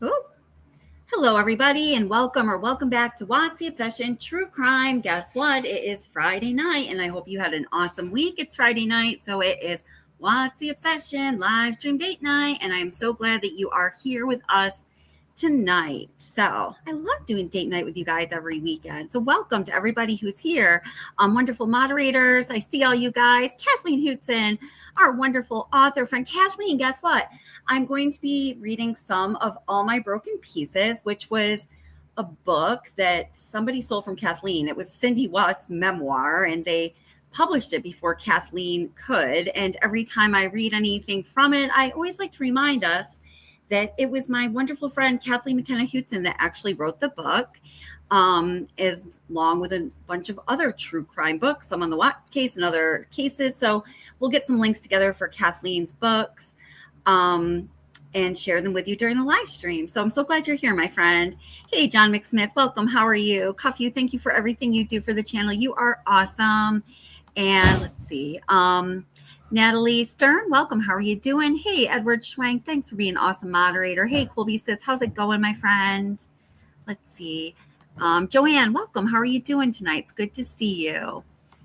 Oh, hello, everybody, and welcome back to Watts the Obsession True Crime. Guess what? It is Friday night, and I hope you had an awesome week. It's Friday night, so it is Watts the Obsession live stream date night, and I'm so glad that you are here with us tonight. So I love doing date night with you guys every weekend. So welcome to everybody who's here. Wonderful moderators. I see all you guys. Kathleen Hootson, our wonderful author friend. Kathleen, guess what? I'm going to be reading some of All My Broken Pieces, which was a book that somebody sold from Kathleen. It was Cindy Watts' memoir, and they published it before Kathleen could. And every time I read anything from it, I always like to remind us that it was my wonderful friend Kathleen McKenna Hootson that actually wrote the book, as along with a bunch of other true crime books, some on the Watts case and other cases. So we'll get some links together for Kathleen's books and share them with you during the live stream. So I'm so glad you're here, my friend. Hey, John McSmith, welcome. How are you? Cuff you, thank you for everything you do for the channel. You are awesome. And let's see. Natalie Stern, welcome. How are you doing? Hey, Edward Schwank, thanks for being an awesome moderator. Hey, Colby says, how's it going, my friend? Let's see. Joanne, welcome. How are you doing tonight? It's good to see you.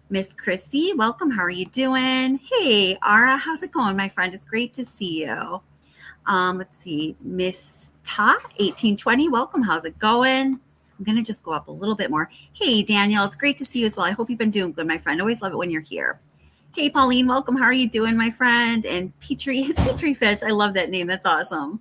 Miss Christy, welcome. How are you doing? Hey, Ara, how's it going, my friend? It's great to see you. Let's see. Miss Ta, 1820, welcome. How's it going? I'm going to just go up a little bit more. Hey, Daniel, it's great to see you as well. I hope you've been doing good, my friend. Always love it when you're here. Hey, Pauline, welcome. How are you doing, my friend? And Petri Fish, I love that name. That's awesome.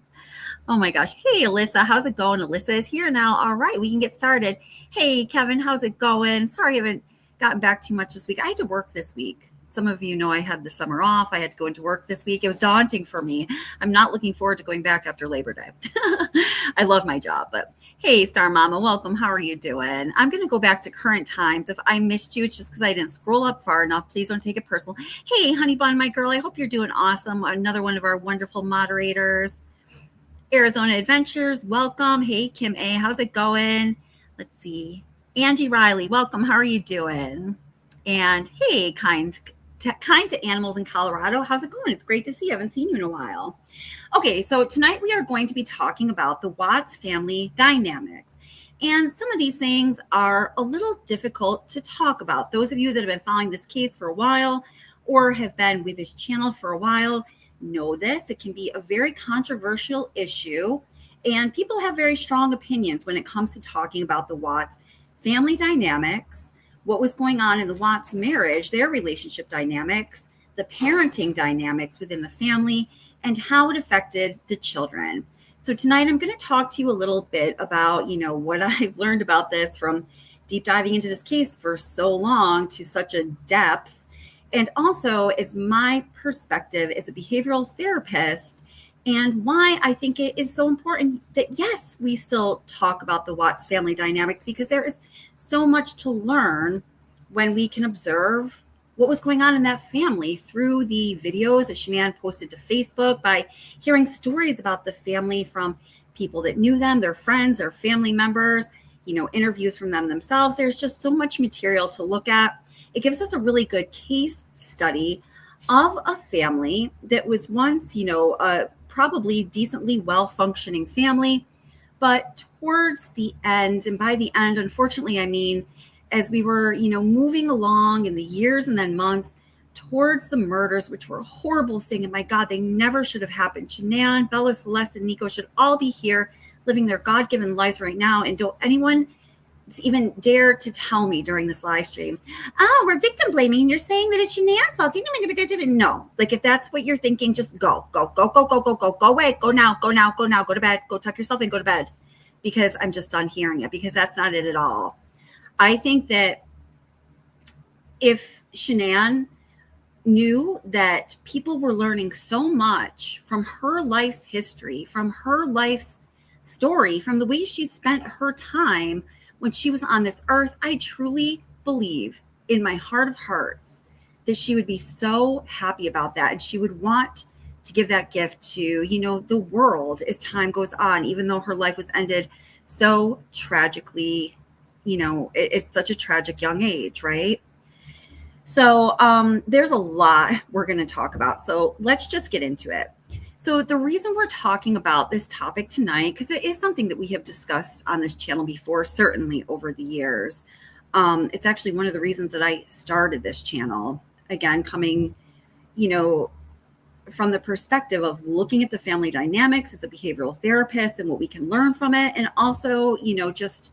Oh, my gosh. Hey, Alyssa, how's it going? Alyssa is here now. All right, we can get started. Hey, Kevin, how's it going? Sorry I haven't gotten back too much this week. I had to work this week. Some of you know I had the summer off. I had to go into work this week. It was daunting for me. I'm not looking forward to going back after Labor Day. I love my job, but hey, Star Mama, welcome. How are you doing? I'm going to go back to current times. If I missed you, it's just because I didn't scroll up far enough. Please don't take it personal. Hey, Honey Bun, my girl, I hope you're doing awesome. Another one of our wonderful moderators. Arizona Adventures, welcome. Hey, Kim A, how's it going? Let's see. Angie Riley, welcome. How are you doing? And hey, kind to animals in Colorado. How's it going? It's great to see you. I haven't seen you in a while. Okay, so tonight we are going to be talking about the Watts family dynamics. And some of these things are a little difficult to talk about. Those of you that have been following this case for a while or have been with this channel for a while know this. It can be a very controversial issue, and people have very strong opinions when it comes to talking about the Watts family dynamics, what was going on in the Watts marriage, their relationship dynamics, the parenting dynamics within the family, and how it affected the children. So tonight I'm going to talk to you a little bit about, what I've learned about this from deep diving into this case for so long to such a depth, and also as my perspective as a behavioral therapist, and why I think it is so important that, yes, we still talk about the Watts family dynamics, because there is so much to learn when we can observe what was going on in that family through the videos that Shanann posted to Facebook, by hearing stories about the family from people that knew them, their friends, their family members, interviews from them themselves. There's just so much material to look at. It gives us a really good case study of a family that was once, a probably decently well-functioning family, but towards the end, and by the end, unfortunately, I mean, as we were, moving along in the years and then months towards the murders, which were a horrible thing. And my God, they never should have happened. Shanann, Bella, Celeste, and Nico should all be here living their God-given lives right now. And don't anyone even dare to tell me during this live stream, oh, we're victim blaming, and you're saying that it's Shanann's fault. No, like if that's what you're thinking, just go away, go now, go to bed, go tuck yourself in, go to bed, because I'm just done hearing it, because that's not it at all. I think that if Shanann knew that people were learning so much from her life's history, from her life's story, from the way she spent her time when she was on this earth, I truly believe in my heart of hearts that she would be so happy about that. And she would want to give that gift to, the world as time goes on, even though her life was ended so tragically, it's such a tragic young age, right? So there's a lot we're going to talk about. So let's just get into it. So the reason we're talking about this topic tonight, because it is something that we have discussed on this channel before, certainly over the years. It's actually one of the reasons that I started this channel. Again, coming, from the perspective of looking at the family dynamics as a behavioral therapist and what we can learn from it. And also, just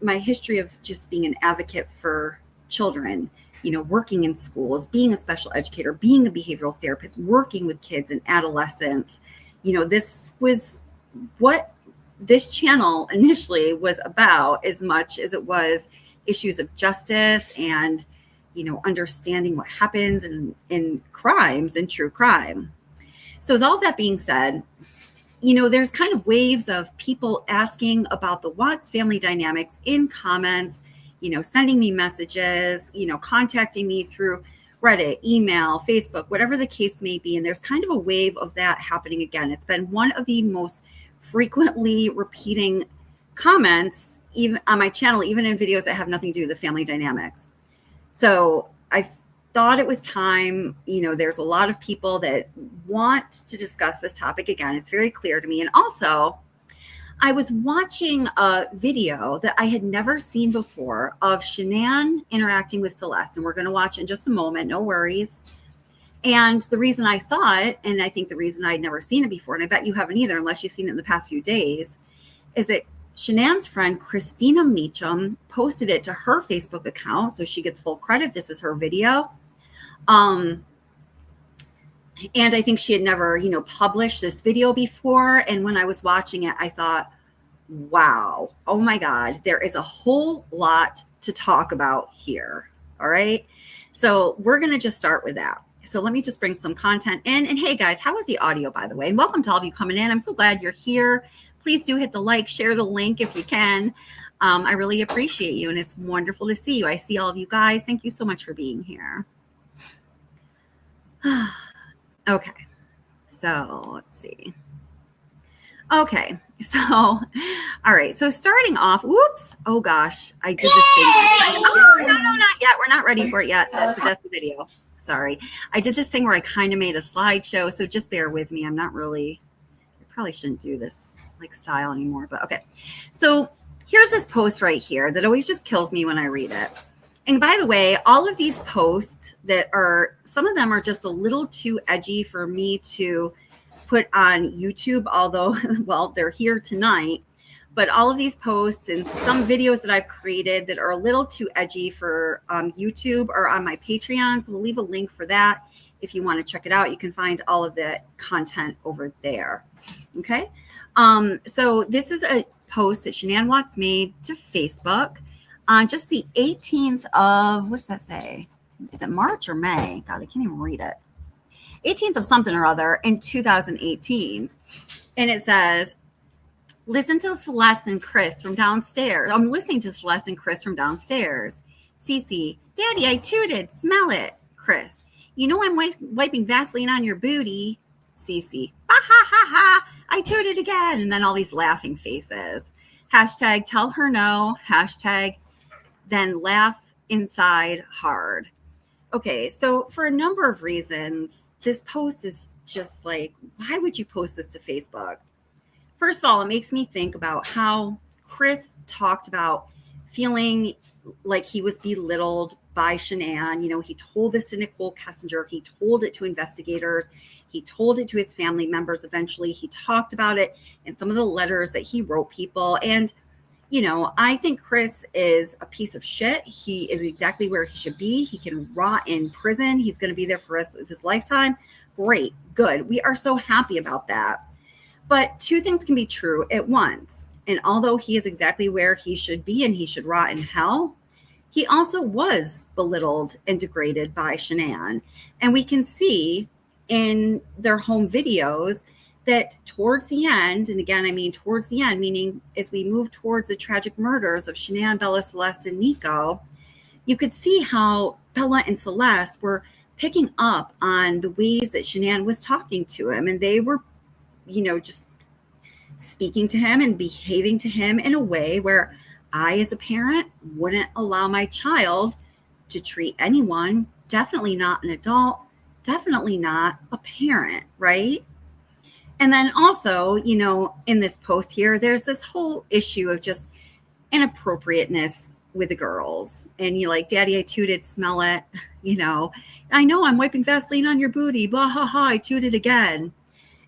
my history of just being an advocate for children, working in schools, being a special educator, being a behavioral therapist, working with kids and adolescents. This was what this channel initially was about, as much as it was issues of justice and, understanding what happens in crimes and true crime. So with all that being said, there's kind of waves of people asking about the Watts family dynamics in comments, sending me messages, contacting me through Reddit, email, Facebook, whatever the case may be. And there's kind of a wave of that happening again. It's been one of the most frequently repeating comments, even on my channel, even in videos that have nothing to do with the family dynamics. So I thought it was time. There's a lot of people that want to discuss this topic again. It's very clear to me. And also, I was watching a video that I had never seen before of Shanann interacting with Celeste, and we're going to watch in just a moment, no worries. And the reason I saw it, and I think the reason I'd never seen it before, and I bet you haven't either unless you've seen it in the past few days, is that Shanann's friend Christina Meacham posted it to her Facebook account, so she gets full credit. This is her video. And I think she had never, published this video before. And when I was watching it, I thought, wow, oh my God, there is a whole lot to talk about here. All right. So we're going to just start with that. So let me just bring some content in. And hey guys, how was the audio, by the way? And welcome to all of you coming in. I'm so glad you're here. Please do hit the like, share the link if you can. I really appreciate you. And it's wonderful to see you. I see all of you guys. Thank you so much for being here. Okay, so let's see. Okay, so, all right. So starting off, whoops. Oh gosh, I did this thing. Oh, no, not yet. We're not ready for it yet. That's the video. Sorry. I did this thing where I kind of made a slideshow. So just bear with me. I probably shouldn't do this like style anymore, but okay. So here's this post right here that always just kills me when I read it. And by the way, all of these posts some of them are just a little too edgy for me to put on YouTube, although, well, they're here tonight. But all of these posts and some videos that I've created that are a little too edgy for YouTube are on my Patreon. So we'll leave a link for that. If you want to check it out, you can find all of the content over there. Okay. So this is a post that Shanann Watts made to Facebook on just the 18th of, what does that say? Is it March or May? God, I can't even read it. 18th of something or other in 2018. And it says, listen to Celeste and Chris from downstairs. I'm listening to Celeste and Chris from downstairs. Cece, Daddy, I tooted. Smell it. Chris, I'm wiping Vaseline on your booty. Cece, ha ha ha ha. I tooted again. And then all these laughing faces. Hashtag tell her no. Hashtag then laugh inside hard. Okay, so for a number of reasons, this post is just like, why would you post this to Facebook? First of all, it makes me think about how Chris talked about feeling like he was belittled by Shanann. He told this to Nicole Kessinger. He told it to investigators. He told it to his family members eventually. He talked about it in some of the letters that he wrote people. And, I think Chris is a piece of shit. He is exactly where he should be. He can rot in prison. He's going to be there for the rest of his lifetime. Great. Good. We are so happy about that. But two things can be true at once. And although he is exactly where he should be and he should rot in hell, he also was belittled and degraded by Shanann. And we can see in their home videos that towards the end, and again, I mean towards the end, meaning as we move towards the tragic murders of Shanann, Bella, Celeste, and Nico, you could see how Bella and Celeste were picking up on the ways that Shanann was talking to him. And they were, just speaking to him and behaving to him in a way where I, as a parent, wouldn't allow my child to treat anyone, definitely not an adult, definitely not a parent, right? And then also, in this post here, there's this whole issue of just inappropriateness with the girls. And you're like, Daddy, I tooted, smell it. I know I'm wiping Vaseline on your booty. Blah, ha, ha, I tooted again.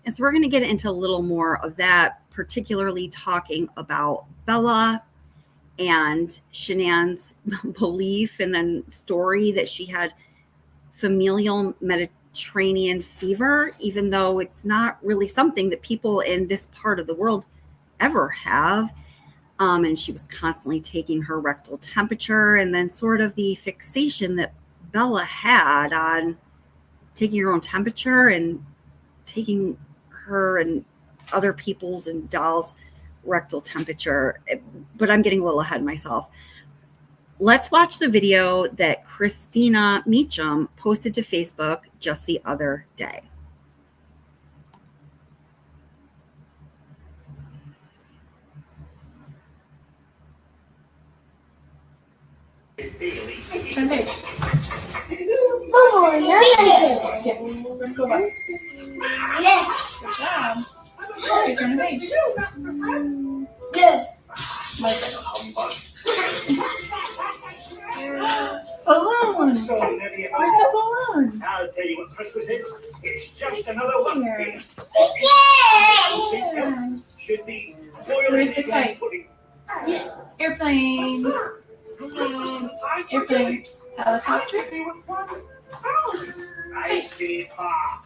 And so we're going to get into a little more of that, particularly talking about Bella and Shanann's belief and then story that she had familial Mediterranean fever, even though it's not really something that people in this part of the world ever have. And she was constantly taking her rectal temperature, and then sort of the fixation that Bella had on taking her own temperature and taking her and other people's and dolls' rectal temperature. But I'm getting a little ahead of myself. Let's watch the video that Christina Meacham posted to Facebook just the other day. Turn page. Yes. Let's go bus. Good job. Okay, turn the page. Good. Balloon. Where's the balloon? I'll tell you what Christmas is. It's just another one. Here. Yes. Should be Where's the kite? Airplane. Airplane. Helicopter. I see, Pa.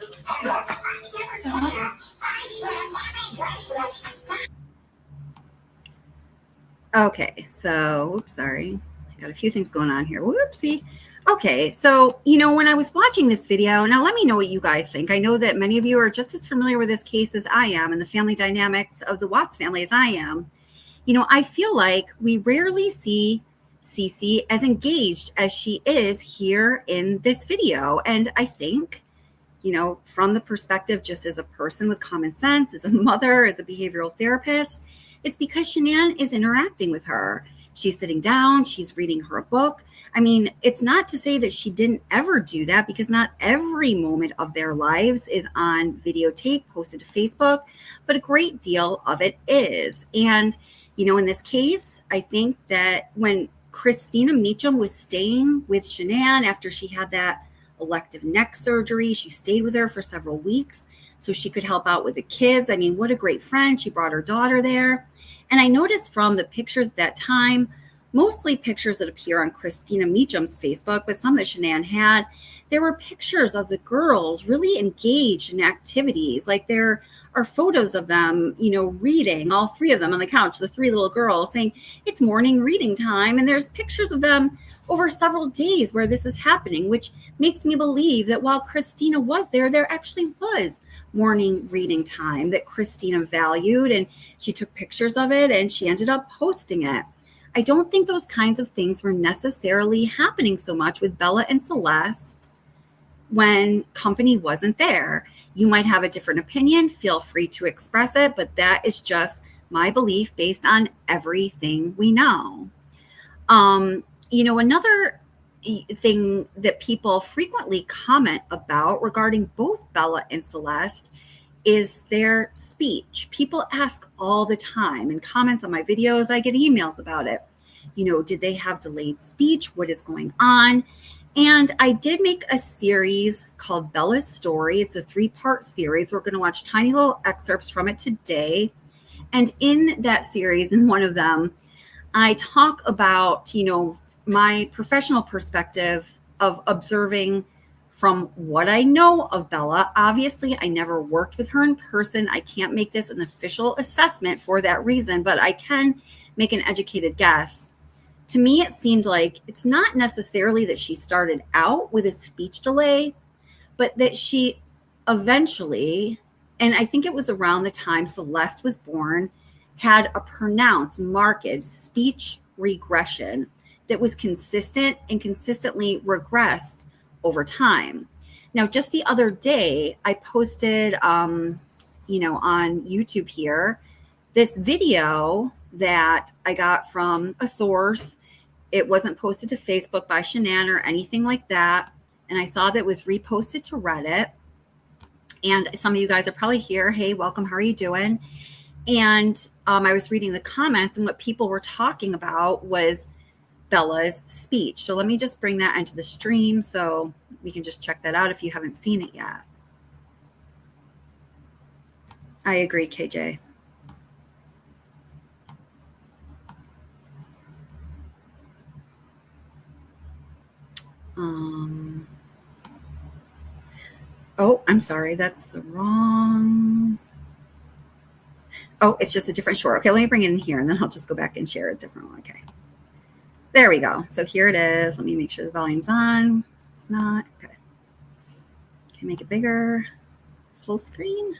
Okay, so, oops, sorry. I got a few things going on here. Whoopsie. Okay, so, when I was watching this video, now let me know what you guys think. I know that many of you are just as familiar with this case as I am and the family dynamics of the Watts family as I am. I feel like we rarely see Cece as engaged as she is here in this video. And I think, from the perspective just as a person with common sense, as a mother, as a behavioral therapist, it's because Shanann is interacting with her. She's sitting down, she's reading her a book. I mean, it's not to say that she didn't ever do that, because not every moment of their lives is on videotape posted to Facebook, but a great deal of it is. And, in this case, I think that when Christina Meacham was staying with Shanann after she had that elective neck surgery, she stayed with her for several weeks so she could help out with the kids. I mean, what a great friend. She brought her daughter there. And I noticed from the pictures that time, mostly pictures that appear on Christina Meacham's Facebook, but some that Shanann had, there were pictures of the girls really engaged in activities. Like there are photos of them, reading, all three of them on the couch, the three little girls, saying it's morning reading time. And there's pictures of them over several days where this is happening, which makes me believe that while Christina was there, there actually was morning reading time that Christina valued, and she took pictures of it and she ended up posting it. I don't think those kinds of things were necessarily happening so much with Bella and Celeste when company wasn't there. You might have a different opinion, feel free to express it, but that is just my belief based on everything we know. Another thing that people frequently comment about regarding both Bella and Celeste is their speech. People ask all the time in comments on my videos. I get emails about it. Did they have delayed speech? What is going on? And I did make a series called Bella's Story. It's a 3-part series. We're going to watch tiny little excerpts from it today. And in that series, in one of them, I talk about, my professional perspective of observing from what I know of Bella, obviously I never worked with her in person. I can't make this an official assessment for that reason, but I can make an educated guess. To me, it seemed like it's not necessarily that she started out with a speech delay, but that she eventually, and I think it was around the time Celeste was born, had a pronounced, marked speech regression that was consistent and consistently regressed over time. Now, just the other day, I posted, on YouTube here, this video that I got from a source. It wasn't posted to Facebook by Shanann or anything like that. And I saw that it was reposted to Reddit. And some of you guys are probably here. Hey, welcome. How are you doing? And I was reading the comments, and what people were talking about was Bella's speech. So let me just bring that into the stream so we can just check that out if you haven't seen it yet. I agree, KJ. Oh, I'm sorry. That's the wrong. Oh, it's just a different short. Okay, let me bring it in here, and then I'll just go back and share a different one. Okay. There we go. So here it is. Let me make sure the volume's on. It's not. Okay. Can make it bigger. Full screen.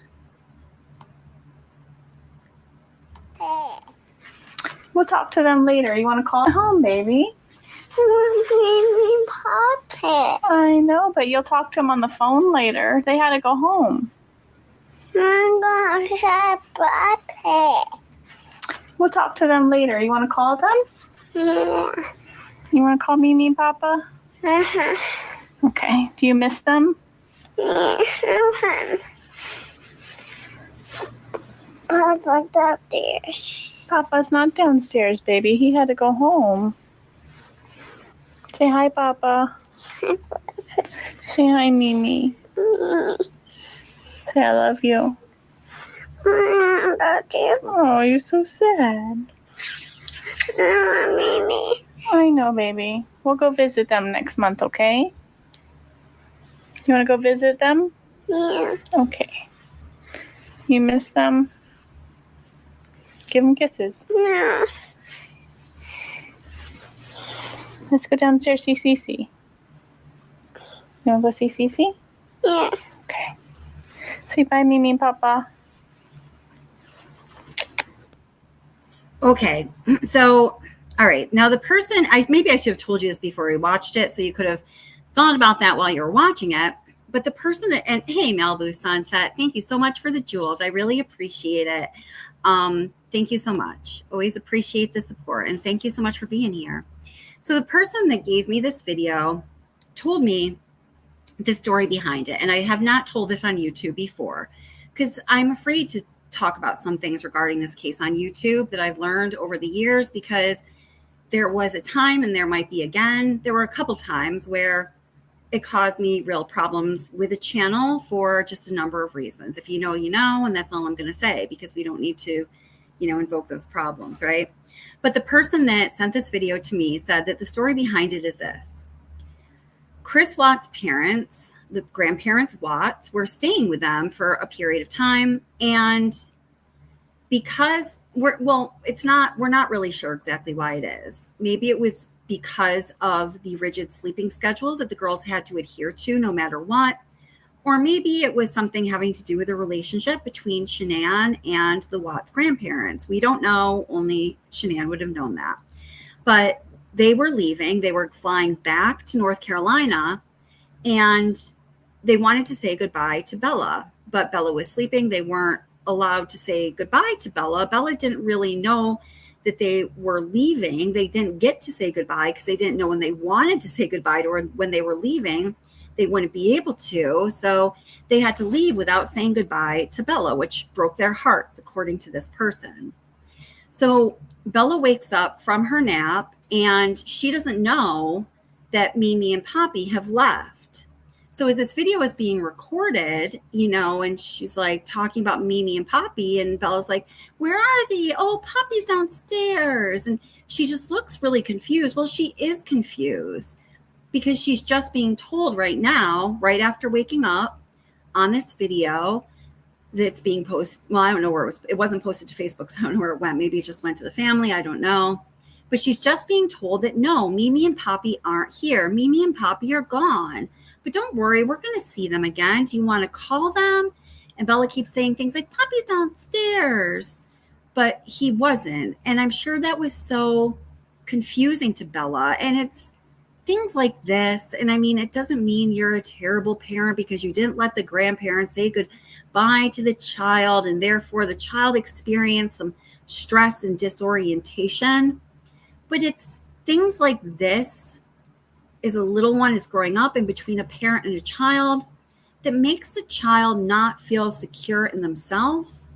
We'll talk to them later. You want to call home, baby? Papa. I know, but you'll talk to them on the phone later. They had to go home. I'm gonna have Papa. We'll talk to them later. You want to call them? Yeah. You want to call Mimi and Papa? Uh-huh. Okay. Do you miss them? Yeah. Papa upstairs. Papa's not downstairs, baby. He had to go home. Say hi, Papa. Say hi, Mimi. Say I love you. Oh, you're so sad. Mimi. I know, baby. We'll go visit them next month, okay? You want to go visit them? Yeah. Okay. You miss them? Give them kisses. No. Let's go downstairs, see Cece. You want to go see Cece? Yeah. Okay. Say bye, Mimi and Papa. Okay. So, all right. Now the person, maybe I should have told you this before we watched it, so you could have thought about that while you were watching it. But the person that, and hey, Malibu Sunset, thank you so much for the jewels. I really appreciate it. Thank you so much. Always appreciate the support. And thank you so much for being here. So the person that gave me this video told me the story behind it. And I have not told this on YouTube before because I'm afraid to talk about some things regarding this case on YouTube that I've learned over the years, because there was a time, and there might be again, there were a couple times where it caused me real problems with the channel for just a number of reasons. If you know, you know, and that's all I'm going to say, because we don't need to, invoke those problems, right? But the person that sent this video to me said that the story behind it is this. Chris Watts' parents, the grandparents Watts, were staying with them for a period of time. And because we're not really sure exactly why it is. Maybe it was because of the rigid sleeping schedules that the girls had to adhere to no matter what. Or maybe it was something having to do with a relationship between Shanann and the Watts grandparents. We don't know. Only Shanann would have known that. But they were leaving. They were flying back to North Carolina, and they wanted to say goodbye to Bella. But Bella was sleeping. They weren't allowed to say goodbye to Bella. Bella didn't really know that they were leaving. They didn't get to say goodbye because they didn't know when they wanted to say goodbye to her. When they were leaving, they wouldn't be able to. So they had to leave without saying goodbye to Bella, which broke their hearts, according to this person. So Bella wakes up from her nap, and she doesn't know that Mimi and Poppy have left. So as this video is being recorded, and she's like talking about Mimi and Poppy, and Bella's like, where are they? Oh, Poppy's downstairs. And she just looks really confused. Well, she is confused because she's just being told right now, right after waking up on this video that's being posted. Well, I don't know where it was. It wasn't posted to Facebook, so I don't know where it went. Maybe it just went to the family. I don't know. But she's just being told that no, Mimi and Poppy aren't here. Mimi and Poppy are gone. But don't worry, we're going to see them again. Do you want to call them? And Bella keeps saying things like, Poppy's downstairs. But he wasn't. And I'm sure that was so confusing to Bella. And it's things like this. And I mean, it doesn't mean you're a terrible parent because you didn't let the grandparents say goodbye to the child, and therefore the child experienced some stress and disorientation. But it's things like this, as a little one is growing up in between a parent and a child, that makes the child not feel secure in themselves,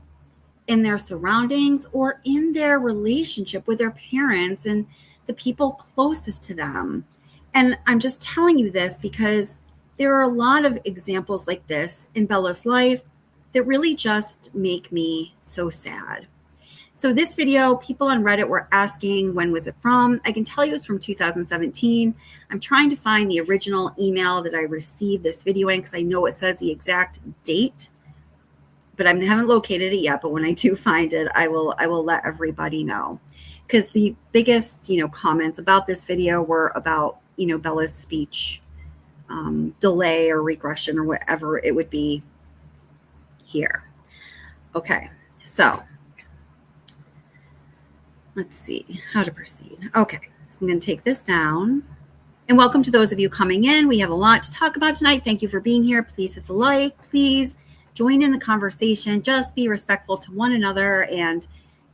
in their surroundings, or in their relationship with their parents and the people closest to them. And I'm just telling you this because there are a lot of examples like this in Bella's life that really just make me so sad. So this video, people on Reddit were asking, when was it from? I can tell you it's from 2017. I'm trying to find the original email that I received this video in because I know it says the exact date, but I haven't located it yet. But when I do find it, I will let everybody know. Because the biggest, comments about this video were about, Bella's speech delay or regression or whatever it would be here. Okay, so let's see how to proceed. Okay, so I'm going to take this down. And welcome to those of you coming in. We have a lot to talk about tonight. Thank you for being here. Please hit the like. Please join in the conversation. Just be respectful to one another and,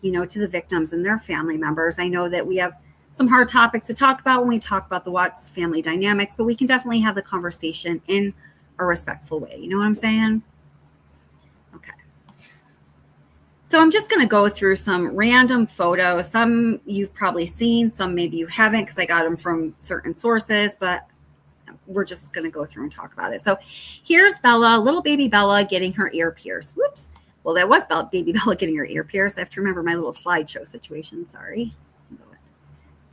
to the victims and their family members. I know that we have some hard topics to talk about when we talk about the Watts family dynamics, but we can definitely have the conversation in a respectful way. You know what I'm saying? Okay. So I'm just going to go through some random photos. Some you've probably seen, some maybe you haven't because I got them from certain sources, but we're just going to go through and talk about it. So here's Bella, little baby Bella getting her ear pierced. Whoops. Well, that was baby Bella getting her ear pierced. I have to remember my little slideshow situation. Sorry.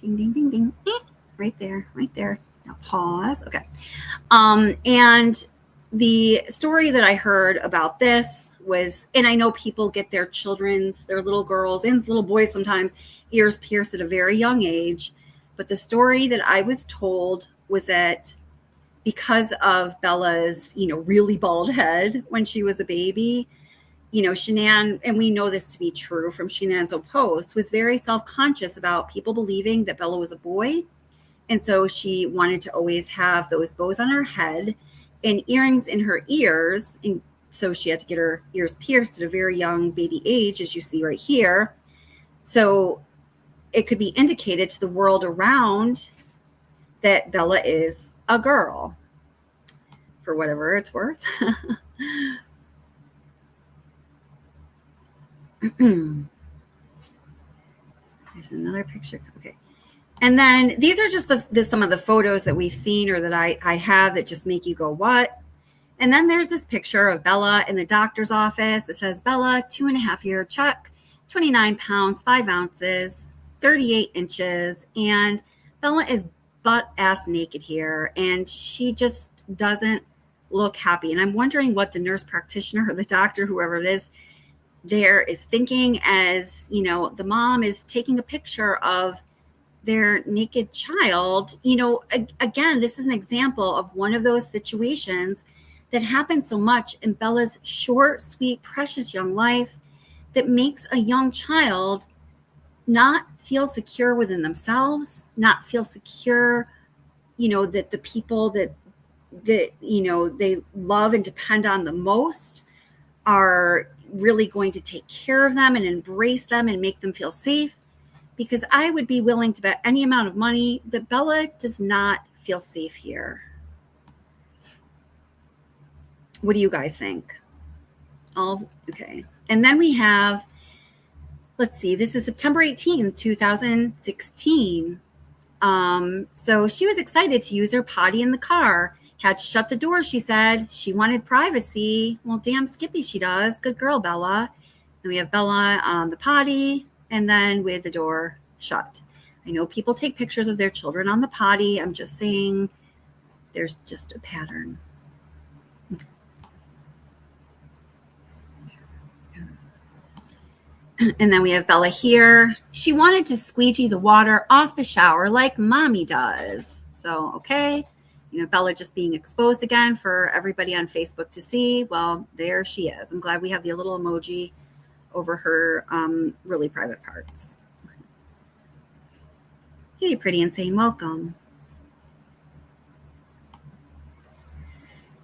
Ding, ding, ding, ding. Right there, right there. Now pause. Okay. And the story that I heard about this was, and I know people get their little girls and little boys sometimes, ears pierced at a very young age. But the story that I was told was that because of Bella's, really bald head when she was a baby, Shanann, and we know this to be true from Shanann's own post, was very self-conscious about people believing that Bella was a boy. And so she wanted to always have those bows on her head and earrings in her ears. And so she had to get her ears pierced at a very young baby age, as you see right here. So it could be indicated to the world around that Bella is a girl, for whatever it's worth. There's another picture. Okay. And then these are just some of the photos that we've seen or that I have that just make you go, what? And then there's this picture of Bella in the doctor's office. It says Bella, 2.5-year check, 29 pounds, 5 ounces, 38 inches. And Bella is butt-ass naked here. And she just doesn't look happy. And I'm wondering what the nurse practitioner or the doctor, whoever it is, there is thinking as, the mom is taking a picture of their naked child. Again, this is an example of one of those situations that happens so much in Bella's short, sweet, precious young life that makes a young child not feel secure within themselves, not feel secure, that the people that they love and depend on the most are really going to take care of them and embrace them and make them feel safe. Because I would be willing to bet any amount of money that Bella does not feel safe here. What do you guys think? Okay. And then we have, let's see, this is September 18th, 2016. So she was excited to use her potty in the car. Had to shut the door, she said. She wanted privacy. Well, damn Skippy she does. Good girl, Bella. Then we have Bella on the potty and then with the door shut. I know people take pictures of their children on the potty. I'm just saying, there's just a pattern. And then we have Bella here. She wanted to squeegee the water off the shower like mommy does. So, okay. Bella just being exposed again for everybody on Facebook to see. Well, there she is. I'm glad we have the little emoji over her really private parts. Hey, Pretty Insane, welcome.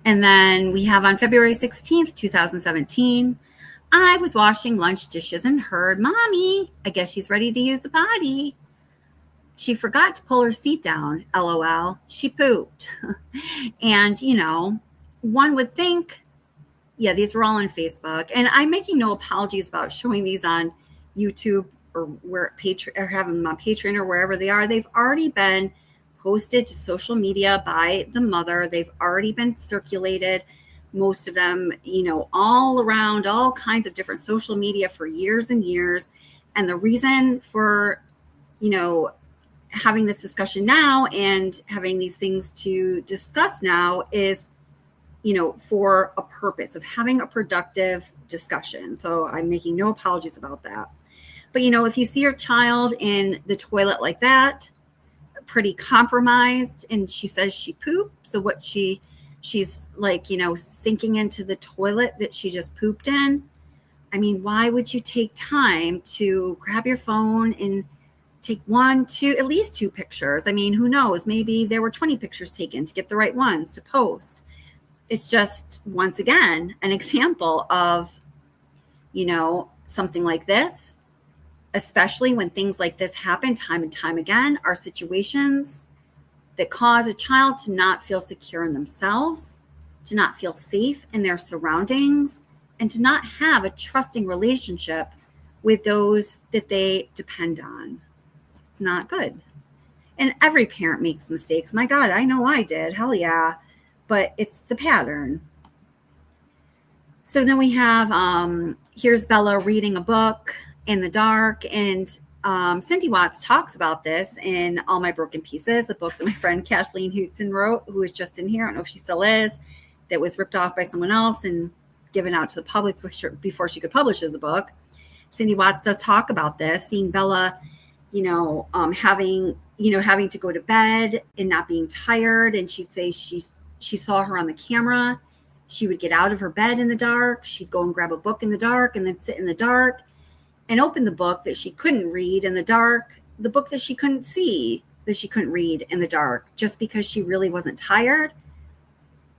And then we have on February 16th, 2017, I was washing lunch dishes and heard, Mommy, I guess she's ready to use the potty. She forgot to pull her seat down, LOL. She pooped. And, one would think, yeah, these were all on Facebook. And I'm making no apologies about showing these on YouTube or having them on Patreon or wherever they are. They've already been posted to social media by the mother. They've already been circulated, most of them, all around all kinds of different social media for years and years. And the reason for, having this discussion now and having these things to discuss now is, for a purpose of having a productive discussion. So I'm making no apologies about that. But, if you see your child in the toilet like that, pretty compromised, and she says she pooped, so what she's like, sinking into the toilet that she just pooped in. I mean, why would you take time to grab your phone and take at least two pictures? I mean, who knows? Maybe there were 20 pictures taken to get the right ones to post. It's just, once again, an example of, something like this, especially when things like this happen time and time again, are situations that cause a child to not feel secure in themselves, to not feel safe in their surroundings, and to not have a trusting relationship with those that they depend on. It's not good. And every parent makes mistakes. My God, I know I did. Hell yeah. But it's the pattern. So then we have, here's Bella reading a book in the dark. And Cindy Watts talks about this in All My Broken Pieces, a book that my friend Kathleen Hootson wrote, who is just in here. I don't know if she still is, that was ripped off by someone else and given out to the public before she could publish as a book. Cindy Watts does talk about this, seeing Bella, having to go to bed and not being tired. And she'd say she saw her on the camera. She would get out of her bed in the dark. She'd go and grab a book in the dark and then sit in the dark and open the book that she couldn't read in the dark, the book that she couldn't see, that she couldn't read in the dark, just because she really wasn't tired.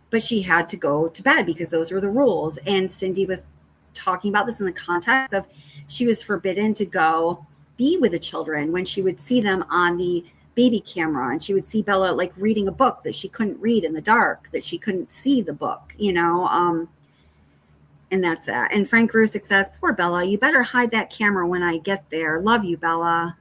But she had to go to bed because those were the rules. And Cindy was talking about this in the context of she was forbidden to go be with the children when she would see them on the baby camera, and she would see Bella like reading a book that she couldn't read in the dark, that she couldn't see the book, and that's that. And Frank Rusick says, poor Bella, you better hide that camera when I get there. Love you, Bella.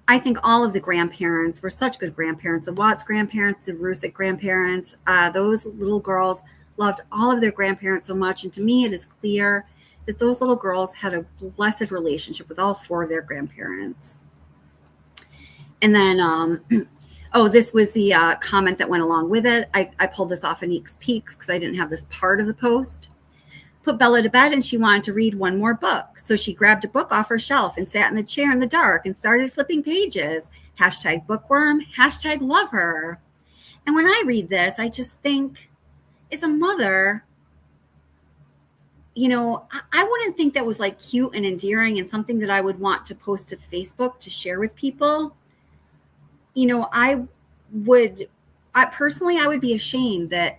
I think all of the grandparents were such good grandparents. The Watts grandparents, the Rusick grandparents, those little girls loved all of their grandparents so much. And to me, it is clear that those little girls had a blessed relationship with all four of their grandparents. And then, this was the comment that went along with it. I pulled this off Anique's Peaks because I didn't have this part of the post. Put Bella to bed and she wanted to read one more book. So she grabbed a book off her shelf and sat in the chair in the dark and started flipping pages. #bookworm, #love her. And when I read this, I just think, as a mother, I wouldn't think that was like cute and endearing and something that I would want to post to Facebook to share with people. I would be ashamed that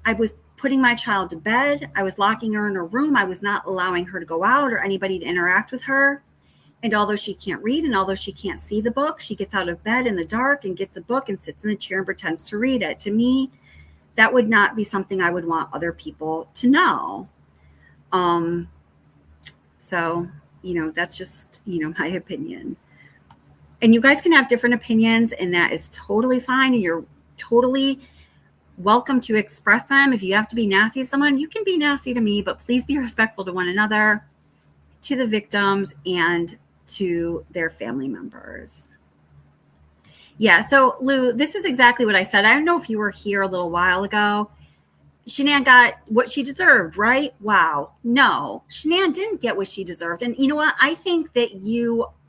I was putting my child to bed. I was locking her in her room. I was not allowing her to go out or anybody to interact with her. And although she can't read and although she can't see the book, she gets out of bed in the dark and gets a book and sits in the chair and pretends to read it. To me, that would not be something I would want other people to know. So, that's just, my opinion. And you guys can have different opinions, and that is totally fine. And you're totally welcome to express them. If you have to be nasty to someone, you can be nasty to me, but please be respectful to one another, to the victims, and to their family members. Yeah. So Lou, this is exactly what I said. I don't know if you were here a little while ago. Shanann got what she deserved, right? Wow. No, Shanann didn't get what she deserved. And you know what? I think that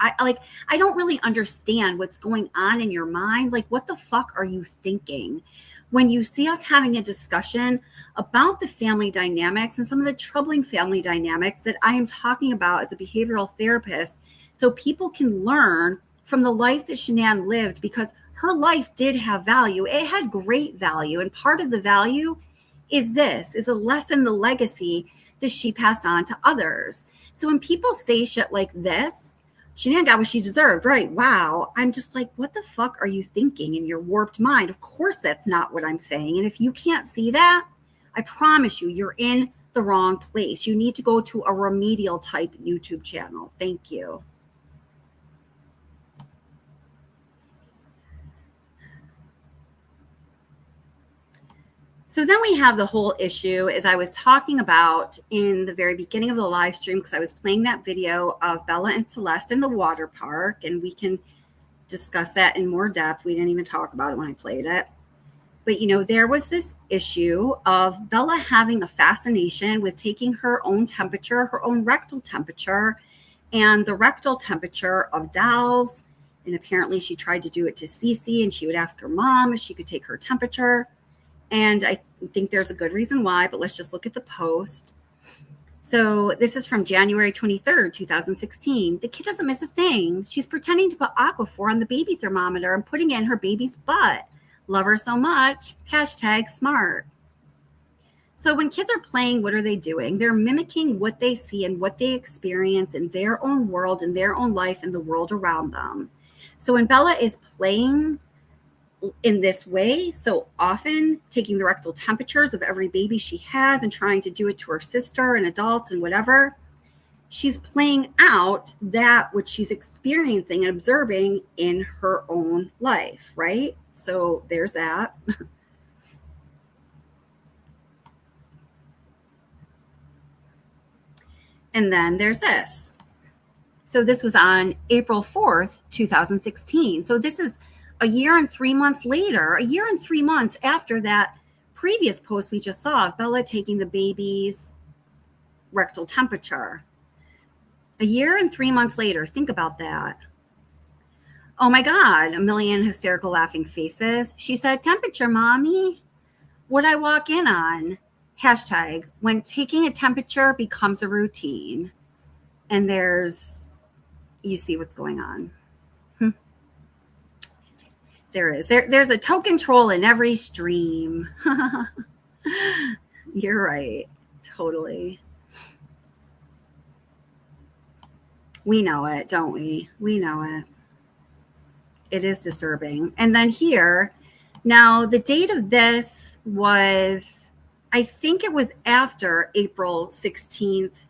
I don't really understand what's going on in your mind. Like, what the fuck are you thinking when you see us having a discussion about the family dynamics and some of the troubling family dynamics that I am talking about as a behavioral therapist, so people can learn from the life that Shanann lived, because her life did have value. It had great value. And part of the value is a lesson, the legacy that she passed on to others. So when people say shit like this, Shanann got what she deserved, right? Wow. I'm just like, what the fuck are you thinking in your warped mind? Of course, that's not what I'm saying. And if you can't see that, I promise you, you're in the wrong place. You need to go to a remedial type YouTube channel. Thank you. So then we have the whole issue, as I was talking about in the very beginning of the live stream, because I was playing that video of Bella and Celeste in the water park, and we can discuss that in more depth. We didn't even talk about it when I played it. But, there was this issue of Bella having a fascination with taking her own temperature, her own rectal temperature, and the rectal temperature of dolls. And apparently she tried to do it to Cece, and she would ask her mom if she could take her temperature. And I think there's a good reason why, but let's just look at the post. So this is from January 23rd, 2016. The kid doesn't miss a thing. She's pretending to put Aquaphor on the baby thermometer and putting it in her baby's butt. Love her so much. #smart. So when kids are playing, what are they doing? They're mimicking what they see and what they experience in their own world, in their own life, and the world around them. So when Bella is playing in this way, so often taking the rectal temperatures of every baby she has and trying to do it to her sister and adults and whatever, she's playing out that which she's experiencing and observing in her own life, right? So there's that. And then there's this. So this was on April 4th, 2016. So this is a year and 3 months later, a year and 3 months after that previous post we just saw of Bella taking the baby's rectal temperature. A year and 3 months later, think about that. Oh my God, a million hysterical laughing faces. She said, temperature, mommy. What I walk in on? # when taking a temperature becomes a routine. And you see what's going on. There is. There's a token troll in every stream. You're right. Totally. We know it, don't we? We know it. It is disturbing. And then here, now the date of this was, I think it was after April 16th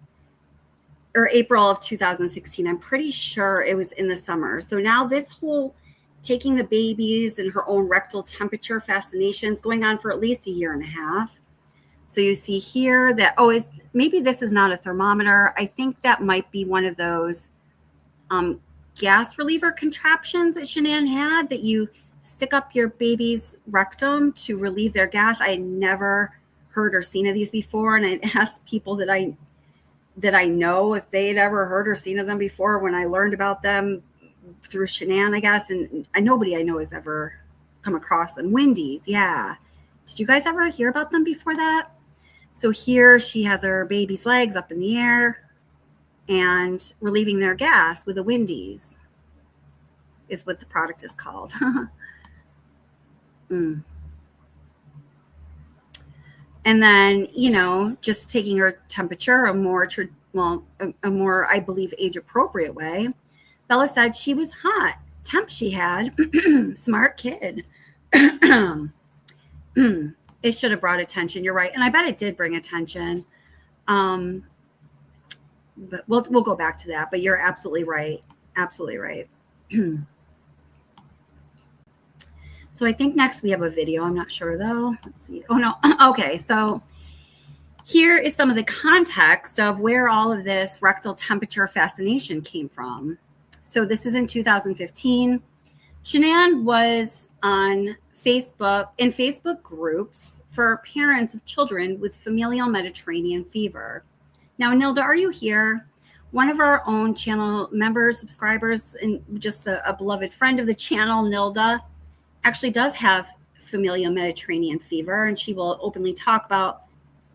or April of 2016. I'm pretty sure it was in the summer. So now this whole taking the babies and her own rectal temperature fascination is going on for at least a year and a half. So you see here that, maybe this is not a thermometer. I think that might be one of those gas reliever contraptions that Shanann had, that you stick up your baby's rectum to relieve their gas. I had never heard or seen of these before. And I asked people that I know if they'd ever heard or seen of them before when I learned about them through Shanann, I guess. And nobody I know has ever come across them. Wendy's, yeah. Did you guys ever hear about them before that? So here she has her baby's legs up in the air and relieving their gas with a Wendy's is what the product is called. And then, just taking her temperature a more, I believe, age-appropriate way. Bella said she was hot. Temp she had. Smart kid. It should have brought attention. You're right. And I bet it did bring attention. But we'll go back to that. But you're absolutely right. Absolutely right. So I think next we have a video. I'm not sure though. Let's see. Oh no. Okay. So here is some of the context of where all of this rectal temperature fascination came from. So this is in 2015. Shanann was on Facebook, in Facebook groups for parents of children with familial Mediterranean fever. Now, Nilda, are you here? One of our own channel members, subscribers, and just a beloved friend of the channel, Nilda, actually does have familial Mediterranean fever, and she will openly talk about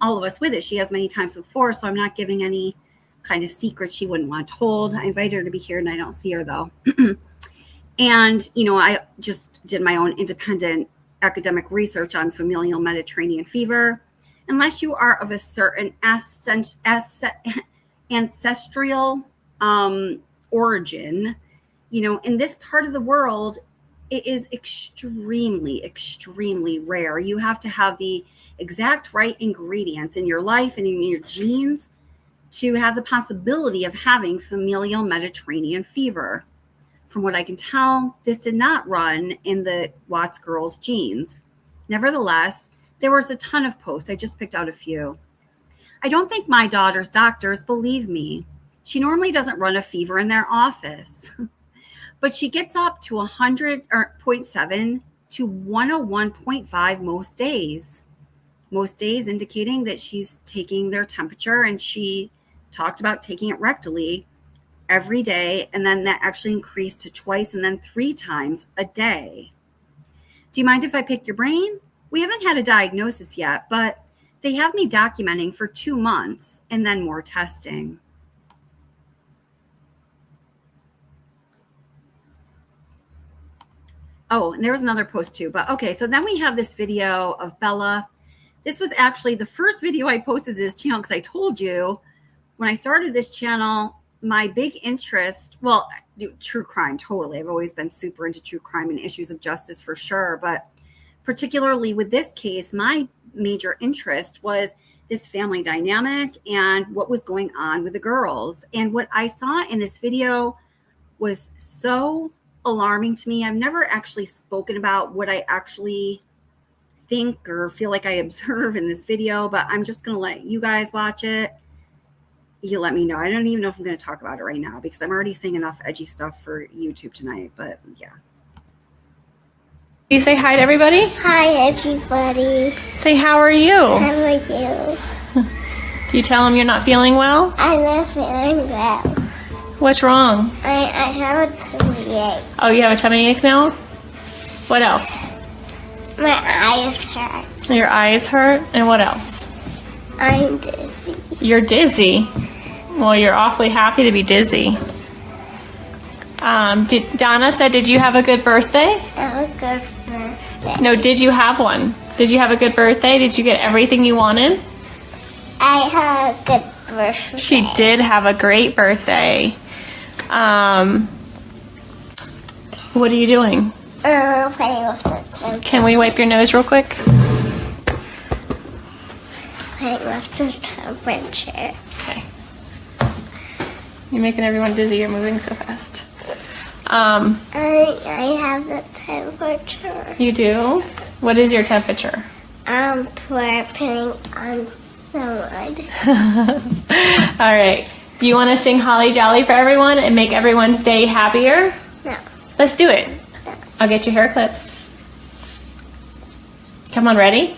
all of us with it. She has many times before, so I'm not giving any kind of secrets she wouldn't want told. I invited her to be here, and I don't see her, though. And, you know, I just did my own independent academic research on familial Mediterranean fever. Unless you are of a certain ancestral origin, you know, in this part of the world, it is extremely, extremely rare. You have to have the exact right ingredients in your life and in your genes to have the possibility of having familial Mediterranean fever. From what I can tell, this did not run in the Watts girls' genes. Nevertheless, there was a ton of posts. I just picked out a few. I don't think my daughter's doctors believe me. She normally doesn't run a fever in their office, but she gets up to 100.7 to 101.5 most days. Most days indicating that she's taking their temperature, and she talked about taking it rectally every day, and then that actually increased to twice and then 3 times a day. Do you mind if I pick your brain? We haven't had a diagnosis yet, but they have me documenting for 2 months and then more testing. Oh, and there was another post too, but okay, so then we have this video of Bella. This was actually the first video I posted to this channel, because I told you when I started this channel, my big interest, well, true crime, totally. I've always been super into true crime and issues of justice for sure. But particularly with this case, my major interest was this family dynamic and what was going on with the girls. And what I saw in this video was so alarming to me. I've never actually spoken about what I actually think or feel like I observe in this video, but I'm just going to let you guys watch it. You let me know. I don't even know if I'm going to talk about it right now, because I'm already saying enough edgy stuff for YouTube tonight, but yeah. You say hi to everybody? Hi, everybody. Say, how are you? How are you? Do you tell them you're not feeling well? I'm not feeling well. What's wrong? I have a tummy ache. Oh, you have a tummy ache now? What else? My eyes hurt. Your eyes hurt? And what else? I'm dizzy. You're dizzy. Well, you're awfully happy to be dizzy. Donna said, did you have a good birthday? Have a good birthday. No, did you have one? Did you have a good birthday? Did you get everything you wanted? I had a good birthday. She did have a great birthday. What are you doing? Playing with the temperature. Can we wipe your nose real quick? Playing with the temperature. Okay. You're making everyone dizzy. You're moving so fast. I have the temperature. You do? What is your temperature? For putting on someone. All right. Do you want to sing Holly Jolly for everyone and make everyone's day happier? No. Let's do it. I'll get you hair clips. Come on, ready?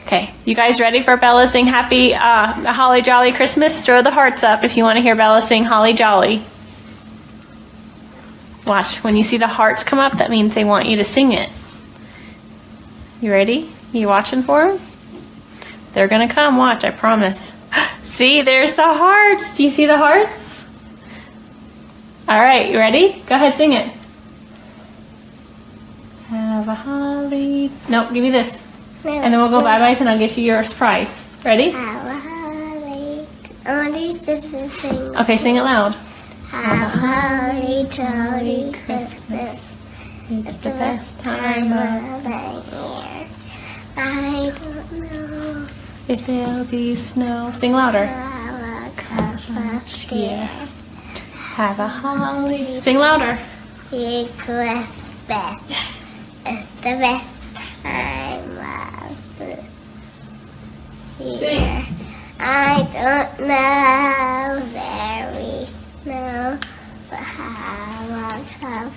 Okay, you guys ready for Bella sing happy, a Holly Jolly Christmas? Throw the hearts up if you want to hear Bella sing Holly Jolly. Watch, when you see the hearts come up, that means they want you to sing it. You ready? You watching for them? They're gonna come, watch, I promise. See, there's the hearts. Do you see the hearts? All right, you ready? Go ahead, sing it. Have a holly... Nope, give me this. And then we'll go bye-byes and I'll get you your surprise. Ready? Have a holly. I want these to sing. Okay, sing it loud. Have a holly jolly Christmas. It's the best time of... the year. I don't know. If there'll be snow. Sing louder. Have a cup of cheer. Have a holly... Sing louder. Christmas. It's the best time of the year. Sing. I don't know very snow, but have a cup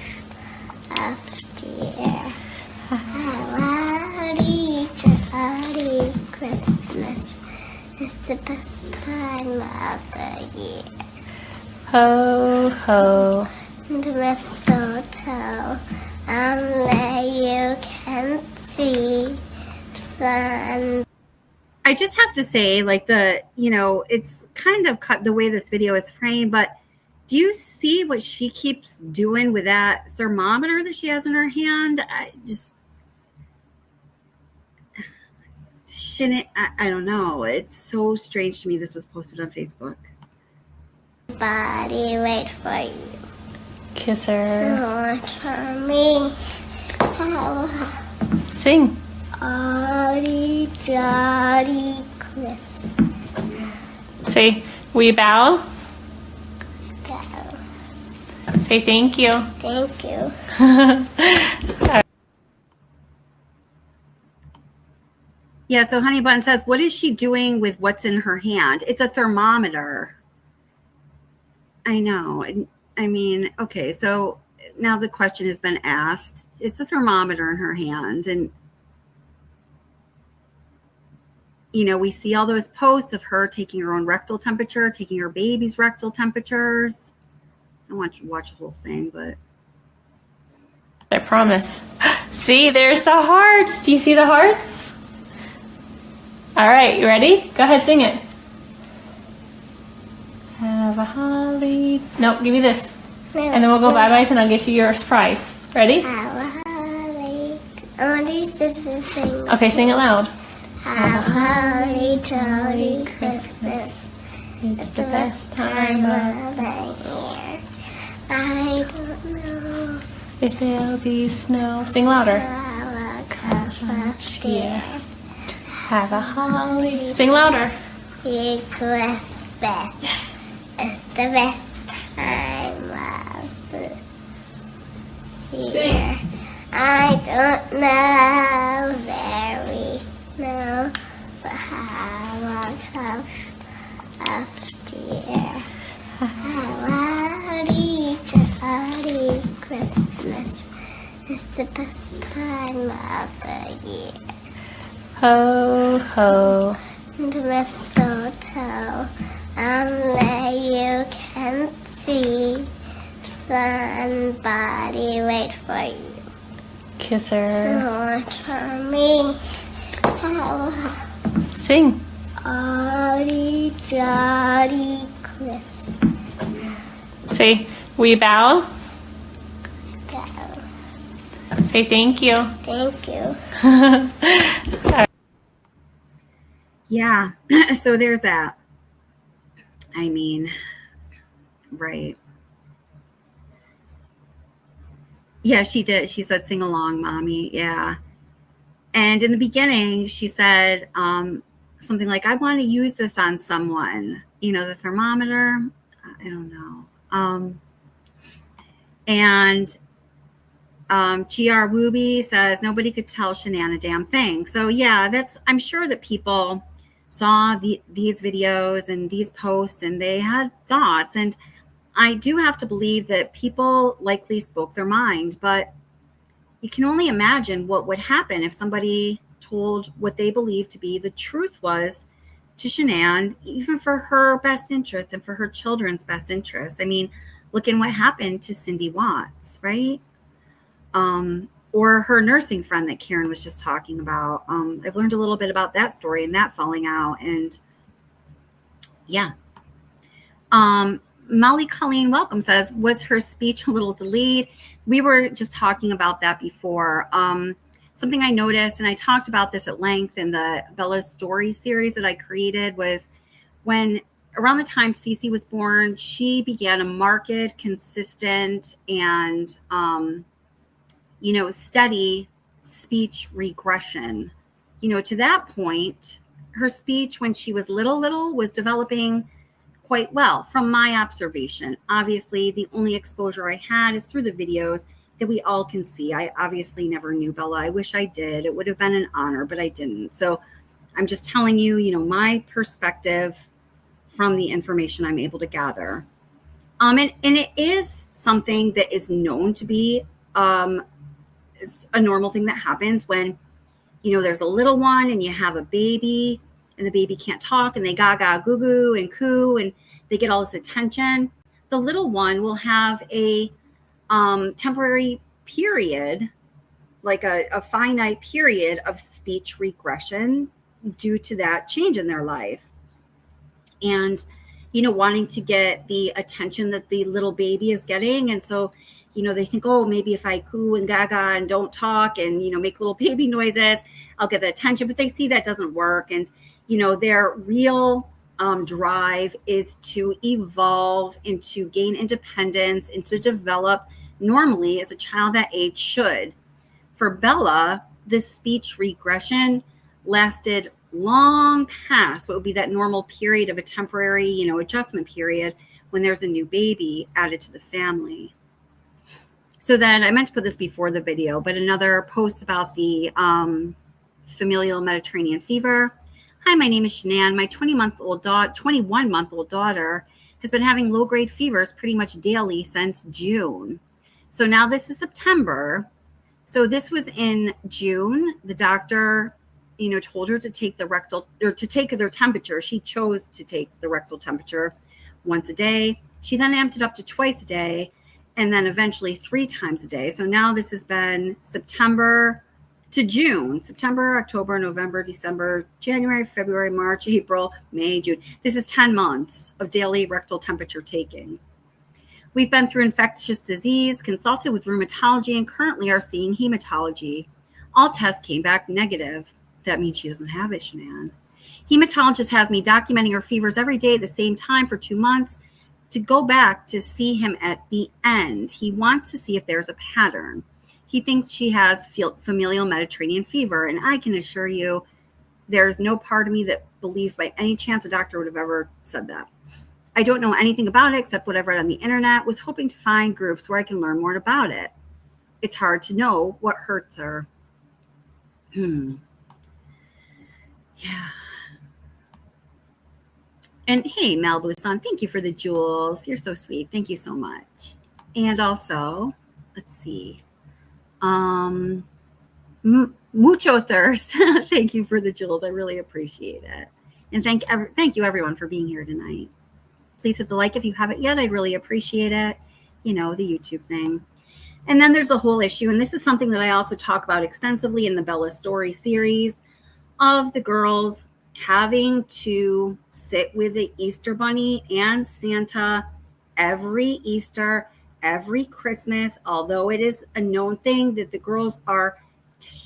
the best time of the year. Ho, ho. The mistletoe, that you can see sun. I just have to say, like, it's kind of cut the way this video is framed, but do you see what she keeps doing with that thermometer that she has in her hand? I don't know. It's so strange to me. This was posted on Facebook. Body wait for you. Kiss her. Wait for me. Sing. Jolly, jolly Christmas. Say, we bow. Go. Say thank you. Thank you. Yeah, so Honey Bun says, what is she doing with what's in her hand? It's a thermometer. I know. I mean, okay, so now the question has been asked. It's a thermometer in her hand. And, we see all those posts of her taking her own rectal temperature, taking her baby's rectal temperatures. I want you to watch the whole thing, but. I promise. See, there's the hearts. Do you see the hearts? All right, you ready? Go ahead, sing it. Have a holly. No, give me this. And then we'll go bye-byes and I'll get you your prize. Ready? Have a holly. I want these to sing. Okay, sing it loud. Have a holly jolly Christmas. It's the best time of the year. I don't know if there'll be snow. Sing louder. how a cup of cheer. Have a holly. Sing louder. Christmas. It's the best time of the year. Sing. I don't know very snow, but have a cup of cheer. Jolly, jolly Christmas. It's the best time of the year. Ho, ho. The mistletoe, that you can see somebody wait for you. Kiss her. Wait for me. Sing. Jolly, jolly Christmas. Say, we bow. Go. Say thank you. Thank you. Yeah, so there's that. I mean, right. Yeah, she did. She said, sing along, Mommy. Yeah. And in the beginning, she said something like, I want to use this on someone. The thermometer. I don't know. And GR Wooby says, nobody could tell Shanann a damn thing. So yeah, I'm sure that people saw these videos and these posts and they had thoughts. And I do have to believe that people likely spoke their mind, but you can only imagine what would happen if somebody told what they believed to be the truth was to Shanann, even for her best interest and for her children's best interest. I mean, look at what happened to Cindy Watts, right? Or her nursing friend that Karen was just talking about. I've learned a little bit about that story and that falling out. And yeah. Molly Colleen Welcome says, was her speech a little delayed? We were just talking about that before. Something I noticed, and I talked about this at length in the Bella's Story series that I created, was when around the time Cece was born, she began a marked, consistent, and steady speech regression. To that point, her speech when she was little was developing quite well from my observation. Obviously, the only exposure I had is through the videos that we all can see. I obviously never knew Bella. I wish I did. It would have been an honor, but I didn't. So I'm just telling you, my perspective from the information I'm able to gather. And it is something that is known to be a normal thing that happens when, there's a little one and you have a baby. and the baby can't talk and they gaga, goo goo, and coo, and they get all this attention. The little one will have a temporary period, like a finite period of speech regression due to that change in their life. And, wanting to get the attention that the little baby is getting. And so, they think, oh, maybe if I coo and gaga and don't talk and, make little baby noises, I'll get the attention. But they see that doesn't work. And, their real drive is to evolve and to gain independence and to develop normally as a child that age should. For Bella, this speech regression lasted long past what would be that normal period of a temporary, adjustment period when there's a new baby added to the family. So then I meant to put this before the video, but another post about the familial Mediterranean fever. Hi, my name is Shanann. My 21-month-old daughter has been having low-grade fevers pretty much daily since June. So now this is September. So this was in June. The doctor, told her to take to take their temperature. She chose to take the rectal temperature once a day. She then amped it up to twice a day and then eventually 3 times a day. So now this has been September to June, September, October, November, December, January, February, March, April, May, June. This is 10 months of daily rectal temperature taking. We've been through infectious disease, consulted with rheumatology, and currently are seeing hematology. All tests came back negative. That means she doesn't have it, Shanann. Hematologist has me documenting her fevers every day at the same time for 2 months to go back to see him at the end. He wants to see if there's a pattern. He thinks she has familial Mediterranean fever, and I can assure you there's no part of me that believes by any chance a doctor would have ever said that. I don't know anything about it except what I've read on the internet, was hoping to find groups where I can learn more about it. It's hard to know what hurts her. Yeah. And hey, Malibu-san, thank you for the jewels. You're so sweet. Thank you so much. And also, let's see. Mucho thirst. Thank you for the jewels. I really appreciate it. And thank you everyone for being here tonight. Please hit the like if you haven't yet. I'd really appreciate it. The YouTube thing. And then there's a whole issue, and this is something that I also talk about extensively in the Bella Story series, of the girls having to sit with the Easter Bunny and Santa every Easter, every Christmas, although it is a known thing that the girls are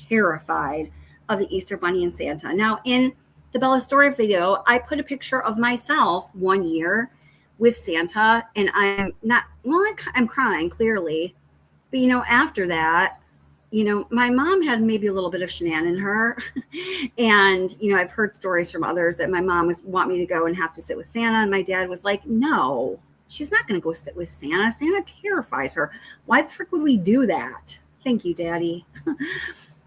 terrified of the Easter Bunny and Santa. Now, in the Bella Story video, I put a picture of myself one year with Santa, and I'm crying clearly. But, after that, my mom had maybe a little bit of Shanann in her. And, I've heard stories from others that my mom want me to go and have to sit with Santa. And my dad was like, no, she's not going to go sit with Santa. Santa terrifies her. Why the frick would we do that? Thank you, Daddy.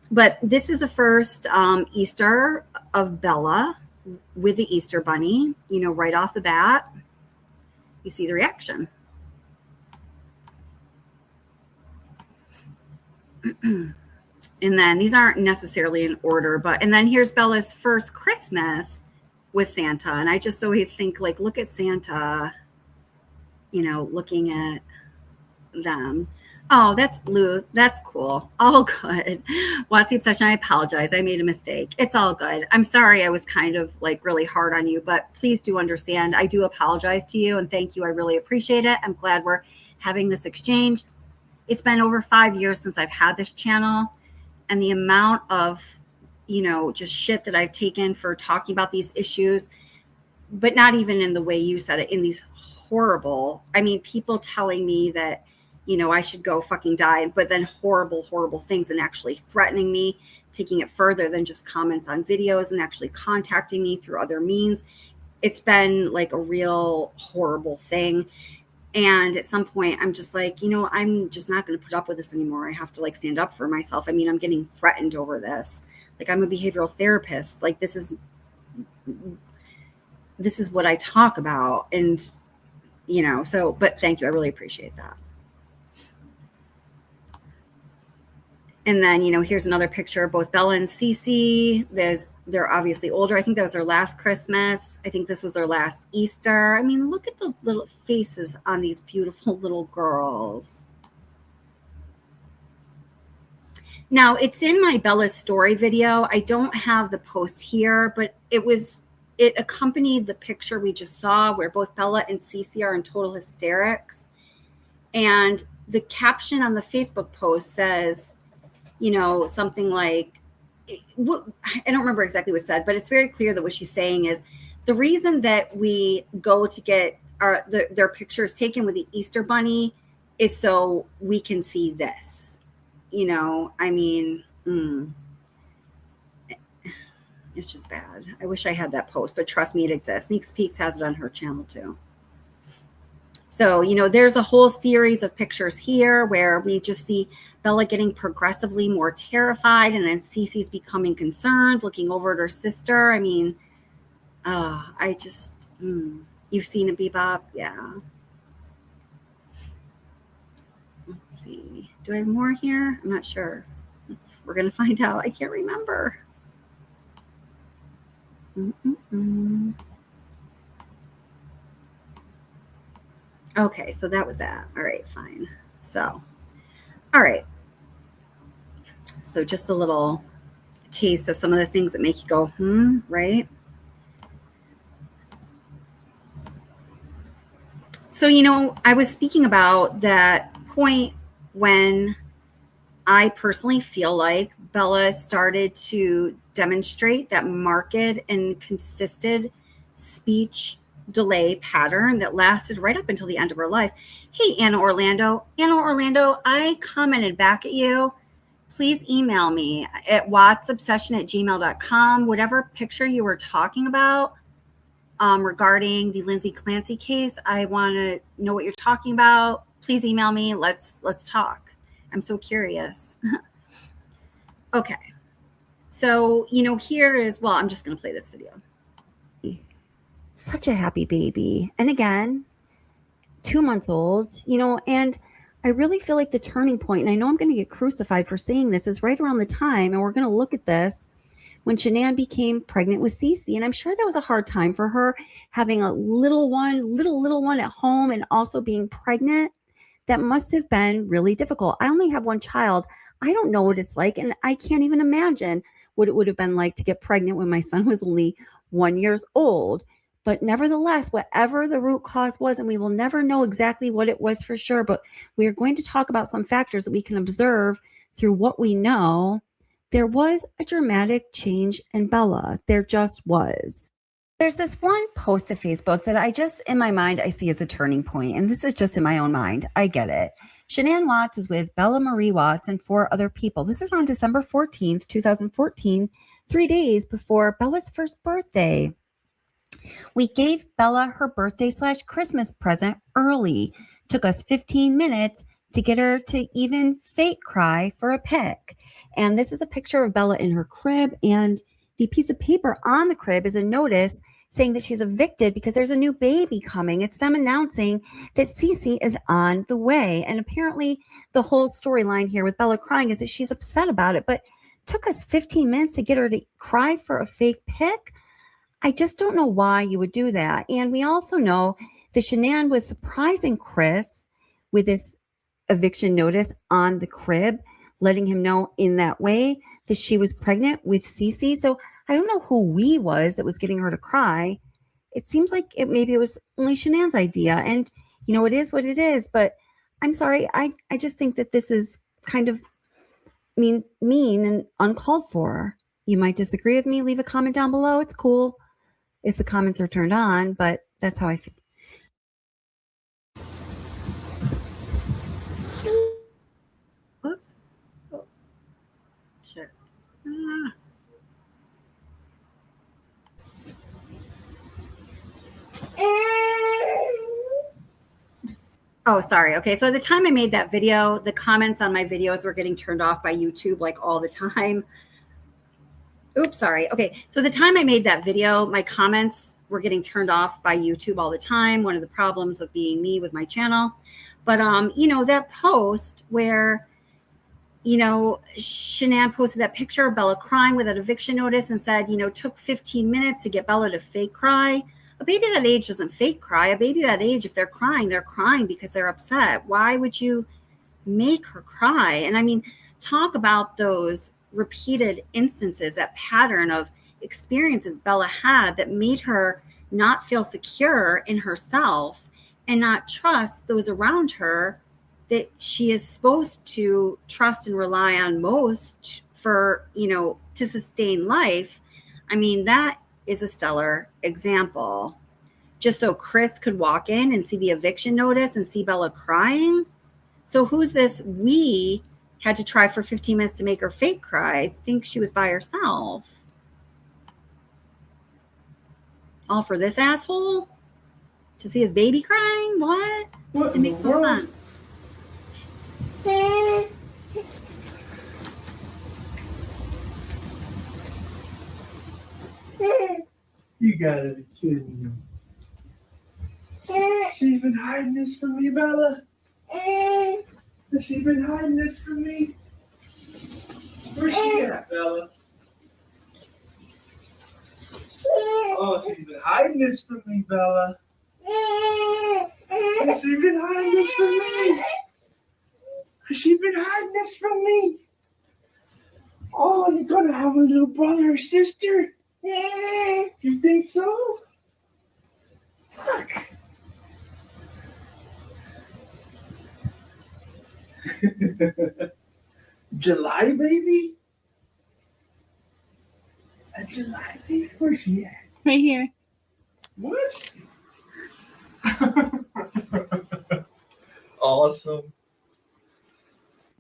But this is the first Easter of Bella with the Easter Bunny, right off the bat. You see the reaction. And then these aren't necessarily in order, and then here's Bella's first Christmas with Santa. And I just always think, like, look at Santa, looking at them. Oh, that's blue. That's cool. All good. Watts Obsession, I apologize. I made a mistake. It's all good. I'm sorry I was kind of like really hard on you, but please do understand. I do apologize to you, and thank you. I really appreciate it. I'm glad we're having this exchange. It's been over 5 years since I've had this channel, and the amount of, just shit that I've taken for talking about these issues, but not even in the way you said it, in these horrible, people telling me that, I should go fucking die, but then horrible, horrible things, and actually threatening me, taking it further than just comments on videos and actually contacting me through other means. It's been like a real horrible thing. And at some point, I'm just like, I'm just not going to put up with this anymore. I have to stand up for myself. I'm getting threatened over this. Like, I'm a behavioral therapist. Like, this is what I talk about. And, but thank you. I really appreciate that. And then, here's another picture of both Bella and Cece. They're obviously older. I think that was their last Christmas. I think this was their last Easter. I mean, look at the little faces on these beautiful little girls. Now, it's in my Bella's story video. I don't have the post here, but it accompanied the picture we just saw where both Bella and Cece are in total hysterics. And the caption on the Facebook post says, something like, I don't remember exactly what it said, but it's very clear that what she's saying is the reason that we go to get their pictures taken with the Easter Bunny is so we can see this. It's just bad. I wish I had that post, but trust me, it exists. Sneaks Peeks has it on her channel too. So, there's a whole series of pictures here where we just see Bella getting progressively more terrified, and then Cece's becoming concerned, looking over at her sister. You've seen a Bebop? Yeah. Let's see. Do I have more here? I'm not sure. We're going to find out. I can't remember. Okay, so that was that. All right, fine. So, all right. So just a little taste of some of the things that make you go, right? So, I was speaking about that point when I personally feel like Bella started to demonstrate that marked and consistent speech delay pattern that lasted right up until the end of her life. Hey, Anna Orlando, I commented back at you. Please email me at wattsobsession@gmail.com. Whatever picture you were talking about regarding the Lindsay Clancy case, I want to know what you're talking about. Please email me. Let's talk. I'm so curious. Okay. So, here is, I'm just going to play this video. Such a happy baby. And again, 2 months old, and I really feel like the turning point, and I know I'm going to get crucified for saying this, is right around the time, and we're going to look at this, when Shanann became pregnant with Cece. And I'm sure that was a hard time for her, having a little one at home and also being pregnant. That must have been really difficult. I only have one child. I don't know what it's like, and I can't even imagine what it would have been like to get pregnant when my son was only 1 year old. But nevertheless, whatever the root cause was, and we will never know exactly what it was for sure, but we are going to talk about some factors that we can observe through what we know. There was a dramatic change in Bella. There just was. There's this one post to Facebook that in my mind, I see as a turning point. And this is just in my own mind. I get it. Shanann Watts is with Bella Marie Watts and 4 other people. This is on December 14th, 2014, 3 days before Bella's first birthday. We gave Bella her birthday/Christmas present early. Took us 15 minutes to get her to even fake cry for a pic. And this is a picture of Bella in her crib, and the piece of paper on the crib is a notice saying that she's evicted because there's a new baby coming. It's them announcing that Cece is on the way. And apparently the whole storyline here with Bella crying is that she's upset about it, but it took us 15 minutes to get her to cry for a fake pic. I just don't know why you would do that. And we also know that Shanann was surprising Chris with this eviction notice on the crib, letting him know in that way that she was pregnant with Cece. So I don't know who we was that was getting her to cry. It seems like maybe it was only Shanann's idea. And, it is what it is. But I'm sorry. I just think that this is kind of mean and uncalled for. You might disagree with me. Leave a comment down below. It's cool if the comments are turned on, but that's how I feel. Oops. Oh, sure. Oh, sorry. Okay. So at the time I made that video, the comments on my videos were getting turned off by YouTube like all the time. Oops, sorry. Okay. So the time I made that video, my comments were getting turned off by YouTube all the time. One of the problems of being me with my channel. But, that post where Shanann posted that picture of Bella crying with an eviction notice and said, took 15 minutes to get Bella to fake cry. A baby that age doesn't fake cry. A baby that age, if they're crying because they're upset. Why would you make her cry? And I mean, talk about those repeated instances, that pattern of experiences Bella had that made her not feel secure in herself and not trust those around her that she is supposed to trust and rely on most for, to sustain life. I mean, that is a stellar example. Just so Chris could walk in and see the eviction notice and see Bella crying. So who's this we had to try for 15 minutes to make her fake cry? I think she was by herself. All for this asshole? To see his baby crying? What? It makes no sense. You gotta be kidding me. She's been hiding this from me, Bella. Has she been hiding this from me? Where's she at, Bella? Oh, she's been hiding this from me, Bella. Has she been hiding this from me? Has she been hiding this from me? Oh, you're gonna have a little brother or sister? You think so? Fuck. July baby? A July baby? Where's she at? Right here. What? Awesome.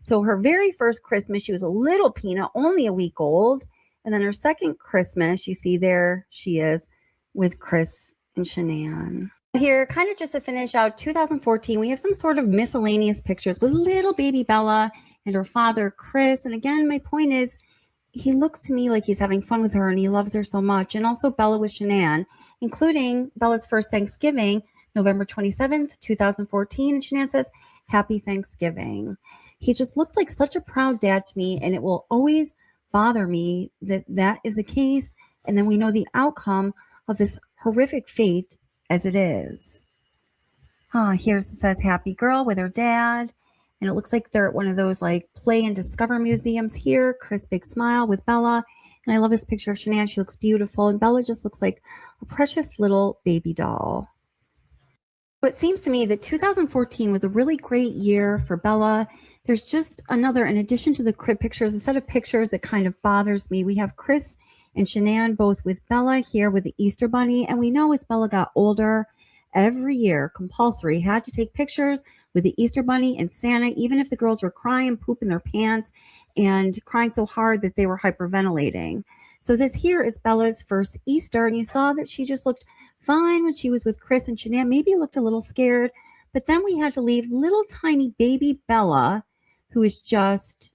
So her very first Christmas, she was a little peanut, only a week old. And then her second Christmas, you see there she is with Chris and Shanann. Here, kind of just to finish out 2014, we have some sort of miscellaneous pictures with little baby Bella and her father, Chris. And again, my point is, he looks to me like he's having fun with her and he loves her so much. And also Bella with Shanann, including Bella's first Thanksgiving, November 27th, 2014. And Shanann says, Happy Thanksgiving. He just looked like such a proud dad to me, and it will always bother me that that is the case. And then we know the outcome of this horrific fate as it is. Here's it says Happy Girl with her dad. And it looks like they're at one of those like play and discover museums here. Chris, big smile with Bella. And I love this picture of Shanann. She looks beautiful. And Bella just looks like a precious little baby doll. It seems to me that 2014 was a really great year for Bella. There's just another, in addition to the crib pictures, a set of pictures that kind of bothers me. We have Chris and Shanann both with Bella here with the Easter Bunny. And we know as Bella got older, every year, compulsory, had to take pictures with the Easter Bunny and Santa, even if the girls were crying, pooping their pants, and crying so hard that they were hyperventilating. So this here is Bella's first Easter, and you saw that she just looked fine when she was with Chris and Shanann, maybe looked a little scared, but then we had to leave little tiny baby Bella, who is just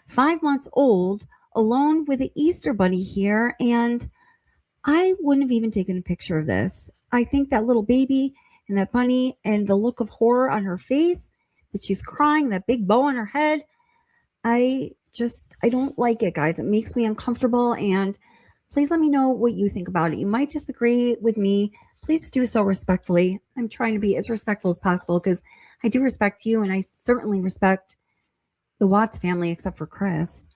5 months old, alone with the Easter Bunny here, and I wouldn't have even taken a picture of this. I think that little baby and that bunny and the look of horror on her face, that she's crying, that big bow on her head, I don't like it, guys. It makes me uncomfortable, and please let me know what you think about it. You might disagree with me. Please do so respectfully. I'm trying to be as respectful as possible because I do respect you, and I certainly respect the Watts family, except for Chris.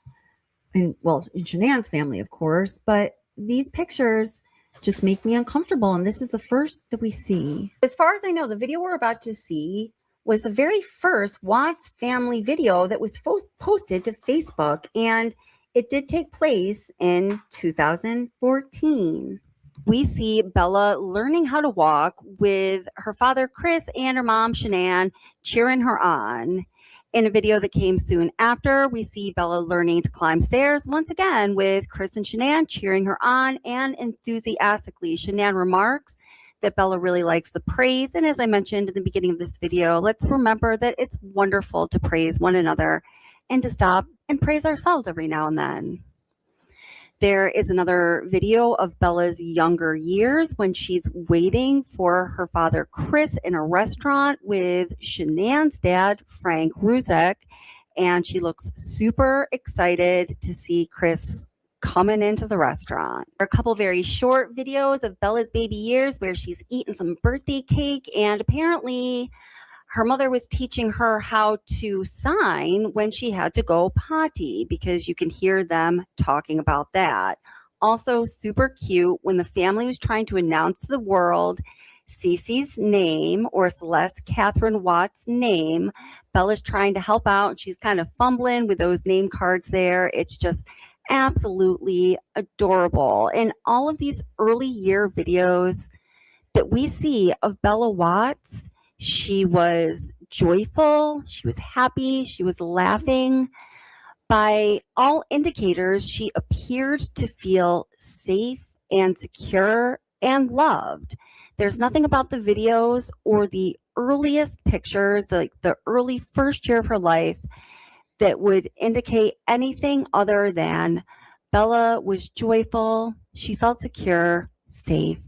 And, well, Shanann's family, of course. But these pictures just make me uncomfortable, and this is the first that we see. As far as I know, the video we're about to see was the very first Watts family video that was posted to Facebook, and it did take place in 2014. We see Bella learning how to walk with her father, Chris, and her mom, Shanann, cheering her on. In a video that came soon after, we see Bella learning to climb stairs once again with Chris and Shanann cheering her on, and enthusiastically. Shanann remarks that Bella really likes the praise. And as I mentioned in the beginning of this video, let's remember that it's wonderful to praise one another and to stop and praise ourselves every now and then. There is another video of Bella's younger years when she's waiting for her father, Chris, in a restaurant with Shanann's dad, Frank Ruzek. and she looks super excited to see Chris coming into the restaurant. There are a couple very short videos of Bella's baby years where she's eating some birthday cake, and apparently her mother was teaching her how to sign when she had to go potty, because you can hear them talking about that. Also super cute when the family was trying to announce to the world Cece's name, or Celeste Catherine Watts' name. Bella's trying to help out. She's kind of fumbling with those name cards there. It's just absolutely adorable. And all of these early year videos that we see of Bella Watts, she was joyful, she was happy, she was laughing. By all indicators, she appeared to feel safe and secure and loved. There's nothing about the videos or the earliest pictures, like the early first year of her life, that would indicate anything other than Bella was joyful, she felt secure, safe,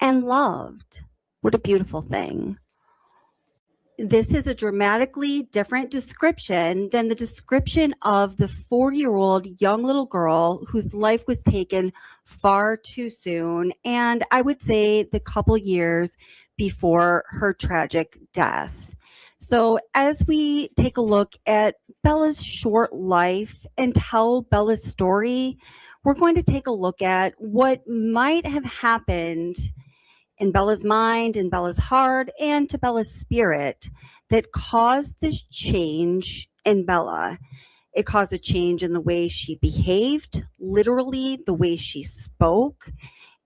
and loved. What a beautiful thing. This is a dramatically different description than the description of the 4-year-old young little girl whose life was taken far too soon, and I would say the couple years before her tragic death. So as we take a look at Bella's short life and tell Bella's story, we're going to take a look at what might have happened in Bella's mind, in Bella's heart, and to Bella's spirit that caused this change in Bella. It caused a change in the way she behaved, literally the way she spoke.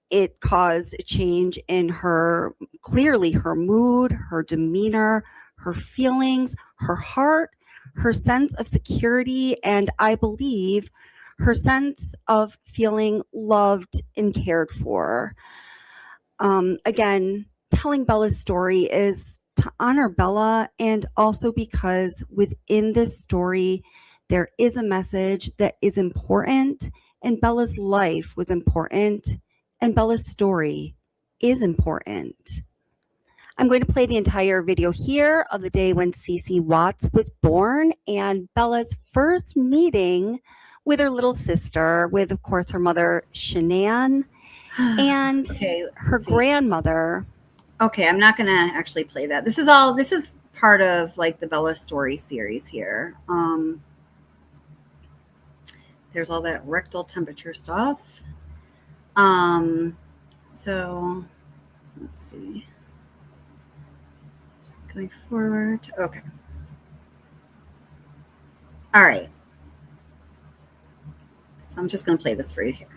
It caused a change in her, clearly her mood, her demeanor, her feelings, her heart, her sense of security, and I believe her sense of feeling loved and cared for. Again, telling Bella's story is to honor Bella, and also because within this story, there is a message that is important, and Bella's life was important, and Bella's story is important. I'm going to play the entire video here of the day when Cece Watts was born and Bella's first meeting with her little sister, with, of course, her mother, Shanann, and her grandmother. Okay, I'm not going to actually play that. This is part of like the Bella story series here. There's all that rectal temperature stuff. So let's see. Just going forward. Okay. All right. So I'm just going to play this for you here.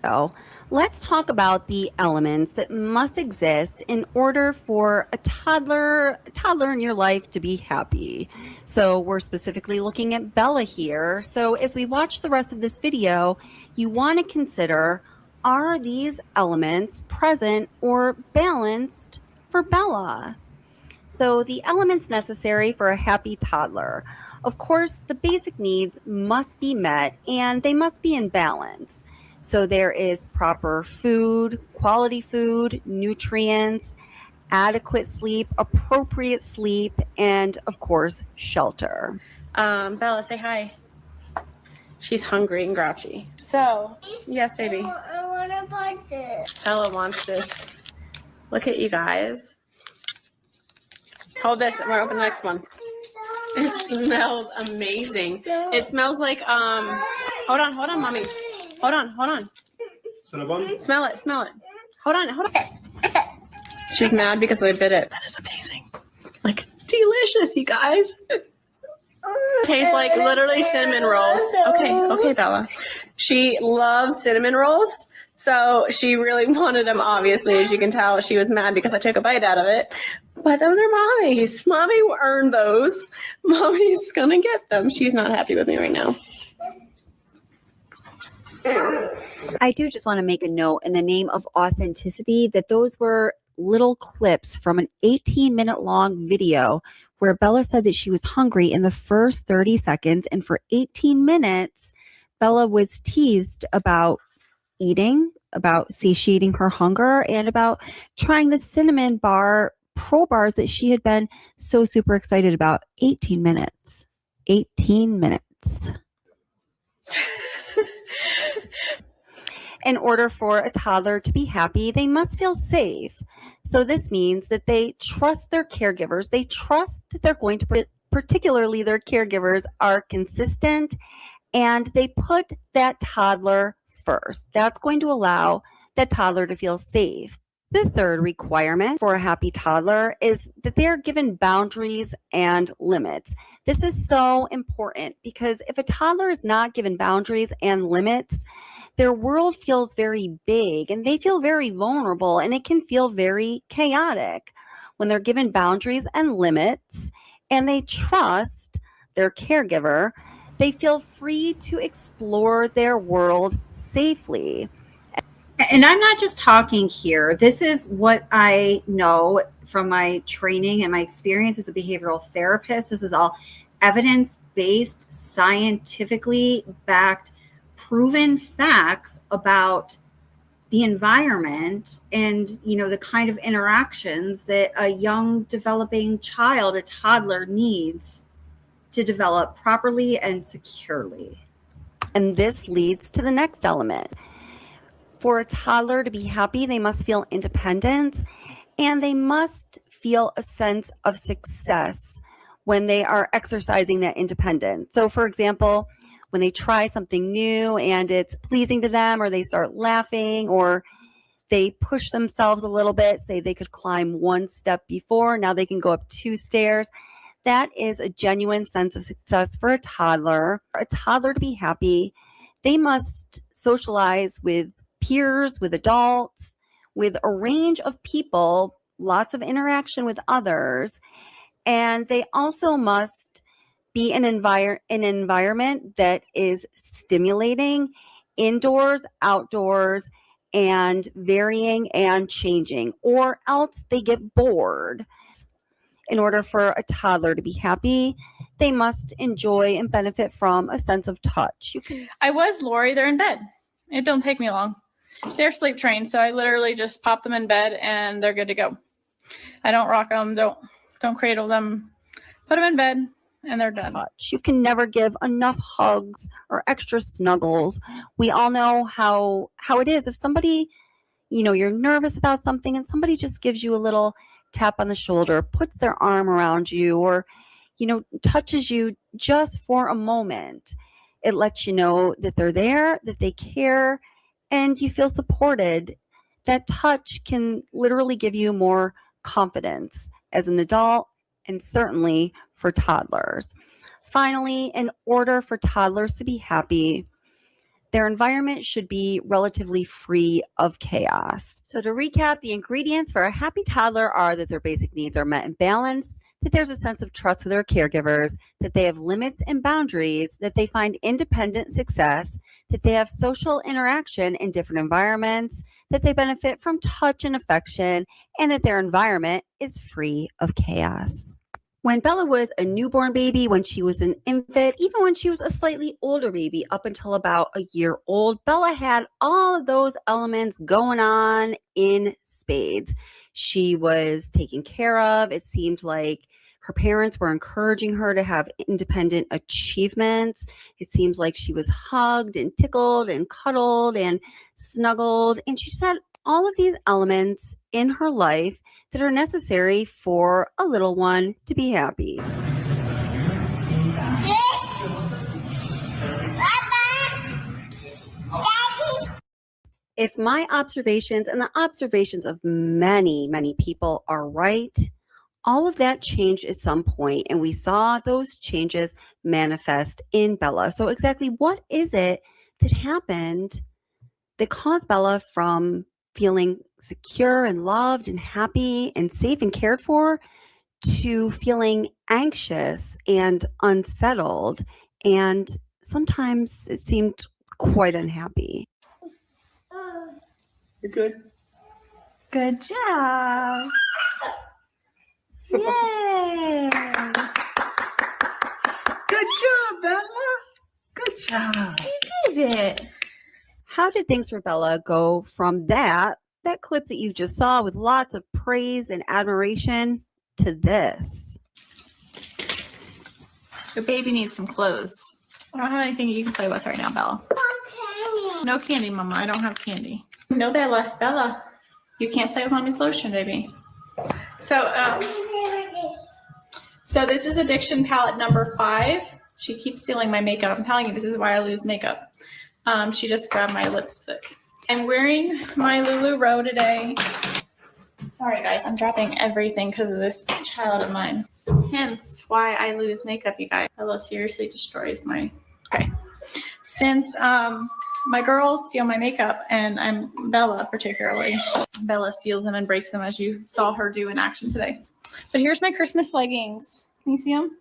So let's talk about the elements that must exist in order for a toddler in your life to be happy. So we're specifically looking at Bella here. So as we watch the rest of this video, you want to consider, are these elements present or balanced for Bella? So the elements necessary for a happy toddler. Of course, the basic needs must be met and they must be in balance. So there is proper food, quality food, nutrients, adequate sleep, appropriate sleep, and of course, shelter. Bella, say hi. She's hungry and grouchy. So, yes, baby. I want to buy this. Bella wants this. Look at you guys. Hold this. We're open the next one. It smells amazing. It smells like, hold on, mommy. Hold on. Cinnabon? Smell it. Hold on. She's mad because I bit it. That is amazing. Like, delicious, you guys. Tastes like literally cinnamon rolls. Okay, Bella. She loves cinnamon rolls, so she really wanted them, obviously. As you can tell, she was mad because I took a bite out of it. But those are Mommy's. Mommy earned those. Mommy's gonna get them. She's not happy with me right now. I do just want to make a note in the name of authenticity that those were little clips from an 18-minute long video where Bella said that she was hungry in the first 30 seconds. And for 18 minutes, Bella was teased about eating, about satiating her hunger, and about trying the cinnamon bar pro bars that she had been so super excited about. 18 minutes. 18 minutes. In order for a toddler to be happy, they must feel safe. So this means that they trust their caregivers. They trust that they're going to, particularly their caregivers, are consistent, and they put that toddler first. That's going to allow that toddler to feel safe. The third requirement for a happy toddler is that they are given boundaries and limits. This is so important because if a toddler is not given boundaries and limits, their world feels very big and they feel very vulnerable, and it can feel very chaotic. When they're given boundaries and limits and they trust their caregiver, they feel free to explore their world safely. And I'm not just talking here. This is what I know from my training and my experience as a behavioral therapist. This is all evidence-based, scientifically backed, proven facts about the environment and, the kind of interactions that a young developing child, a toddler, needs to develop properly and securely. And this leads to the next element. For a toddler to be happy, they must feel independence and they must feel a sense of success when they are exercising that independence. So, for example, when they try something new and it's pleasing to them, or they start laughing, or they push themselves a little bit, say they could climb one step before, now they can go up 2 stairs. That is a genuine sense of success for a toddler. For a toddler to be happy, they must socialize with peers, with adults, with a range of people, lots of interaction with others. And they also must be an environment that is stimulating, indoors, outdoors, and varying and changing, or else they get bored. In order for a toddler to be happy, they must enjoy and benefit from a sense of touch. I was Lori. They're in bed. It don't take me long. They're sleep trained, so I literally just pop them in bed and they're good to go. I don't rock them, don't cradle them. Put them in bed and they're done. You can never give enough hugs or extra snuggles. We all know how it is. If somebody, you're nervous about something and somebody just gives you a little tap on the shoulder, puts their arm around you, or, touches you just for a moment, it lets you know that they're there, that they care, and you feel supported. That touch can literally give you more confidence as an adult, and certainly for toddlers. Finally, in order for toddlers to be happy, their environment should be relatively free of chaos. So to recap, the ingredients for a happy toddler are that their basic needs are met and balanced, that there's a sense of trust with their caregivers, that they have limits and boundaries, that they find independent success, that they have social interaction in different environments, that they benefit from touch and affection, and that their environment is free of chaos. When Bella was a newborn baby, when she was an infant, even when she was a slightly older baby, up until about a year old, Bella had all of those elements going on in spades. She was taken care of. It seemed like her parents were encouraging her to have independent achievements. It seems like she was hugged and tickled and cuddled and snuggled. And she said all of these elements in her life that are necessary for a little one to be happy. If my observations and the observations of many, many people are right, all of that changed at some point, and we saw those changes manifest in Bella. So exactly what is it that happened that caused Bella from feeling secure and loved and happy and safe and cared for to feeling anxious and unsettled, and sometimes it seemed quite unhappy? You're good. Good job. Yay. Good job, Bella. Good job. You did it. How did things for Bella go from that that clip that you just saw with lots of praise and admiration to this. Your baby needs some clothes. I don't have anything you can play with right now, Bella. No candy, Mama. I don't have candy. No, Bella. Bella, you can't play with Mommy's lotion, baby. So this is addiction palette number 5. She keeps stealing my makeup. I'm telling you, this is why I lose makeup. She just grabbed my lipstick. I'm wearing my LuLaRoe today. Sorry, guys. I'm dropping everything because of this child of mine. Hence why I lose makeup, you guys. Bella seriously destroys my... Okay. Since my girls steal my makeup, and I'm Bella particularly. Bella steals them and breaks them, as you saw her do in action today. But here's my Christmas leggings. Can you see them?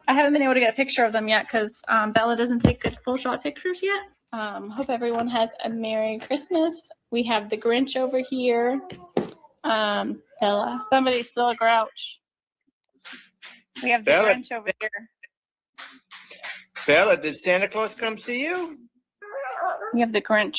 I haven't been able to get a picture of them yet because Bella doesn't take good full shot pictures yet. Hope everyone has a Merry Christmas. We have the Grinch over here. Bella, somebody's still a grouch. We have the Bella. Grinch over here. Bella, did Santa Claus come see you? We have the Grinch.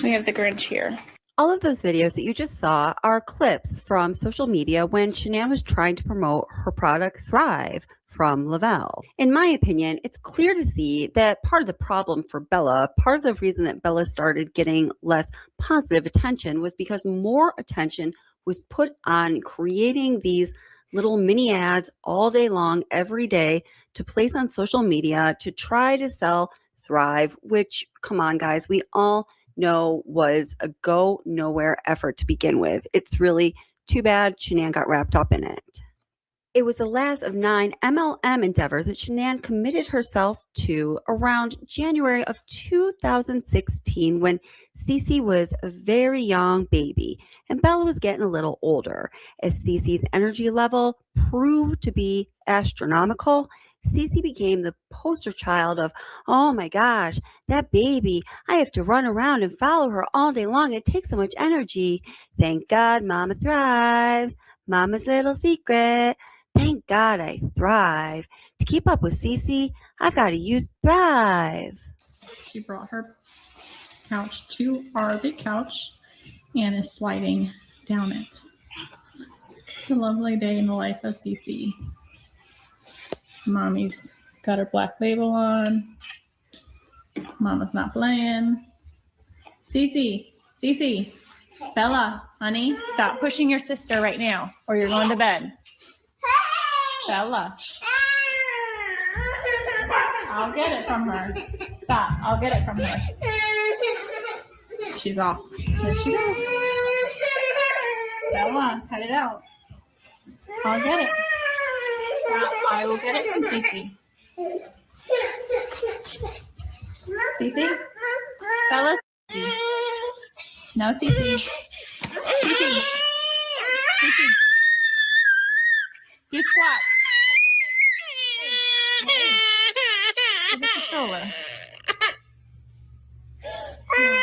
We have the Grinch here. All of those videos that you just saw are clips from social media when Shanann was trying to promote her product Thrive from Lavelle. In my opinion, it's clear to see that part of the problem for Bella, part of the reason that Bella started getting less positive attention was because more attention was put on creating these little mini ads all day long, every day, to place on social media to try to sell Thrive, which, come on, guys, we all know was a go nowhere effort to begin with. It's really too bad Shanann got wrapped up in it. It was the last of 9 MLM endeavors that Shanann committed herself to around January of 2016 when Cece was a very young baby and Bella was getting a little older. As Cece's energy level proved to be astronomical, Cece became the poster child of, oh my gosh, that baby, I have to run around and follow her all day long. It takes so much energy. Thank God Mama thrives. Mama's little secret. Thank God I thrive. To keep up with Cece, I've got to use Thrive. She brought her couch to our big couch and is sliding down it. It's a lovely day in the life of Cece. Mommy's got her black label on. Mama's not playing. Cece, Bella, honey, stop pushing your sister right now or you're going to bed. Bella. I'll get it from her. Stop. I'll get it from her. She's off. There she goes. Bella, cut it out. I'll get it. Stop. I will get it from Cece. Cece? Bella? No, Cece. Cece. Cece. Do squats. Give it to stroller. Come here.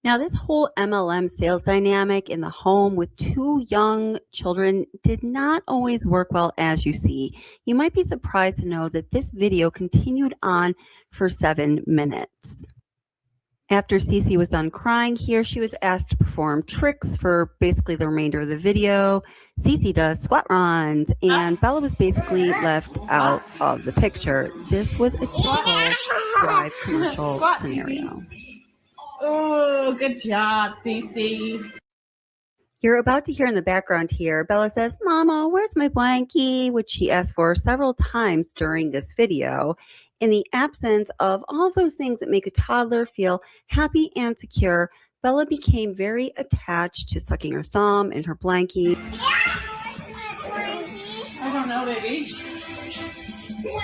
Now, this whole MLM sales dynamic in the home with 2 young children did not always work well, as you see. You might be surprised to know that this video continued on for 7 minutes. After Cece was done crying here, she was asked to perform tricks for basically the remainder of the video. Cece does squat runs, and Bella was basically left out of the picture. This was a typical Thrive commercial scenario. Oh, good job, Cece. You're about to hear in the background here, Bella says, "Mama, where's my blankie?" which she asked for several times during this video. In the absence of all those things that make a toddler feel happy and secure, Bella became very attached to sucking her thumb and her blankie. I don't know, baby.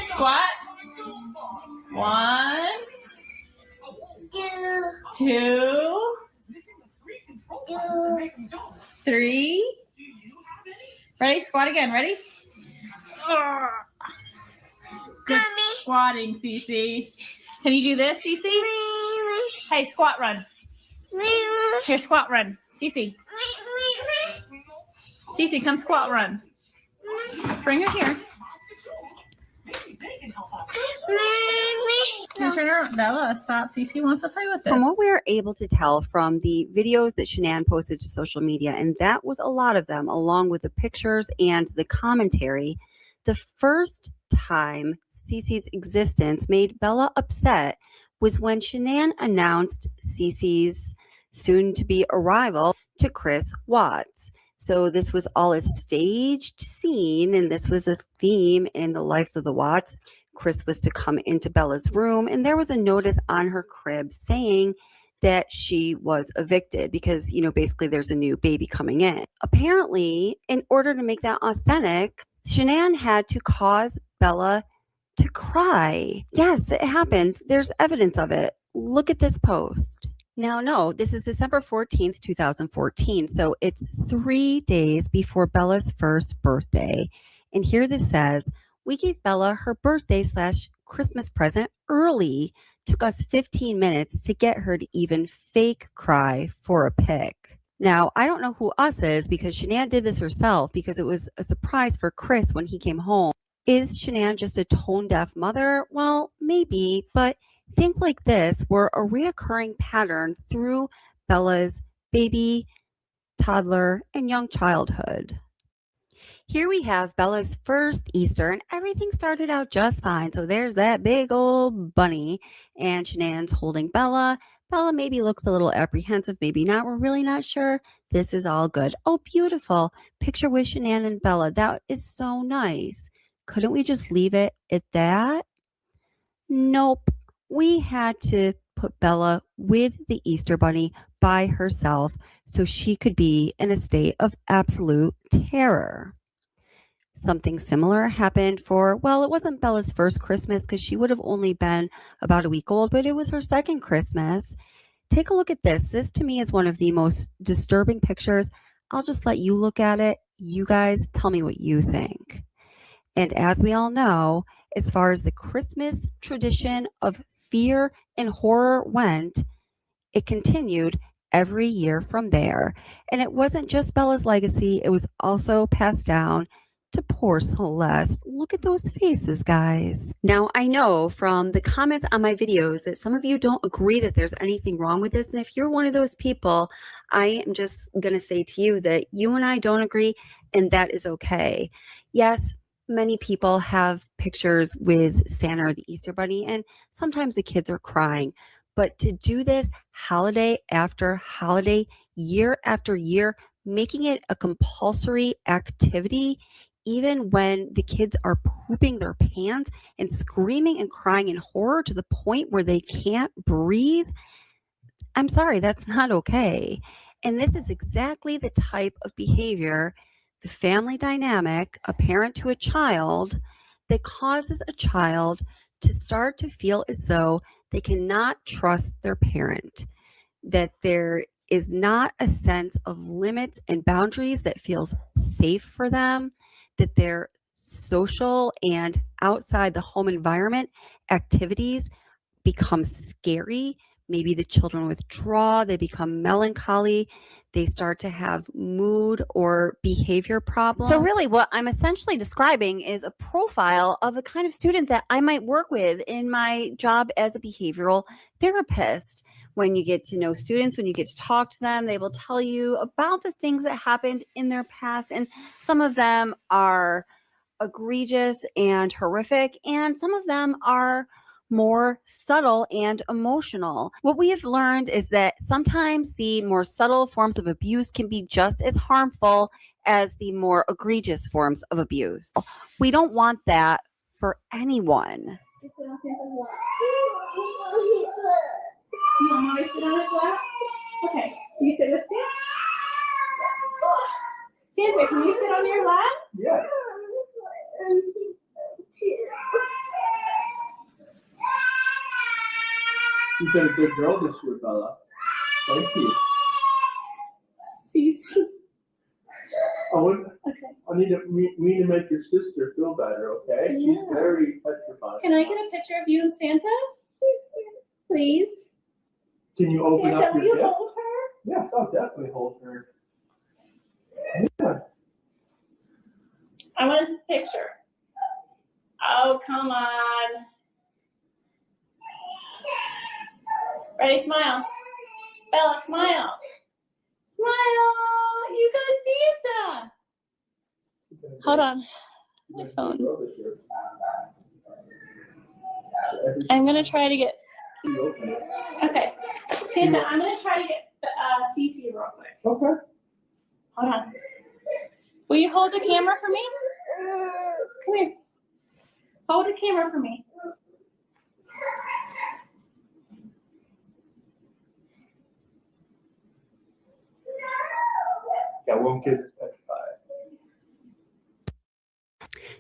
Squat. 1, 2, 3. Ready? Squat again. Ready? Good squatting, Cece. Can you do this, Cece? Hey, squat run. Here, squat run. Cece. Cece, come squat run. Bring her here. Can you turn around? Bella, stop. Cece wants to play with this. From what we were able to tell from the videos that Shanann posted to social media, and that was a lot of them, along with the pictures and the commentary, the first time Cece's existence made Bella upset was when Shanann announced Cece's soon-to-be arrival to Chris Watts. So this was all a staged scene, and this was a theme in the lives of the Watts. Chris was to come into Bella's room, and there was a notice on her crib saying that she was evicted because, basically there's a new baby coming in. Apparently, in order to make that authentic, Shanann had to cause Bella to cry. Yes, it happened. There's evidence of it. Look at this post. Now, no, this is December 14th, 2014. So it's 3 days before Bella's first birthday. And here this says, we gave Bella her birthday/Christmas present early. Took us 15 minutes to get her to even fake cry for a pic. Now, I don't know who us is because Shanann did this herself because it was a surprise for Chris when he came home. Is Shanann just a tone-deaf mother? Well, maybe, but things like this were a reoccurring pattern through Bella's baby, toddler, and young childhood. Here we have Bella's first Easter, and everything started out just fine. So there's that big old bunny, and Shanann's holding Bella. Bella maybe looks a little apprehensive, maybe not. We're really not sure. This is all good. Oh, beautiful. Picture with Shanann and Bella. That is so nice. Couldn't we just leave it at that? Nope. We had to put Bella with the Easter bunny by herself so she could be in a state of absolute terror. Something similar happened for, well, it wasn't Bella's first Christmas because she would have only been about a week old, but it was her second Christmas. Take a look at this. This to me is one of the most disturbing pictures. I'll just let you look at it. You guys tell me what you think. And as we all know, as far as the Christmas tradition of fear and horror went, it continued every year from there. And it wasn't just Bella's legacy, it was also passed down to poor Celeste. Look at those faces, guys. Now, I know from the comments on my videos that some of you don't agree that there's anything wrong with this. And if you're one of those people, I am just going to say to you that you and I don't agree, and that is okay. Yes, many people have pictures with Santa or the Easter Bunny, and sometimes the kids are crying. But to do this holiday after holiday, year after year, making it a compulsory activity, even when the kids are pooping their pants and screaming and crying in horror to the point where they can't breathe, I'm sorry, that's not okay. And this is exactly the type of behavior, the family dynamic, a parent to a child, that causes a child to start to feel as though they cannot trust their parent, that there is not a sense of limits and boundaries that feels safe for them, that their social and outside the home environment activities become scary. Maybe the children withdraw, they become melancholy, they start to have mood or behavior problems. So really what I'm essentially describing is a profile of the kind of student that I might work with in my job as a behavioral therapist. When you get to know students, when you get to talk to them, they will tell you about the things that happened in their past. And some of them are egregious and horrific, and some of them are more subtle and emotional. What we have learned is that sometimes the more subtle forms of abuse can be just as harmful as the more egregious forms of abuse. We don't want that for anyone. Do you want mommy to sit on his lap? Okay, can you sit with me? Santa, can you sit on your lap? Yes. You've been a good girl this year, Bella. Thank you. Cece. I need to make your sister feel better, okay? Yeah. She's very petrified. Can I get a picture of you and Santa? Please. Can you open Santa, up will your you gift? hold her? Yes, I'll definitely hold her. Yeah. I want a picture. Oh, come on. Ready, smile. Bella, smile. Smile. You got Santa. Hold on. My phone. I'm going to try to get... Okay. Santa, I'm going to try to get Cece real quick. Okay. Hold on. Will you hold the camera for me? Come here. Hold the camera for me. Got one kid that's petrified.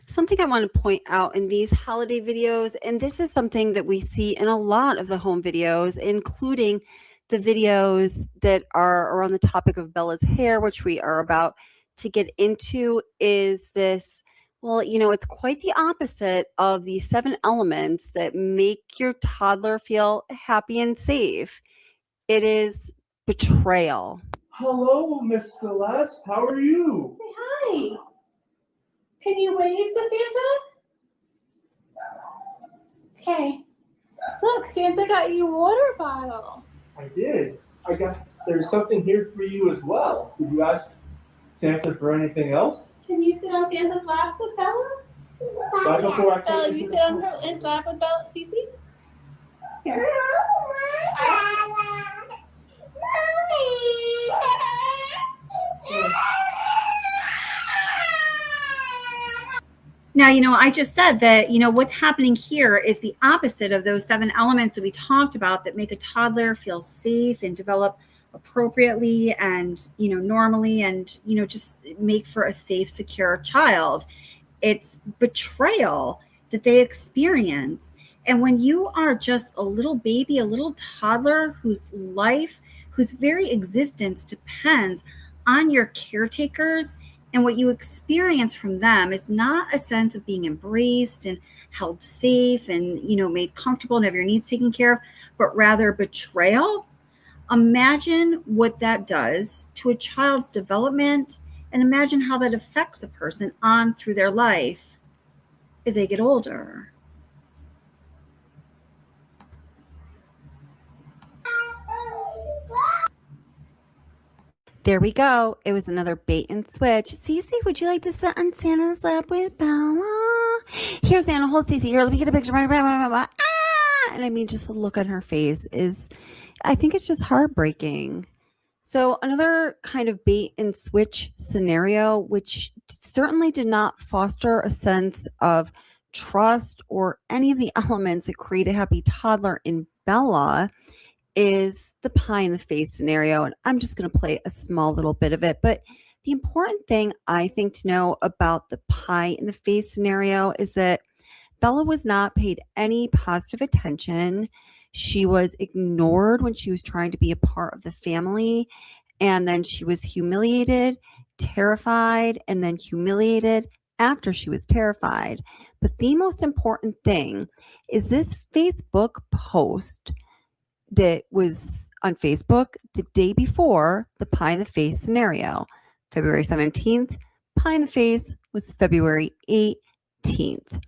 Something I want to point out in these holiday videos, and this is something that we see in a lot of the home videos, including the videos that are around the topic of Bella's hair, which we are about to get into, is this, well, you know, it's quite the opposite of the 7 elements that make your toddler feel happy and safe. It is betrayal. Hello, Miss Celeste. How are you? Say hi. Can you wave to Santa? Okay. Look, Santa got you a water bottle. I did. There's something here for you as well. Did you ask Santa for anything else? Can you sit on Santa's lap with Bella? Right before I Bella, came you into sit on the his lap with Bella, Cece? Here. Now, you know, I just said that, you know, what's happening here is the opposite of those 7 elements that we talked about that make a toddler feel safe and develop appropriately and, you know, normally and, you know, just make for a safe, secure child. It's betrayal that they experience. And when you are just a little baby, a little toddler whose life, whose very existence depends on your caretakers, and what you experience from them is not a sense of being embraced and held safe and, you know, made comfortable and have your needs taken care of, but rather betrayal. Imagine what that does to a child's development, and imagine how that affects a person on through their life as they get older. There we go. It was another bait and switch. Cece, would you like to sit on Santa's lap with Bella? Here, Santa, hold Cece. Here, let me get a picture. Ah! And I mean, just the look on her face is, I think it's just heartbreaking. So another kind of bait and switch scenario, which certainly did not foster a sense of trust or any of the elements that create a happy toddler in Bella, is the pie in the face scenario. And I'm just going to play a small little bit of it. But the important thing I think to know about the pie in the face scenario is that Bella was not paid any positive attention. She was ignored when she was trying to be a part of the family. And then she was humiliated, terrified, and then humiliated after she was terrified. But the most important thing is this Facebook post that was on Facebook the day before the pie in the face scenario, February 17th. Pie in the face was February 18th.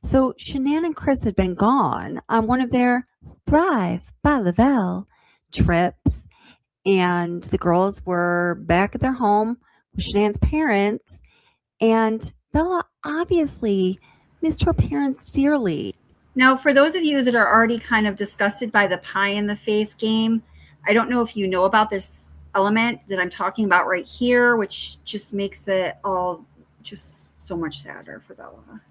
So Shanann and Chris had been gone on one of their Thrive by Lavelle trips, and the girls were back at their home with Shanann's parents, and Bella obviously missed her parents dearly. Now, for those of you that are already kind of disgusted by the pie in the face game, I don't know if you know about this element that I'm talking about right here, which just makes it all just so much sadder for Bella.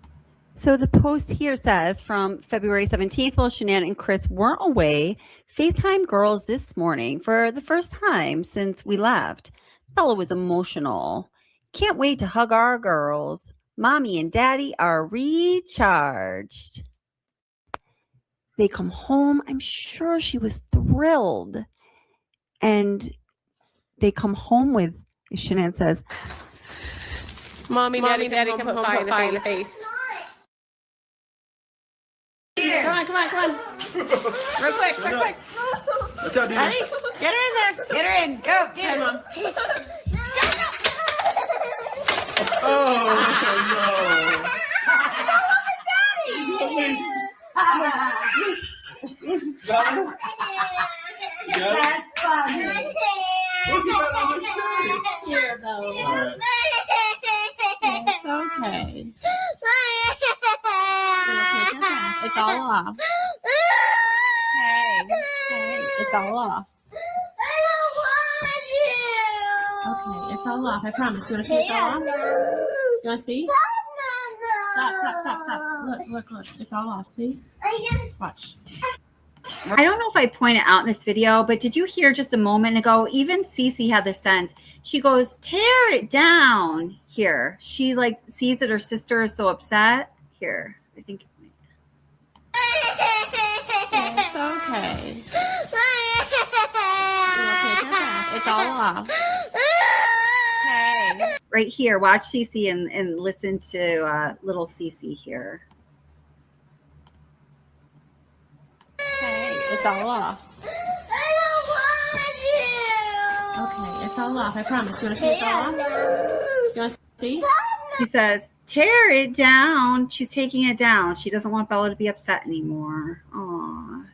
So the post here says from February 17th, while Shanann and Chris weren't away, FaceTime girls this morning for the first time since we left. Bella was emotional. Can't wait to hug our girls. Mommy and Daddy are recharged. They come home. I'm sure she was thrilled. And they come home with, Shanann says, Mommy, Daddy, come home, pie in the face. Come on. Real quick. What's up, dude? Ready? Get her in there. Get her in. Go, get Come her. on. Here, Bella. It's okay. It's all off. Hey, it's all off. Okay, it's all off. I promise. You want to see it's all off? You want to see? Stop. Look. It's all off. See? Watch. I don't know if I pointed out in this video, but did you hear just a moment ago, even Cece had the sense. She goes, tear it down here. She like sees that her sister is so upset. Here, I think. It's okay. It's all off. Hey. Right here, watch Cece and listen to little Cece here. Hey, it's all off. Okay, it's all off. I promise. You want to see it's all off? You want to see? She says, tear it down. She's taking it down. She doesn't want Bella to be upset anymore. Aww.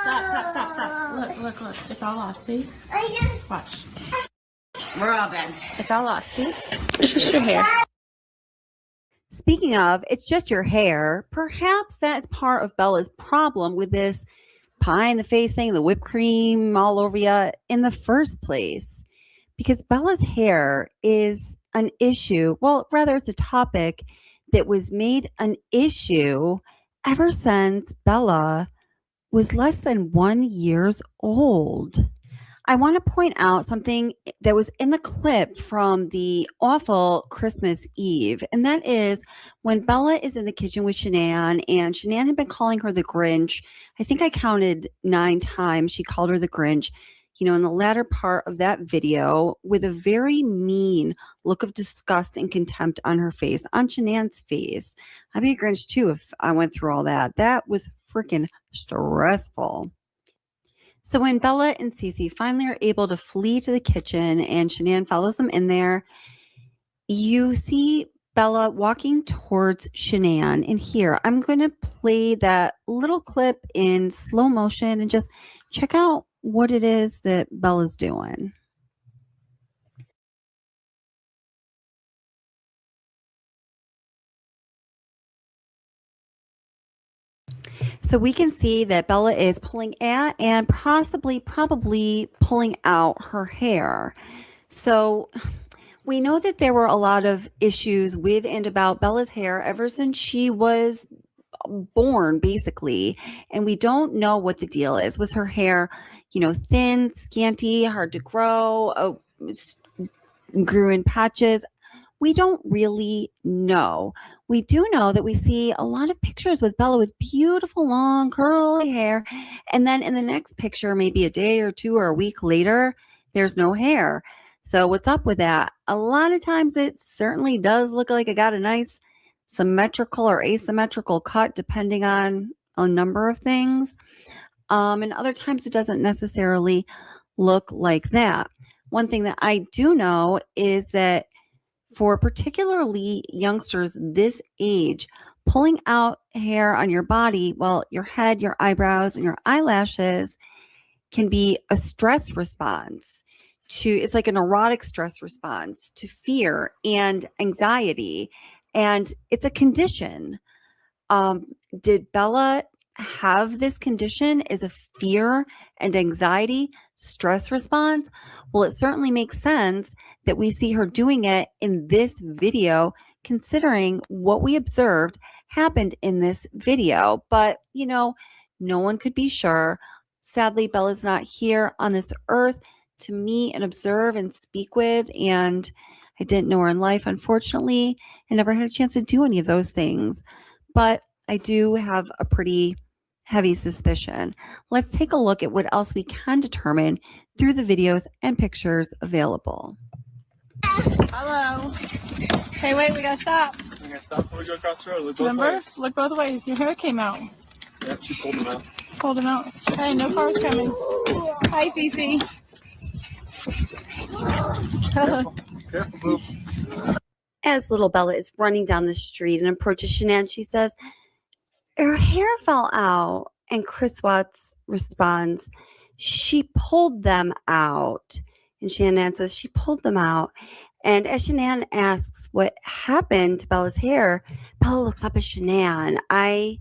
Stop. Look. It's all off. See? Watch. Robin. It's all off. See? It's just your hair. Speaking of, it's just your hair. Perhaps that's part of Bella's problem with this pie in the face thing, the whipped cream all over you in the first place. Because Bella's hair is an issue. Well, rather, it's a topic that was made an issue ever since Bella was less than 1 year old. I want to point out something that was in the clip from the awful Christmas Eve, and that is when Bella is in the kitchen with Shanann, and Shanann had been calling her the Grinch. I think I counted 9 times she called her the Grinch, in the latter part of that video, with a very mean look of disgust and contempt on her face, on Shanann's face. I'd be a Grinch too if I went through all that. That was freaking stressful. So when Bella and Cece finally are able to flee to the kitchen and Shanann follows them in there, you see Bella walking towards Shanann. And here, I'm going to play that little clip in slow motion and just check out what it is that Bella's doing. So we can see that Bella is pulling at and probably pulling out her hair. So we know that there were a lot of issues with and about Bella's hair ever since she was born, basically. And we don't know what the deal is with her hair, thin, scanty, hard to grow, grew in patches. We don't really know. We do know that we see a lot of pictures with Bella with beautiful, long, curly hair. And then in the next picture, maybe a day or two or a week later, there's no hair. So what's up with that? A lot of times it certainly does look like it got a nice symmetrical or asymmetrical cut, depending on a number of things. And other times it doesn't necessarily look like that. One thing that I do know is that for particularly youngsters this age, pulling out hair on your body, well, your head, your eyebrows, and your eyelashes can be a stress response it's like an erotic stress response to fear and anxiety. And it's a condition. Did Bella have this condition? Is a fear and anxiety stress response? Well, it certainly makes sense that we see her doing it in this video, considering what we observed happened in this video. But, no one could be sure. Sadly, Bella's not here on this earth to meet and observe and speak with. And I didn't know her in life, unfortunately. I never had a chance to do any of those things. But I do have a pretty heavy suspicion. Let's take a look at what else we can determine through the videos and pictures available. Hello. Hey, wait, we gotta stop. We gotta stop before we go across the road. Look both Remember? ways. Look both ways. Your hair came out. Yeah, she pulled them out. Hold them out. Hey, no cars coming. Hi, Cece. Careful, boo. as little Bella is running down the street and approaches Shanann, she says, her hair fell out. And Chris Watts responds, she pulled them out. And Shanann says, she pulled them out. And as Shanann asks what happened to Bella's hair, Bella looks up at Shanann. I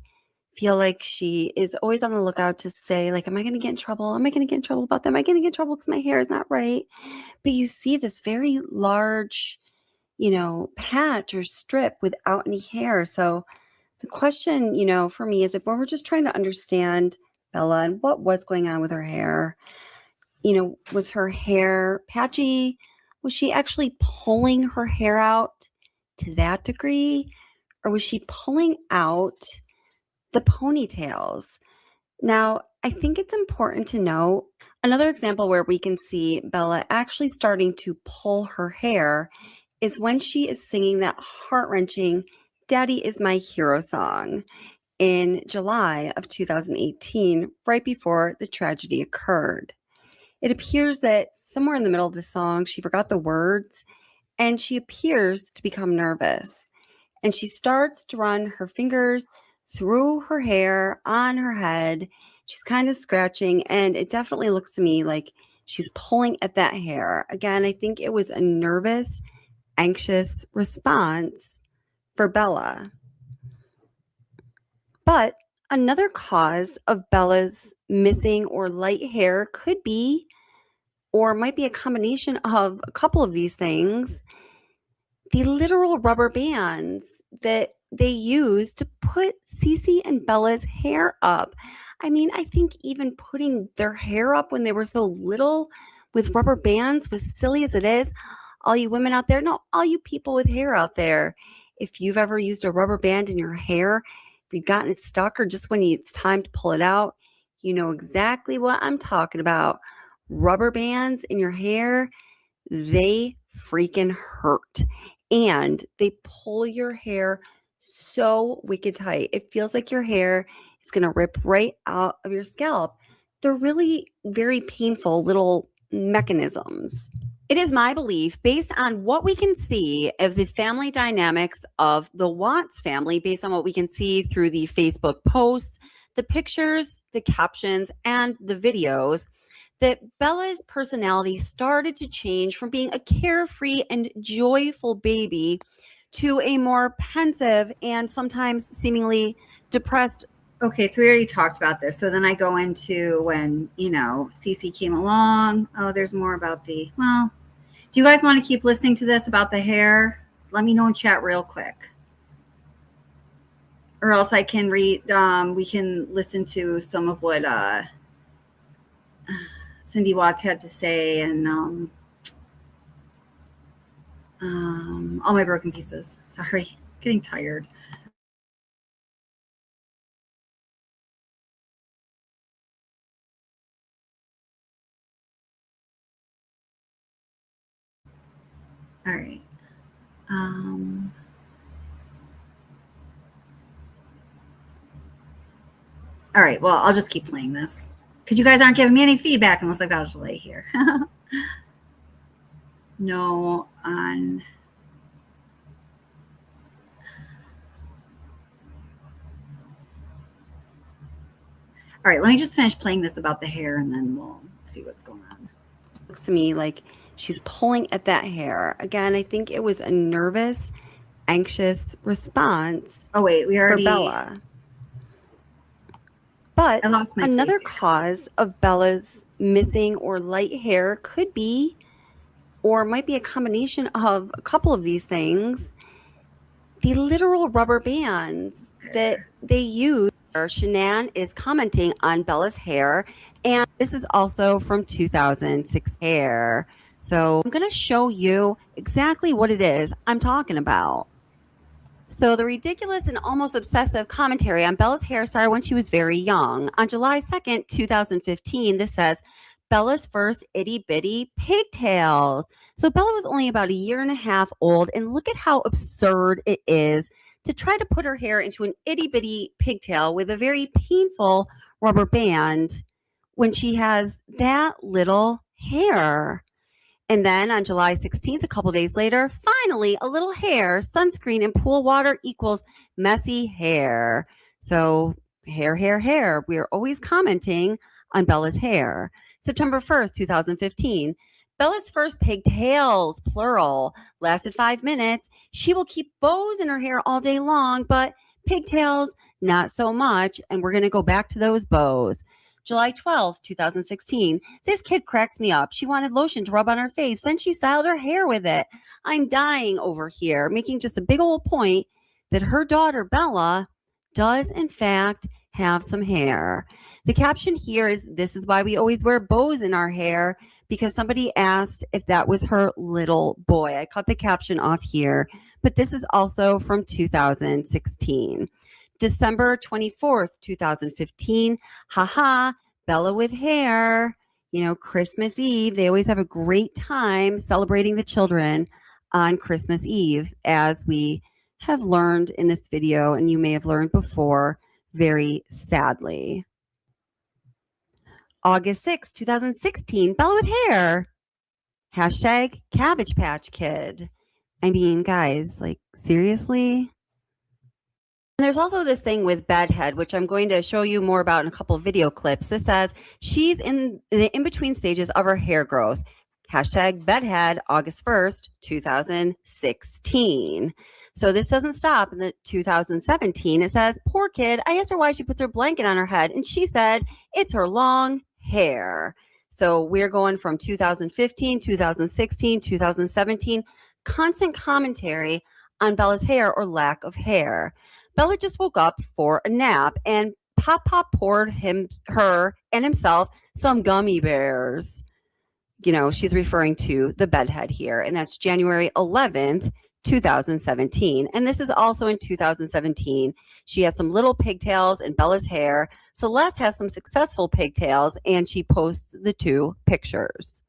feel like she is always on the lookout to say, like, am I going to get in trouble? Am I going to get in trouble about that? Am I going to get in trouble because my hair is not right? But you see this very large, patch or strip without any hair. So the question, for me is if we're just trying to understand Bella and what was going on with her hair, was her hair patchy? Was she actually pulling her hair out to that degree? Or was she pulling out the ponytails? Now, I think it's important to know another example where we can see Bella actually starting to pull her hair is when she is singing that heart-wrenching Daddy Is My Hero song in July of 2018, right before the tragedy occurred. It appears that somewhere in the middle of the song, she forgot the words and she appears to become nervous. And she starts to run her fingers through her hair on her head. She's kind of scratching, and it definitely looks to me like she's pulling at that hair. Again, I think it was a nervous, anxious response for Bella. But another cause of Bella's missing or light hair could be, or might be a combination of a couple of these things, the literal rubber bands that they use to put Cece and Bella's hair up. I mean, I think even putting their hair up when they were so little with rubber bands, was silly as it is, all you women out there, no, all you people with hair out there, if you've ever used a rubber band in your hair, if you've gotten it stuck or just when it's time to pull it out, you know exactly what I'm talking about. Rubber bands in your hair, they freaking hurt. And they pull your hair so wicked tight. It feels like your hair is going to rip right out of your scalp. They're really very painful little mechanisms. It is my belief, based on what we can see of the family dynamics of the Watts family, based on what we can see through the Facebook posts, the pictures, the captions, and the videos, that Bella's personality started to change from being a carefree and joyful baby to a more pensive and sometimes seemingly depressed. Okay, so we already talked about this. So then I go into when, Cece came along. Oh, there's more about do you guys want to keep listening to this about the hair? Let me know in chat real quick. Or else I can read, we can listen to some of what Cindy Watts had to say and all my broken pieces. Sorry, getting tired. All right. All right, well, I'll just keep playing this because you guys aren't giving me any feedback unless I've got a delay here. No, on. All right, let me just finish playing this about the hair and then we'll see what's going on. It looks to me like she's pulling at that hair. Again, I think it was a nervous, anxious response. Oh, wait, we already. For Bella. But another cause of Bella's missing or light hair could be, or might be a combination of a couple of these things, the literal rubber bands that they use. Shanann is commenting on Bella's hair, and this is also from 2006 hair. So I'm going to show you exactly what it is I'm talking about. So the ridiculous and almost obsessive commentary on Bella's hair started when she was very young. On July 2nd, 2015, this says, Bella's first itty bitty pigtails. So Bella was only about a year and a half old, and look at how absurd it is to try to put her hair into an itty bitty pigtail with a very painful rubber band when she has that little hair. And then on July 16th, a couple days later, finally, a little hair, sunscreen, and pool water equals messy hair. So hair, hair, hair. We are always commenting on Bella's hair. September 1st, 2015. Bella's first pigtails, plural, lasted 5 minutes. She will keep bows in her hair all day long, but pigtails, not so much. And we're going to go back to those bows. July 12th, 2016. This kid cracks me up. She wanted lotion to rub on her face. Then she styled her hair with it. I'm dying over here, making just a big old point that her daughter, Bella, does in fact have some hair. The caption here is, "This is why we always wear bows in our hair," because somebody asked if that was her little boy. I cut the caption off here, but this is also from 2016. December 24th, 2015. Haha, Bella with hair. You know, Christmas Eve. They always have a great time celebrating the children on Christmas Eve, as we have learned in this video, and you may have learned before, very sadly. August 6th, 2016. Bella with hair. Hashtag Cabbage Patch Kid. I mean, guys, like, seriously? And there's also this thing with bedhead, which I'm going to show you more about in a couple of video clips. This says she's in the in-between stages of her hair growth. Hashtag bedhead, August 1st, 2016. So this doesn't stop in the 2017. It says, "Poor kid, I asked her why she puts her blanket on her head, and she said it's her long hair." So we're going from 2015, 2016, 2017. Constant commentary on Bella's hair or lack of hair. Bella just woke up for a nap, and Pop poured her and himself some gummy bears. You know, she's referring to the bedhead here, and that's January 11th, 2017. And this is also in 2017. She has some little pigtails in Bella's hair. Celeste has some successful pigtails, and she posts the two pictures.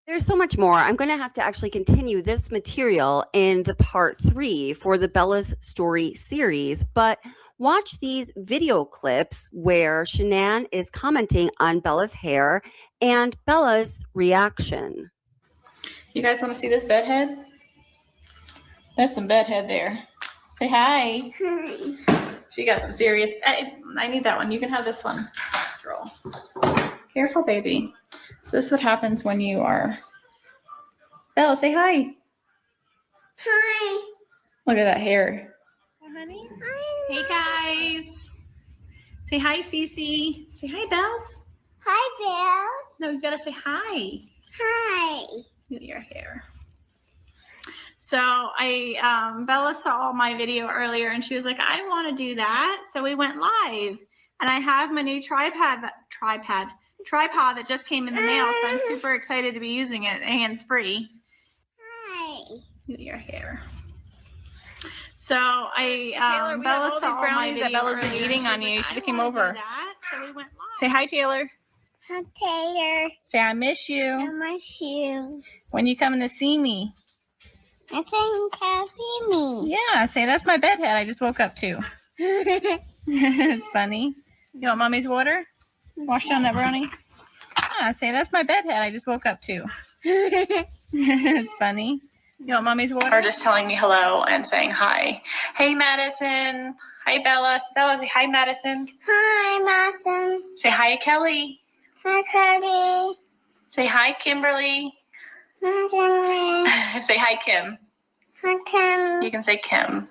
There's so much more. I'm going to have to actually continue this material in the part 3 for the Bella's Story series, but watch these video clips where Shanann is commenting on Bella's hair and Bella's reaction. You guys want to see this bedhead? That's some bedhead there. Say hi. Hi. She got some serious. I need that one. You can have this one. Roll. Careful, baby. So this is what happens when you are. Bella, say hi. Hi. Look at that hair. Honey. Hey guys. Say hi, Cece. Say hi, Bells. Hi, Bill. No, you gotta say hi. Hi. Look at your hair. So Bella saw my video earlier and she was like, I want to do that. So we went live, and I have my new tripod that just came in the mail. So I'm super excited to be using it hands-free. Hi. Look at your hair. So Bella saw all my video that Bella's been eating on you. You should have came over. So we went live. Say hi, Taylor. Hi, Taylor. Say I miss you. I miss you. When you coming to see me? I think you can see me. Yeah, say that's my bedhead I just woke up to. It's funny. You want mommy's water? Wash down that brownie. Ah, say that's my bedhead I just woke up to. It's funny. You want mommy's water? Or just telling me hello and saying hi. Hey, Madison. Hi, Bella. Bella, say hi, Madison. Hi, Madison. Say hi, Kelly. Hi, Cody. Say hi, Kimberly. Hi, Kimberly. Say hi, Kim. Hi, Kim. You can say Kim.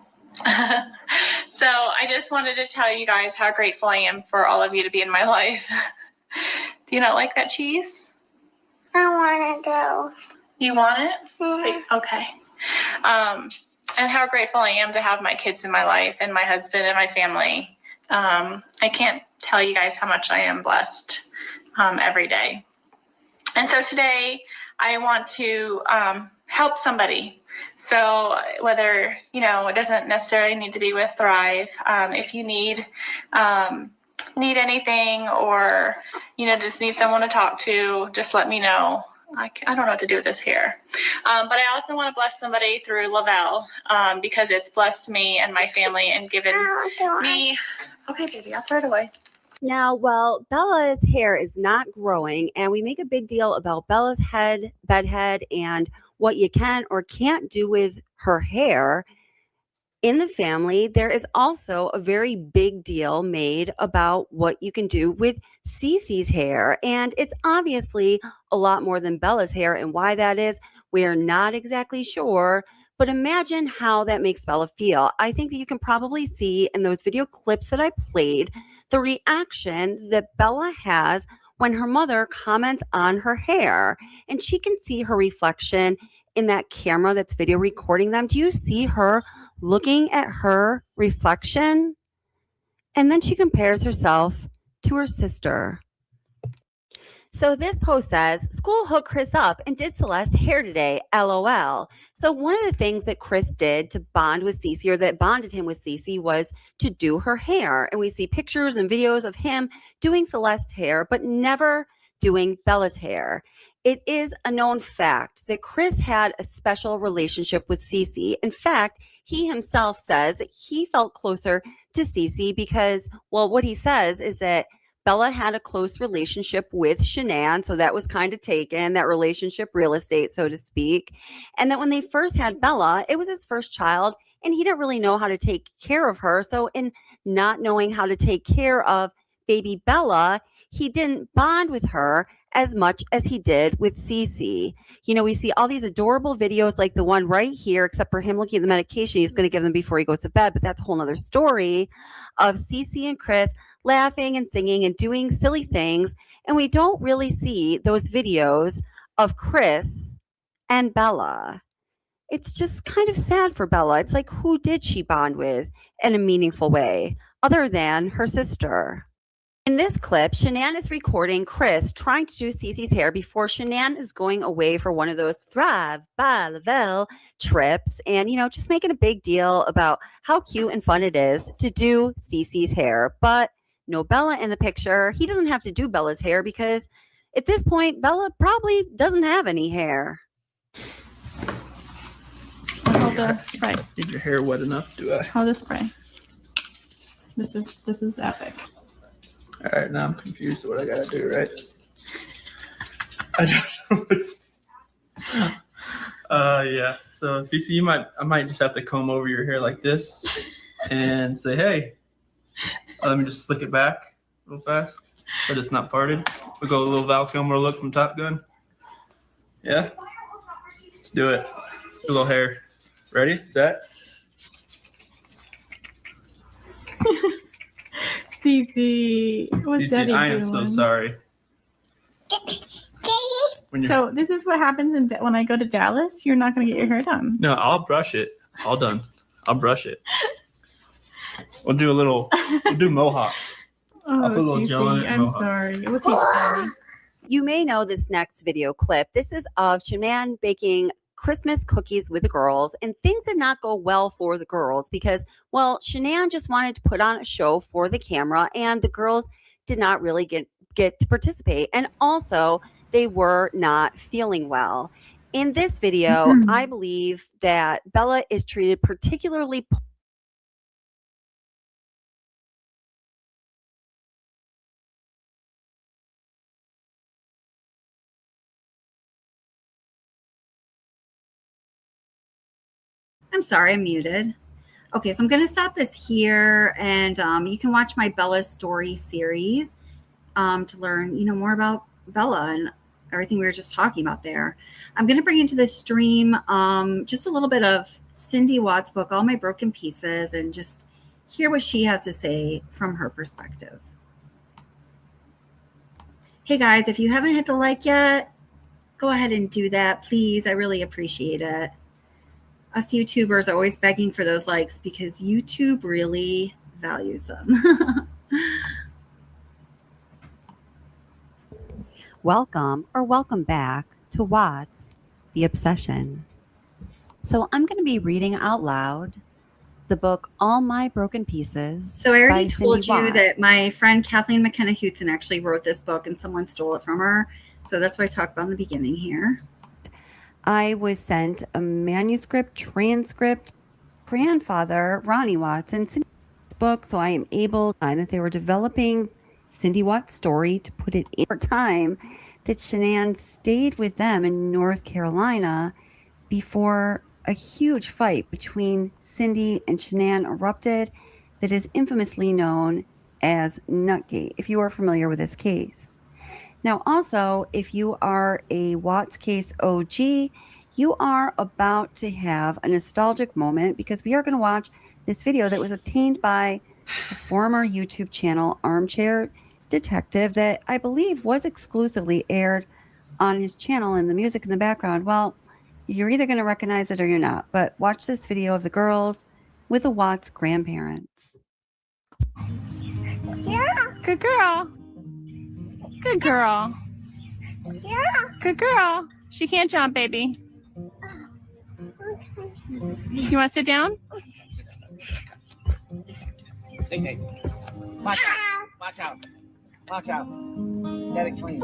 So I just wanted to tell you guys how grateful I am for all of you to be in my life. Do you not like that cheese? I want to go. You want it? Yeah. Okay. And how grateful I am to have my kids in my life and my husband and my family. I can't tell you guys how much I am blessed every day. And so today I want to help somebody. So whether, it doesn't necessarily need to be with Thrive. If you need anything, or, just need someone to talk to, just let me know. I don't know what to do with this hair. But I also want to bless somebody through Lavelle, because it's blessed me and my family and given me. Okay, baby, I'll throw it away. Now, well, Bella's hair is not growing, and we make a big deal about Bella's bedhead, and what you can or can't do with her hair. In the family, there is also a very big deal made about what you can do with Cece's hair. And it's obviously a lot more than Bella's hair. And why that is, we're not exactly sure. But imagine how that makes Bella feel. I think that you can probably see in those video clips that I played the reaction that Bella has when her mother comments on her hair. And she can see her reflection in that camera that's video recording them. Do you see her looking at her reflection? And then she compares herself to her sister. So this post says, school hooked Chris up and did Celeste's hair today, LOL. So one of the things that Chris did to bond with Cece, or that bonded him with Cece, was to do her hair. And we see pictures and videos of him doing Celeste's hair, but never doing Bella's hair. It is a known fact that Chris had a special relationship with Cece. In fact, he himself says that he felt closer to Cece because, well, what he says is that Bella had a close relationship with Shanann, so that was kind of taken, that relationship real estate, so to speak. And that when they first had Bella, it was his first child, and he didn't really know how to take care of her. So in not knowing how to take care of baby Bella, he didn't bond with her as much as he did with Cece. You know, we see all these adorable videos like the one right here, except for him looking at the medication he's going to give them before he goes to bed. But that's a whole nother story of Cece and Chris laughing and singing and doing silly things. And we don't really see those videos of Chris and Bella. It's just kind of sad for Bella. It's like, who did she bond with in a meaningful way other than her sister? In this clip, Shanann is recording Chris trying to do Cece's hair before Shanann is going away for one of those Thrive by Lavelle trips, and, you know, just making a big deal about how cute and fun it is to do Cece's hair. But no Bella in the picture. He doesn't have to do Bella's hair because at this point, Bella probably doesn't have any hair. Hold the spray. Is your hair wet enough? Do I? Hold the spray. This is epic. All right, now I'm confused what I gotta do, right? I don't know what's. Yeah. So, Cece, I might just have to comb over your hair like this, and say, hey, let me just slick it back real fast, but it's not parted. We'll go a little Val Kilmer look from Top Gun. Yeah. Let's do it. A little hair. Ready? Set. Cece, what's Cece, Daddy I am doing? so sorry. So this is what happens when I go to Dallas. You're not going to get your hair done. No, I'll brush it. All done. I'll brush it. We'll do mohawks. Oh, I'll put a little gel in it. I'm sorry. We'll take it. You may know this next video clip. This is of Shanann baking Christmas cookies with the girls, and things did not go well for the girls because, well, Shanann just wanted to put on a show for the camera, and the girls did not really get to participate. And also, they were not feeling well. In this video, I believe that Bella is treated particularly I'm sorry, I'm muted. Okay, so I'm going to stop this here, and you can watch my Bella story series to learn, more about Bella and everything we were just talking about there. I'm going to bring into this stream just a little bit of Cindy Watts' book, All My Broken Pieces, and just hear what she has to say from her perspective. Hey guys, if you haven't hit the like yet, go ahead and do that, please. I really appreciate it. Us YouTubers are always begging for those likes because YouTube really values them. Welcome back to Watts, The Obsession. So I'm going to be reading out loud the book All My Broken Pieces. So I already told you that my friend Kathleen McKenna-Hutson actually wrote this book and someone stole it from her. So that's what I talked about in the beginning here. I was sent a manuscript transcript. Grandfather, Ronnie Watts, and Cindy's book, so I am able to find that they were developing Cindy Watts' story to put it in time that Shanann stayed with them in North Carolina before a huge fight between Cindy and Shanann erupted that is infamously known as Nutgate, if you are familiar with this case. Now, also, if you are a Watts case OG, you are about to have a nostalgic moment because we are going to watch this video that was obtained by the former YouTube channel Armchair Detective that I believe was exclusively aired on his channel, and the music in the background, well, you're either going to recognize it or you're not. But watch this video of the girls with the Watts grandparents. Good girl. Good girl. Good girl. She can't jump, baby. You want to sit down? Stay safe. Watch out. Watch out. Watch out. Get it clean.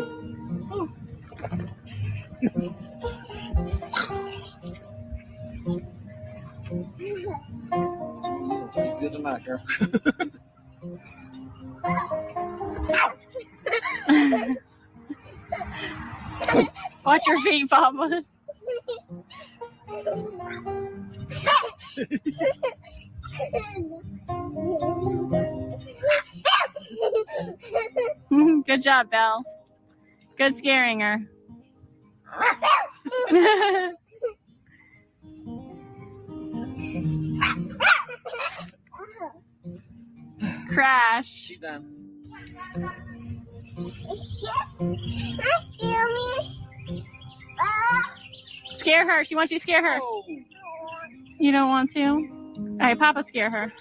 Good enough, girl. Watch your feet, Papa. Good job, Belle. Good scaring her. Crash. Keep down. Scare her. She wants you to scare her. Oh. You don't want to? All right, Papa, scare her.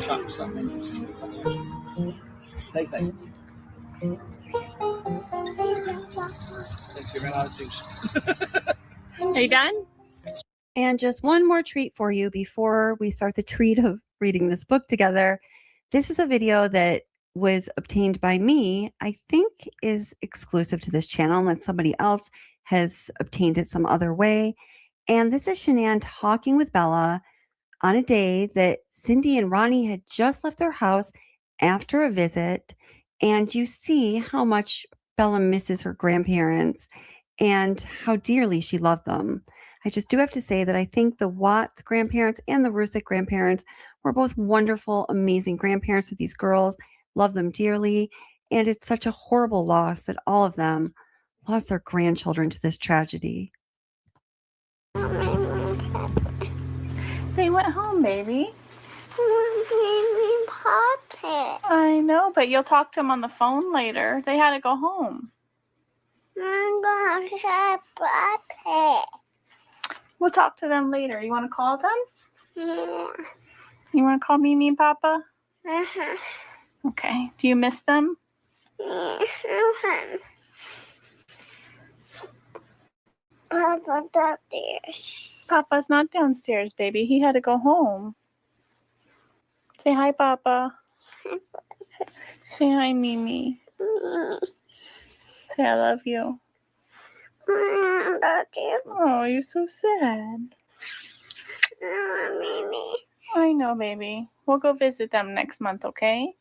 Stop something. Stay safe. Thank you. Ran out of juice. Are you done? And just one more treat for you before we start the treat of reading this book together. This is a video that was obtained by me, I think is exclusive to this channel, unless somebody else has obtained it some other way. And this is Shanann talking with Bella on a day that Cindy and Ronnie had just left their house after a visit. And you see how much Bella misses her grandparents and how dearly she loved them. I just do have to say that I think the Watts grandparents and the Rusick grandparents were both wonderful, amazing grandparents to these girls. Love them dearly. And it's such a horrible loss that all of them lost their grandchildren to this tragedy. They went home, baby. Papa. I know, but you'll talk to them on the phone later. They had to go home. Papa. We'll talk to them later. You want to call them? Yeah. You want to call Mimi and Papa? Uh-huh. Okay. Do you miss them? Uh-huh. Papa downstairs. Papa's not downstairs, baby. He had to go home. Say hi, Papa. Say hi, Mimi. Say I love you. Love you. Oh, you're so sad. Mimi. I know, baby. We'll go visit them next month, okay?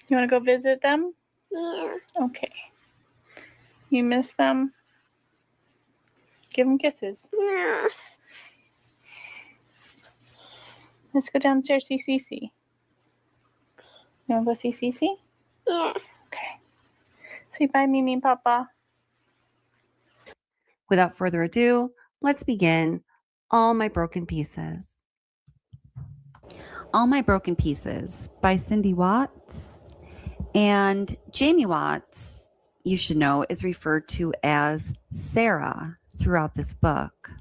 You want to go visit them? Yeah. Okay. You miss them? Give them kisses. No. Let's go downstairs, see Cece. You want to go see Cece? Yeah. Okay. Say bye, Mimi and Papa. Without further ado, let's begin All My Broken Pieces. All My Broken Pieces by Cindy Watts. And Jamie Watts, you should know, is referred to as Sarah throughout this book.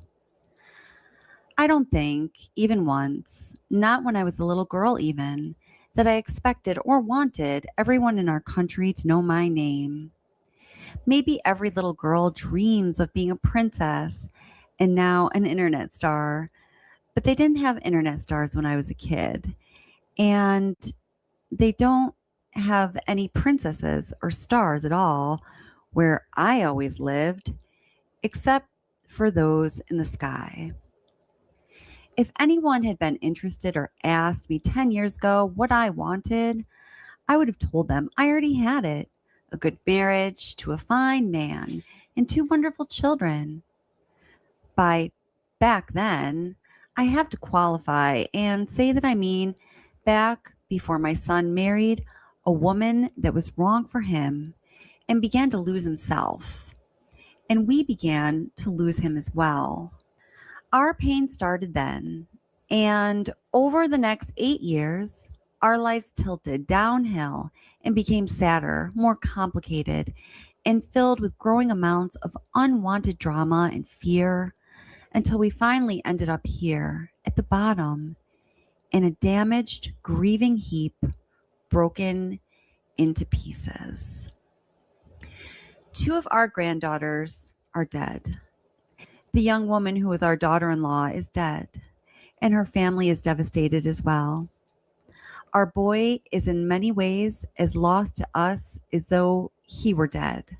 I don't think, even once, not when I was a little girl even, that I expected or wanted everyone in our country to know my name. Maybe every little girl dreams of being a princess and now an internet star, but they didn't have internet stars when I was a kid. And they don't have any princesses or stars at all where I always lived, except for those in the sky. If anyone had been interested or asked me 10 years ago what I wanted, I would have told them I already had it: a good marriage to a fine man and two wonderful children. By back then, I have to qualify and say that I mean back before my son married a woman that was wrong for him and began to lose himself. And we began to lose him as well. Our pain started then, and over the next 8 years, our lives tilted downhill and became sadder, more complicated, and filled with growing amounts of unwanted drama and fear until we finally ended up here at the bottom in a damaged, grieving heap, broken into pieces. Two of our granddaughters are dead. The young woman who was our daughter-in-law is dead, and her family is devastated as well. Our boy is in many ways as lost to us as though he were dead.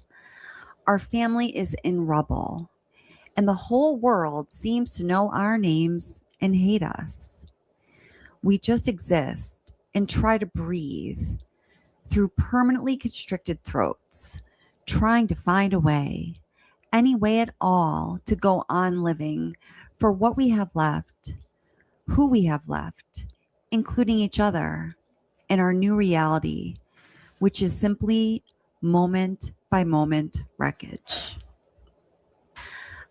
Our family is in rubble, and the whole world seems to know our names and hate us. We just exist and try to breathe through permanently constricted throats, trying to find a way, any way at all, to go on living for what we have left, who we have left, including each other, and our new reality, which is simply moment by moment wreckage.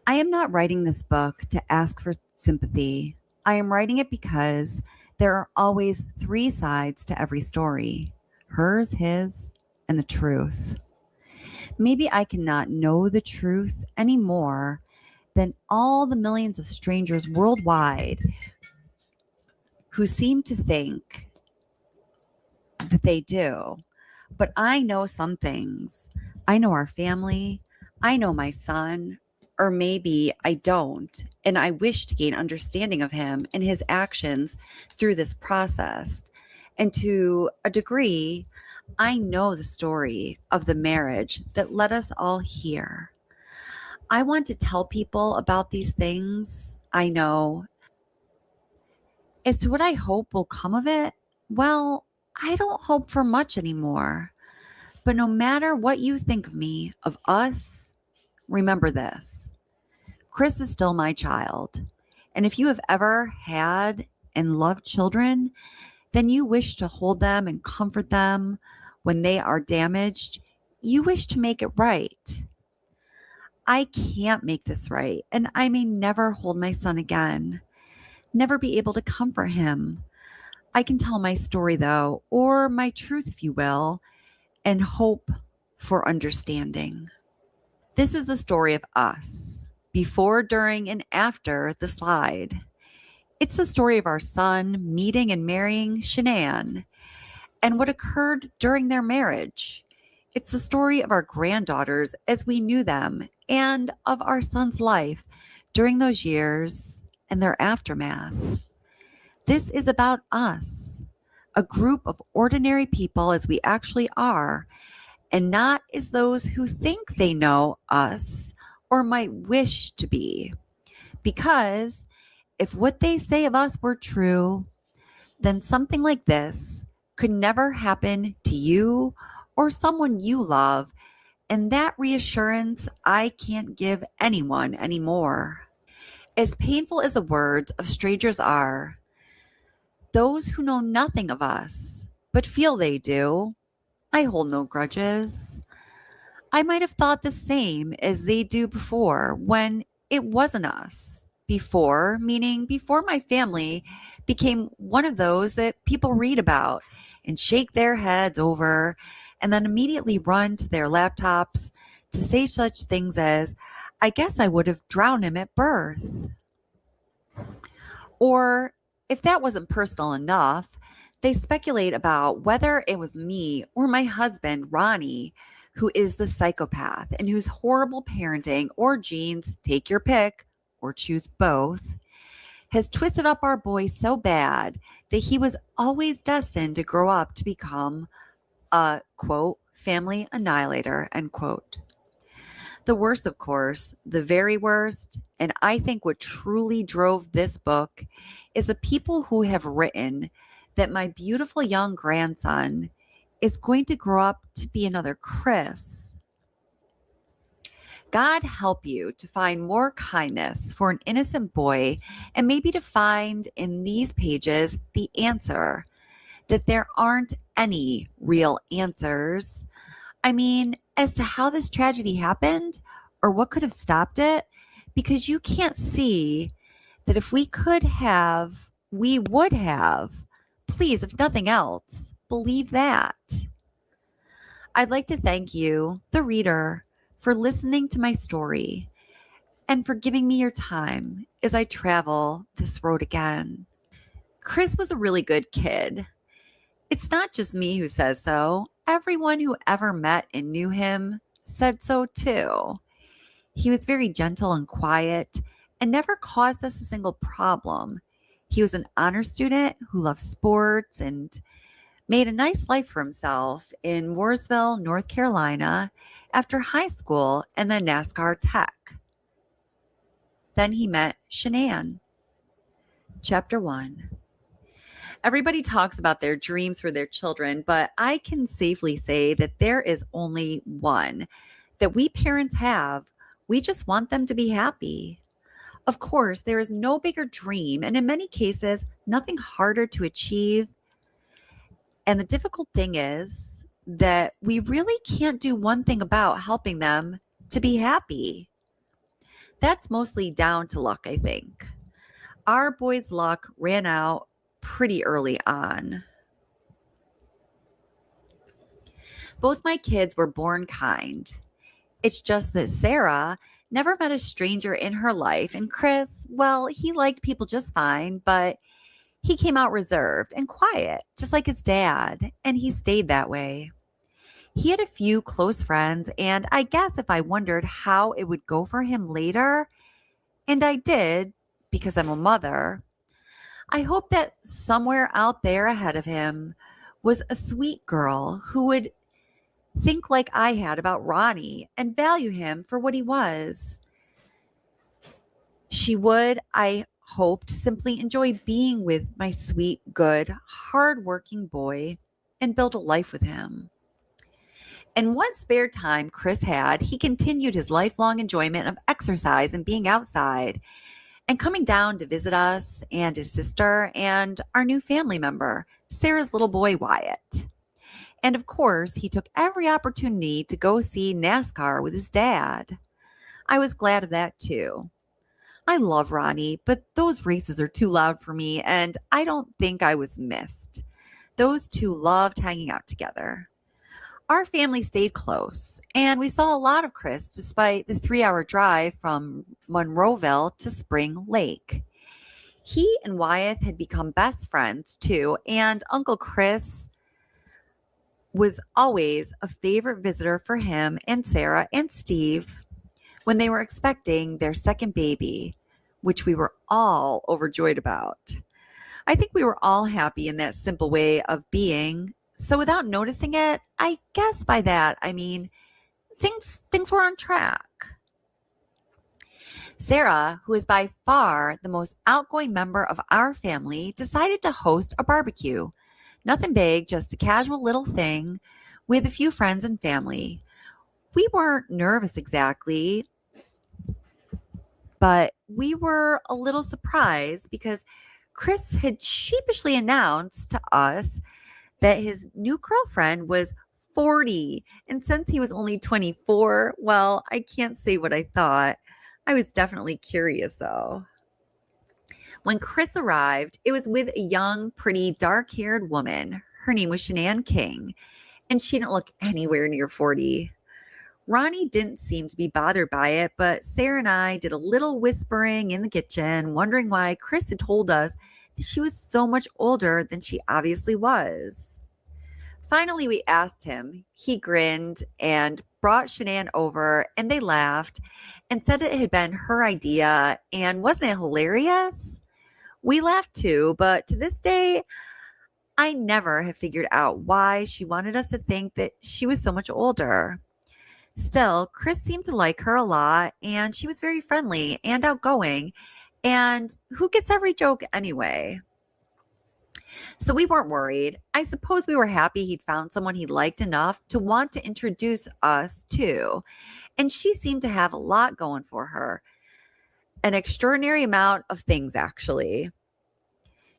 I am not writing this book to ask for sympathy. I am writing it because there are always three sides to every story: hers, his, and the truth. Maybe I cannot know the truth any more than all the millions of strangers worldwide who seem to think that they do. But I know some things. I know our family. I know my son. Or maybe I don't, and I wish to gain understanding of him and his actions through this process. And to a degree, I know the story of the marriage that led us all here. I want to tell people about these things I know. As to what I hope will come of it, well, I don't hope for much anymore. But no matter what you think of me, of us, remember this: Chris is still my child. And if you have ever had and loved children, then you wish to hold them and comfort them when they are damaged. You wish to make it right. I can't make this right, and I may never hold my son again, never be able to comfort him. I can tell my story, though, or my truth, if you will, and hope for understanding. This is the story of us, before, during, and after the slide. It's the story of our son meeting and marrying Shanann and what occurred during their marriage. It's the story of our granddaughters as we knew them and of our son's life during those years and their aftermath. This is about us, a group of ordinary people as we actually are, and not as those who think they know us or might wish to be. Because if what they say of us were true, then something like this could never happen to you or someone you love, and that reassurance I can't give anyone anymore. As painful as the words of strangers are, those who know nothing of us but feel they do, I hold no grudges. I might have thought the same as they do before, when it wasn't us. Before, meaning before my family became one of those that people read about and shake their heads over and then immediately run to their laptops to say such things as, I guess I would have drowned him at birth. Or if that wasn't personal enough, they speculate about whether it was me or my husband, Ronnie, who is the psychopath and whose horrible parenting or genes, take your pick or choose both, has twisted up our boy so bad that he was always destined to grow up to become a, quote, family annihilator, end quote. The worst, of course, the very worst, and I think what truly drove this book is the people who have written that my beautiful young grandson is going to grow up to be another Chris. God help you to find more kindness for an innocent boy and maybe to find in these pages the answer that there aren't any real answers. I mean, as to how this tragedy happened or what could have stopped it, because you can't see that if we could have, we would have. Please, if nothing else, believe that. I'd like to thank you, the reader, for listening to my story and for giving me your time as I travel this road again. Chris was a really good kid. It's not just me who says so. Everyone who ever met and knew him said so too. He was very gentle and quiet and never caused us a single problem. He was an honor student who loved sports and made a nice life for himself in Mooresville, North Carolina, after high school and then NASCAR Tech. Then he met Shanann. Chapter 1. Everybody talks about their dreams for their children, but I can safely say that there is only one that we parents have. We just want them to be happy. Of course, there is no bigger dream, and in many cases, nothing harder to achieve. And the difficult thing is that we really can't do one thing about helping them to be happy. That's mostly down to luck, I think. Our boys' luck ran out pretty early on. Both my kids were born kind. It's just that Sarah never met a stranger in her life, and Chris, well, he liked people just fine, but he came out reserved and quiet, just like his dad, and he stayed that way. He had a few close friends, and I guess if I wondered how it would go for him later, and I did because I'm a mother, I hope that somewhere out there ahead of him was a sweet girl who would think like I had about Ronnie and value him for what he was. She would, I hoped, simply enjoy being with my sweet, good, hardworking boy and build a life with him. And what spare time Chris had, he continued his lifelong enjoyment of exercise and being outside and coming down to visit us and his sister and our new family member, Sarah's little boy, Wyatt. And of course, he took every opportunity to go see NASCAR with his dad. I was glad of that too. I love Ronnie, but those races are too loud for me, and I don't think I was missed. Those two loved hanging out together. Our family stayed close, and we saw a lot of Chris despite the 3-hour drive from Monroeville to Spring Lake. He and Wyatt had become best friends too, and Uncle Chris was always a favorite visitor for him and Sarah and Steve when they were expecting their second baby, which we were all overjoyed about. I think we were all happy in that simple way of being. So without noticing it, I guess by that, I mean, things were on track. Sarah, who is by far the most outgoing member of our family, decided to host a barbecue. Nothing big, just a casual little thing with a few friends and family. We weren't nervous exactly, but we were a little surprised because Chris had sheepishly announced to us that his new girlfriend was 40. And since he was only 24, well, I can't say what I thought. I was definitely curious though. When Chris arrived, it was with a young, pretty, dark-haired woman. Her name was Shanann King, and she didn't look anywhere near 40. Ronnie didn't seem to be bothered by it, but Sarah and I did a little whispering in the kitchen, wondering why Chris had told us that she was so much older than she obviously was. Finally, we asked him. He grinned and brought Shanann over, and they laughed and said it had been her idea, and wasn't it hilarious? We laughed too, but to this day, I never have figured out why she wanted us to think that she was so much older. Still, Chris seemed to like her a lot, and she was very friendly and outgoing. And who gets every joke anyway? So we weren't worried. I suppose we were happy he'd found someone he liked enough to want to introduce us to. And she seemed to have a lot going for her. An extraordinary amount of things, actually.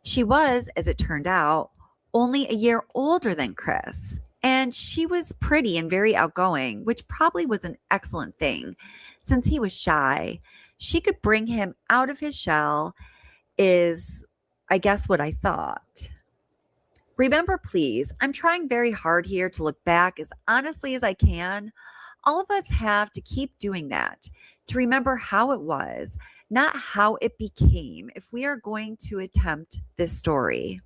She was, as it turned out, only a year older than Chris. And she was pretty and very outgoing, which probably was an excellent thing. Since he was shy, she could bring him out of his shell, is, I guess, what I thought. Remember, please, I'm trying very hard here to look back as honestly as I can. All of us have to keep doing that, to remember how it was, not how it became, if we are going to attempt this story.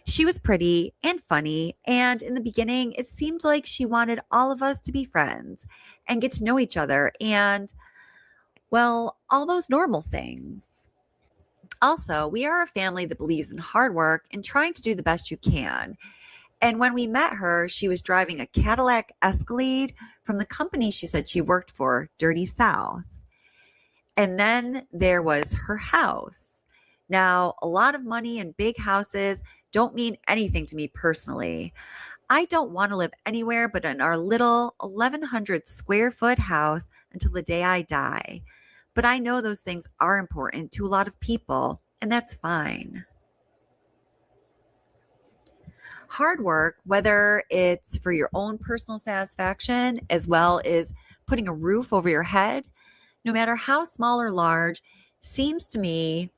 She was pretty and funny, and in the beginning, it seemed like she wanted all of us to be friends and get to know each other and, well, all those normal things. Also, we are a family that believes in hard work and trying to do the best you can. And when we met her, she was driving a Cadillac Escalade from the company she said she worked for, Dirty South. And then there was her house. Now, a lot of money and big houses don't mean anything to me personally. I don't want to live anywhere but in our little 1,100 square foot house until the day I die. But I know those things are important to a lot of people, and that's fine. Hard work, whether it's for your own personal satisfaction as well as putting a roof over your head, no matter how small or large, seems to me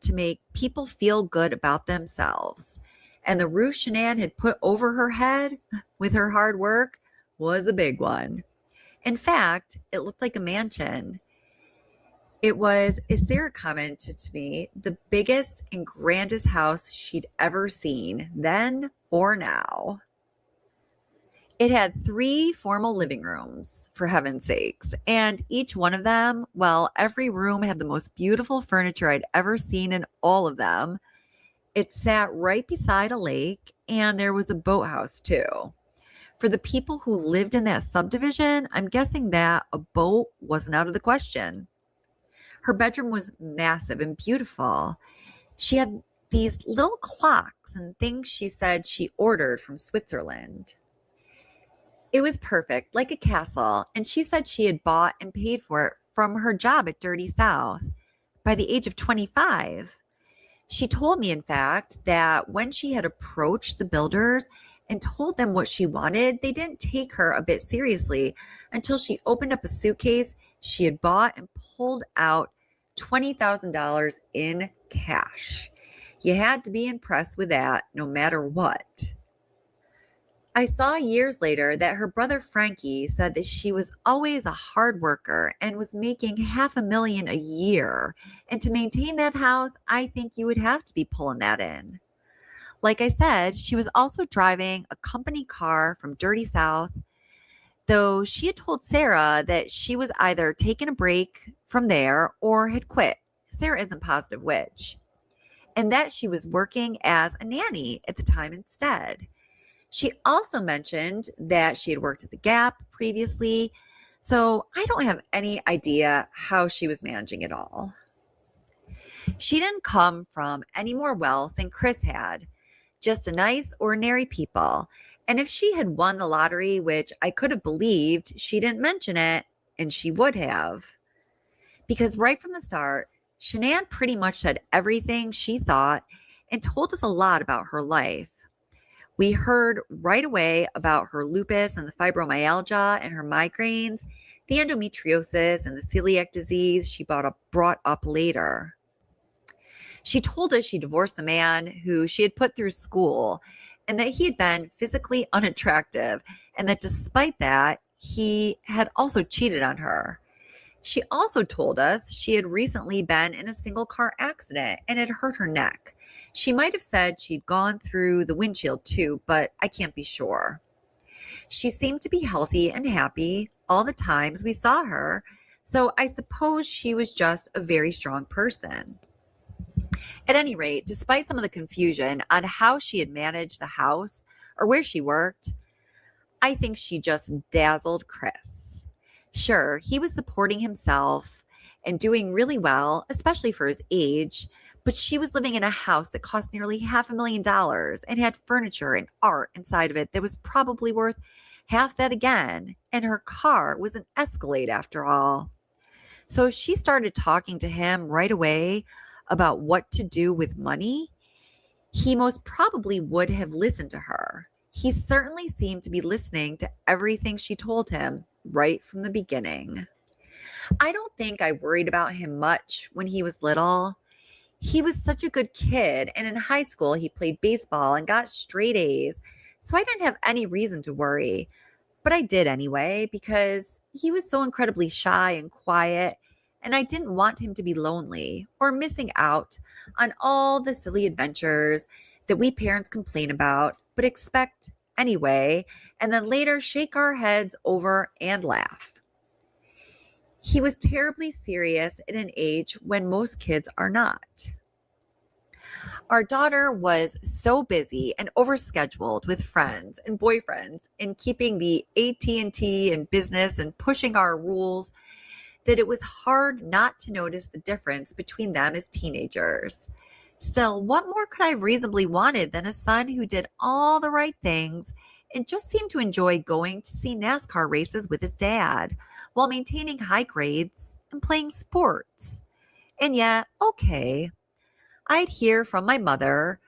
to make people feel good about themselves. And the roof Shanann had put over her head with her hard work was a big one. In fact, it looked like a mansion. It was, as Sarah commented to me, the biggest and grandest house she'd ever seen, then or now. It had 3 formal living rooms, for heaven's sakes, and each one of them, well, every room had the most beautiful furniture I'd ever seen in all of them. It sat right beside a lake, and there was a boathouse too. For the people who lived in that subdivision, I'm guessing that a boat wasn't out of the question. Her bedroom was massive and beautiful. She had these little clocks and things she said she ordered from Switzerland. It was perfect, like a castle, and she said she had bought and paid for it from her job at Dirty South by the age of 25. She told me, in fact, that when she had approached the builders and told them what she wanted, they didn't take her a bit seriously until she opened up a suitcase she had bought and pulled out $20,000 in cash. You had to be impressed with that no matter what. I saw years later that her brother Frankie said that she was always a hard worker and was making $500,000 a year. And to maintain that house, I think you would have to be pulling that in. Like I said, she was also driving a company car from Dirty South, though she had told Sarah that she was either taking a break from there or had quit. Sarah isn't positive which. And that she was working as a nanny at the time instead. She also mentioned that she had worked at the Gap previously, so I don't have any idea how she was managing it all. She didn't come from any more wealth than Chris had, just a nice, ordinary people. And if she had won the lottery, which I could have believed, she didn't mention it, and she would have. Because right from the start, Shanann pretty much said everything she thought and told us a lot about her life. We heard right away about her lupus and the fibromyalgia and her migraines, the endometriosis and the celiac disease she brought up later. She told us she divorced a man who she had put through school and that he had been physically unattractive and that despite that, he had also cheated on her. She also told us she had recently been in a single car accident and had hurt her neck. She might have said she'd gone through the windshield too, but I can't be sure. She seemed to be healthy and happy all the times we saw her, so I suppose she was just a very strong person. At any rate, despite some of the confusion on how she had managed the house or where she worked, I think she just dazzled Chris. Sure, he was supporting himself and doing really well, especially for his age, but she was living in a house that cost nearly $500,000 and had furniture and art inside of it that was probably worth half that again. And her car was an Escalade after all. So if she started talking to him right away about what to do with money, he most probably would have listened to her. He certainly seemed to be listening to everything she told him right from the beginning. I don't think I worried about him much when he was little. He was such a good kid, and in high school, he played baseball and got straight A's, so I didn't have any reason to worry. But I did anyway, because he was so incredibly shy and quiet, and I didn't want him to be lonely or missing out on all the silly adventures that we parents complain about, but expect anyway, and then later shake our heads over and laugh. He was terribly serious at an age when most kids are not. Our daughter was so busy and overscheduled with friends and boyfriends and keeping the AT&T and business and pushing our rules that it was hard not to notice the difference between them as teenagers. Still, what more could I have reasonably wanted than a son who did all the right things and just seemed to enjoy going to see NASCAR races with his dad while maintaining high grades and playing sports? And yet, okay, I'd hear from my mother,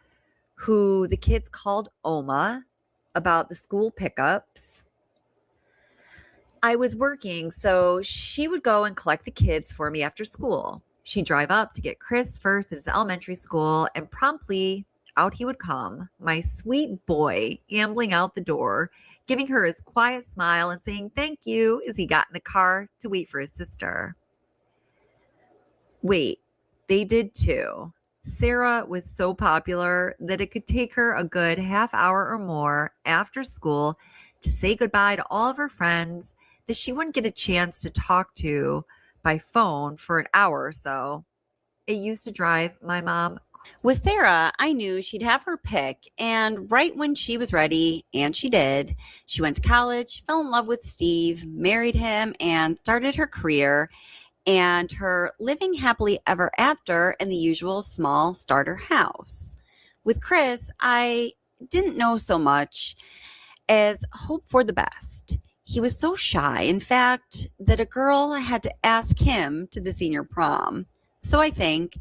who the kids called Oma, about the school pickups. I was working, so she would go and collect the kids for me after school. She'd drive up to get Chris first at his elementary school, and promptly out he would come, my sweet boy, ambling out the door, giving her his quiet smile and saying thank you as he got in the car to wait for his sister. Wait, they did too. Sarah was so popular that it could take her a good half hour or more after school to say goodbye to all of her friends that she wouldn't get a chance to talk to by phone for an hour or so. It used to drive my mom. With Sarah, I knew she'd have her pick, and right when she was ready, and she did, she went to college, fell in love with Steve, married him, and started her career and her living happily ever after in the usual small starter house. With Chris, I didn't know so much as hope for the best. He was so shy, in fact, that a girl had to ask him to the senior prom. So I think,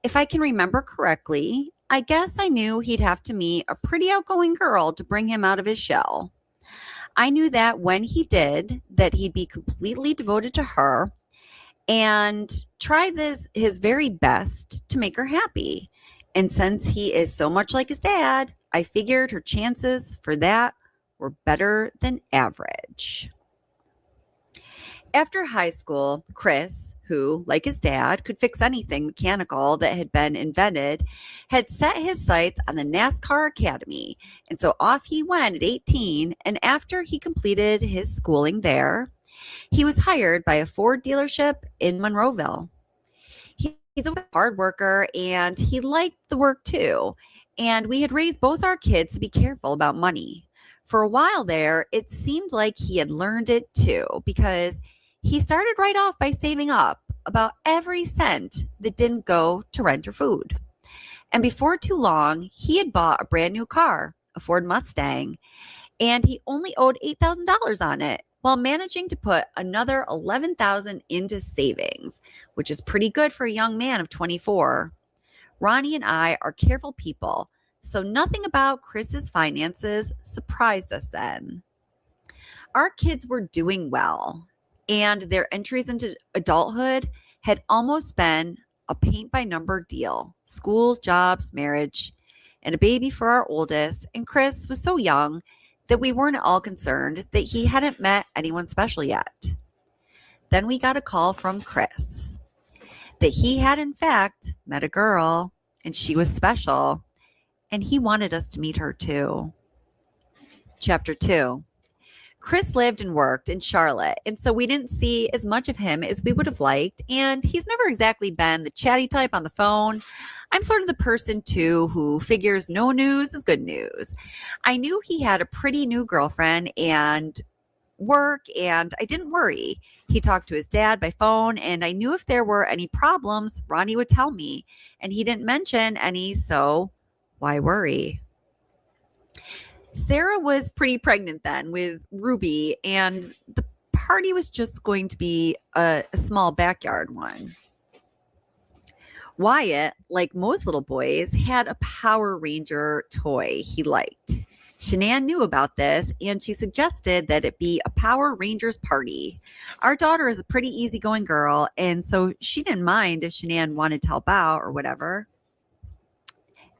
if I can remember correctly, I guess I knew he'd have to meet a pretty outgoing girl to bring him out of his shell. I knew that when he did, that he'd be completely devoted to her and try his very best to make her happy. And since he is so much like his dad, I figured her chances for that were better than average. After high school, Chris, who, like his dad, could fix anything mechanical that had been invented, had set his sights on the NASCAR Academy. And so off he went at 18. And after he completed his schooling there, he was hired by a Ford dealership in Monroeville. He's a hard worker and he liked the work too. And we had raised both our kids to be careful about money. For a while there, it seemed like he had learned it too, because he started right off by saving up about every cent that didn't go to rent or food. And before too long, he had bought a brand new car, a Ford Mustang, and he only owed $8,000 on it while managing to put another $11,000 into savings, which is pretty good for a young man of 24. Ronnie and I are careful people, so nothing about Chris's finances surprised us then. Our kids were doing well, and their entries into adulthood had almost been a paint-by-number deal: school, jobs, marriage, and a baby for our oldest. And Chris was so young that we weren't at all concerned that he hadn't met anyone special yet. Then we got a call from Chris that he had in fact met a girl, and she was special, and he wanted us to meet her too. Chapter 2. Chris lived and worked in Charlotte, and so we didn't see as much of him as we would have liked, and he's never exactly been the chatty type on the phone. I'm sort of the person, too, who figures no news is good news. I knew he had a pretty new girlfriend and work, and I didn't worry. He talked to his dad by phone, and I knew if there were any problems, Ronnie would tell me, and he didn't mention any, so why worry? Sarah was pretty pregnant then with Ruby, and the party was just going to be a small backyard one. Wyatt, like most little boys, had a Power Ranger toy he liked. Shanann knew about this, and she suggested that it be a Power Rangers party. Our daughter is a pretty easygoing girl, and so she didn't mind if Shanann wanted to help out or whatever.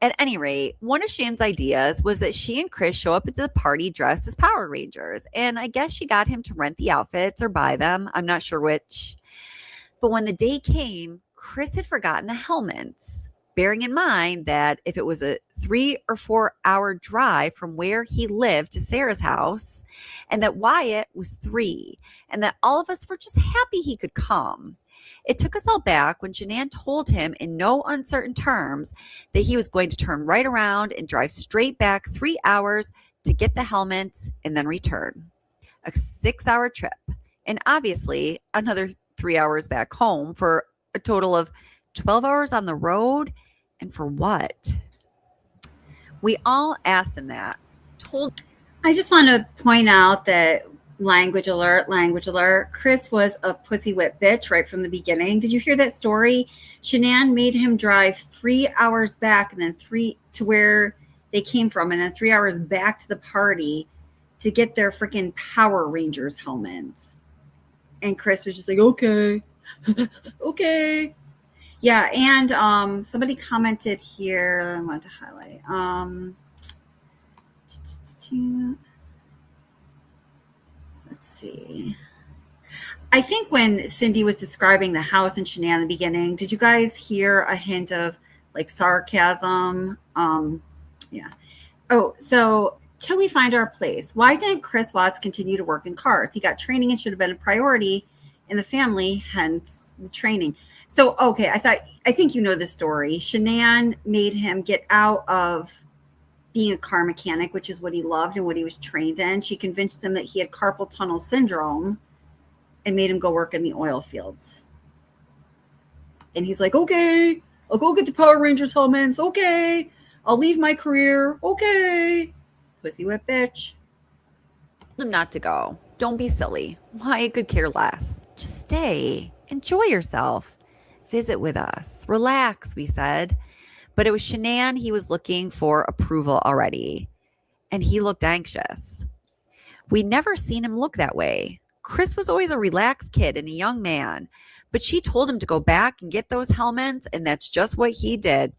At any rate, one of Shan's ideas was that she and Chris show up at the party dressed as Power Rangers, and I guess she got him to rent the outfits or buy them. I'm not sure which. But when the day came, Chris had forgotten the helmets, bearing in mind that if it was a 3 or 4 hour drive from where he lived to Sarah's house, and that Wyatt was 3, and that all of us were just happy he could come. It took us all back when Shanann told him in no uncertain terms that he was going to turn right around and drive straight back 3 hours to get the helmets and then return. A 6-hour trip, and obviously another 3 hours back home for a total of 12 hours on the road. And for what? We all asked him that. I just want to point out that language alert, Chris was a pussy whip bitch right from the beginning. Did you hear that story? Shanann made him drive 3 hours back and then 3 to where they came from, and then 3 hours back to the party to get their freaking Power Rangers helmets. And Chris was just like, okay, okay. Yeah, and somebody commented here, I want to highlight. Let's see. I think when Cindy was describing the house in Shanann in the beginning, did you guys hear a hint of like sarcasm? Yeah. Oh, so till we find our place, why didn't Chris Watts continue to work in cars? He got training and should have been a priority in the family, hence the training. So, okay, I think you know the story. Shanann made him get out of being a car mechanic, which is what he loved and what he was trained in. She convinced him that he had carpal tunnel syndrome and made him go work in the oil fields. And he's like, okay, I'll go get the Power Rangers helmets. Okay, I'll leave my career. Okay. Pussy whip bitch. Told him not to go. Don't be silly. Why could care less? Just stay. Enjoy yourself. Visit with us. Relax, we said. But it was Shanann he was looking for approval already. And he looked anxious. We'd never seen him look that way. Chris was always a relaxed kid and a young man. But she told him to go back and get those helmets, and that's just what he did.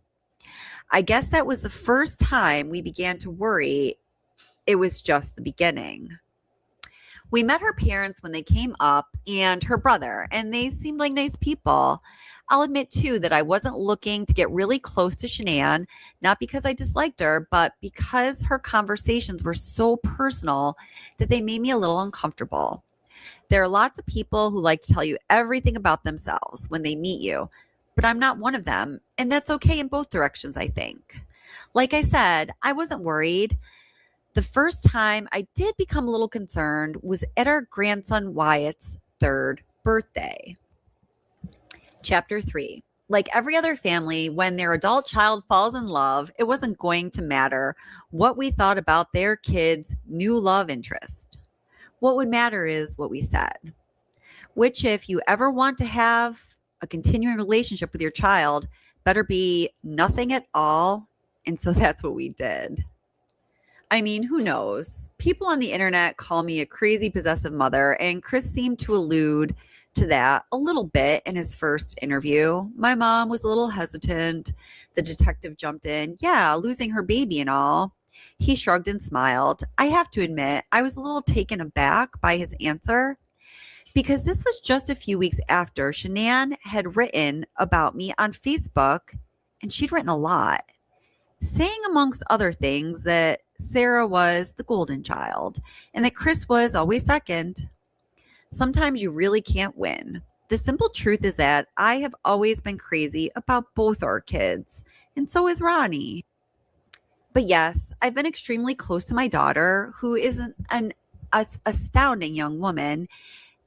I guess that was the first time we began to worry. It was just the beginning. We met her parents when they came up and her brother, and they seemed like nice people. I'll admit, too, that I wasn't looking to get really close to Shanann, not because I disliked her, but because her conversations were so personal that they made me a little uncomfortable. There are lots of people who like to tell you everything about themselves when they meet you, but I'm not one of them, and that's okay in both directions, I think. Like I said, I wasn't worried. The first time I did become a little concerned was at our grandson Wyatt's 3rd birthday. Chapter 3. Like every other family, when their adult child falls in love, it wasn't going to matter what we thought about their kid's new love interest. What would matter is what we said. Which, if you ever want to have a continuing relationship with your child, better be nothing at all. And so that's what we did. I mean, who knows? People on the internet call me a crazy possessive mother, and Chris seemed to allude to that a little bit in his first interview. My mom was a little hesitant. The detective jumped in. Yeah, losing her baby and all. He shrugged and smiled. I have to admit, I was a little taken aback by his answer because this was just a few weeks after Shanann had written about me on Facebook, and she'd written a lot. saying amongst other things that Sarah was the golden child and that Chris was always second. Sometimes you really can't win. The simple truth is that I have always been crazy about both our kids, and so is Ronnie. But yes, I've been extremely close to my daughter, who is an astounding young woman,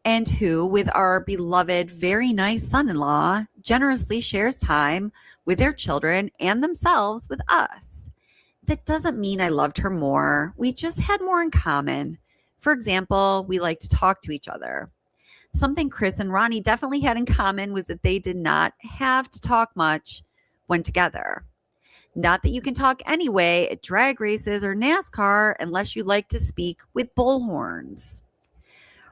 and who, with our beloved, very nice son in law, generously shares time with their children and themselves with us. That doesn't mean I loved her more. We just had more in common. For example, we like to talk to each other. Something Chris and Ronnie definitely had in common was that they did not have to talk much when together. Not that you can talk anyway at drag races or NASCAR unless you like to speak with bullhorns.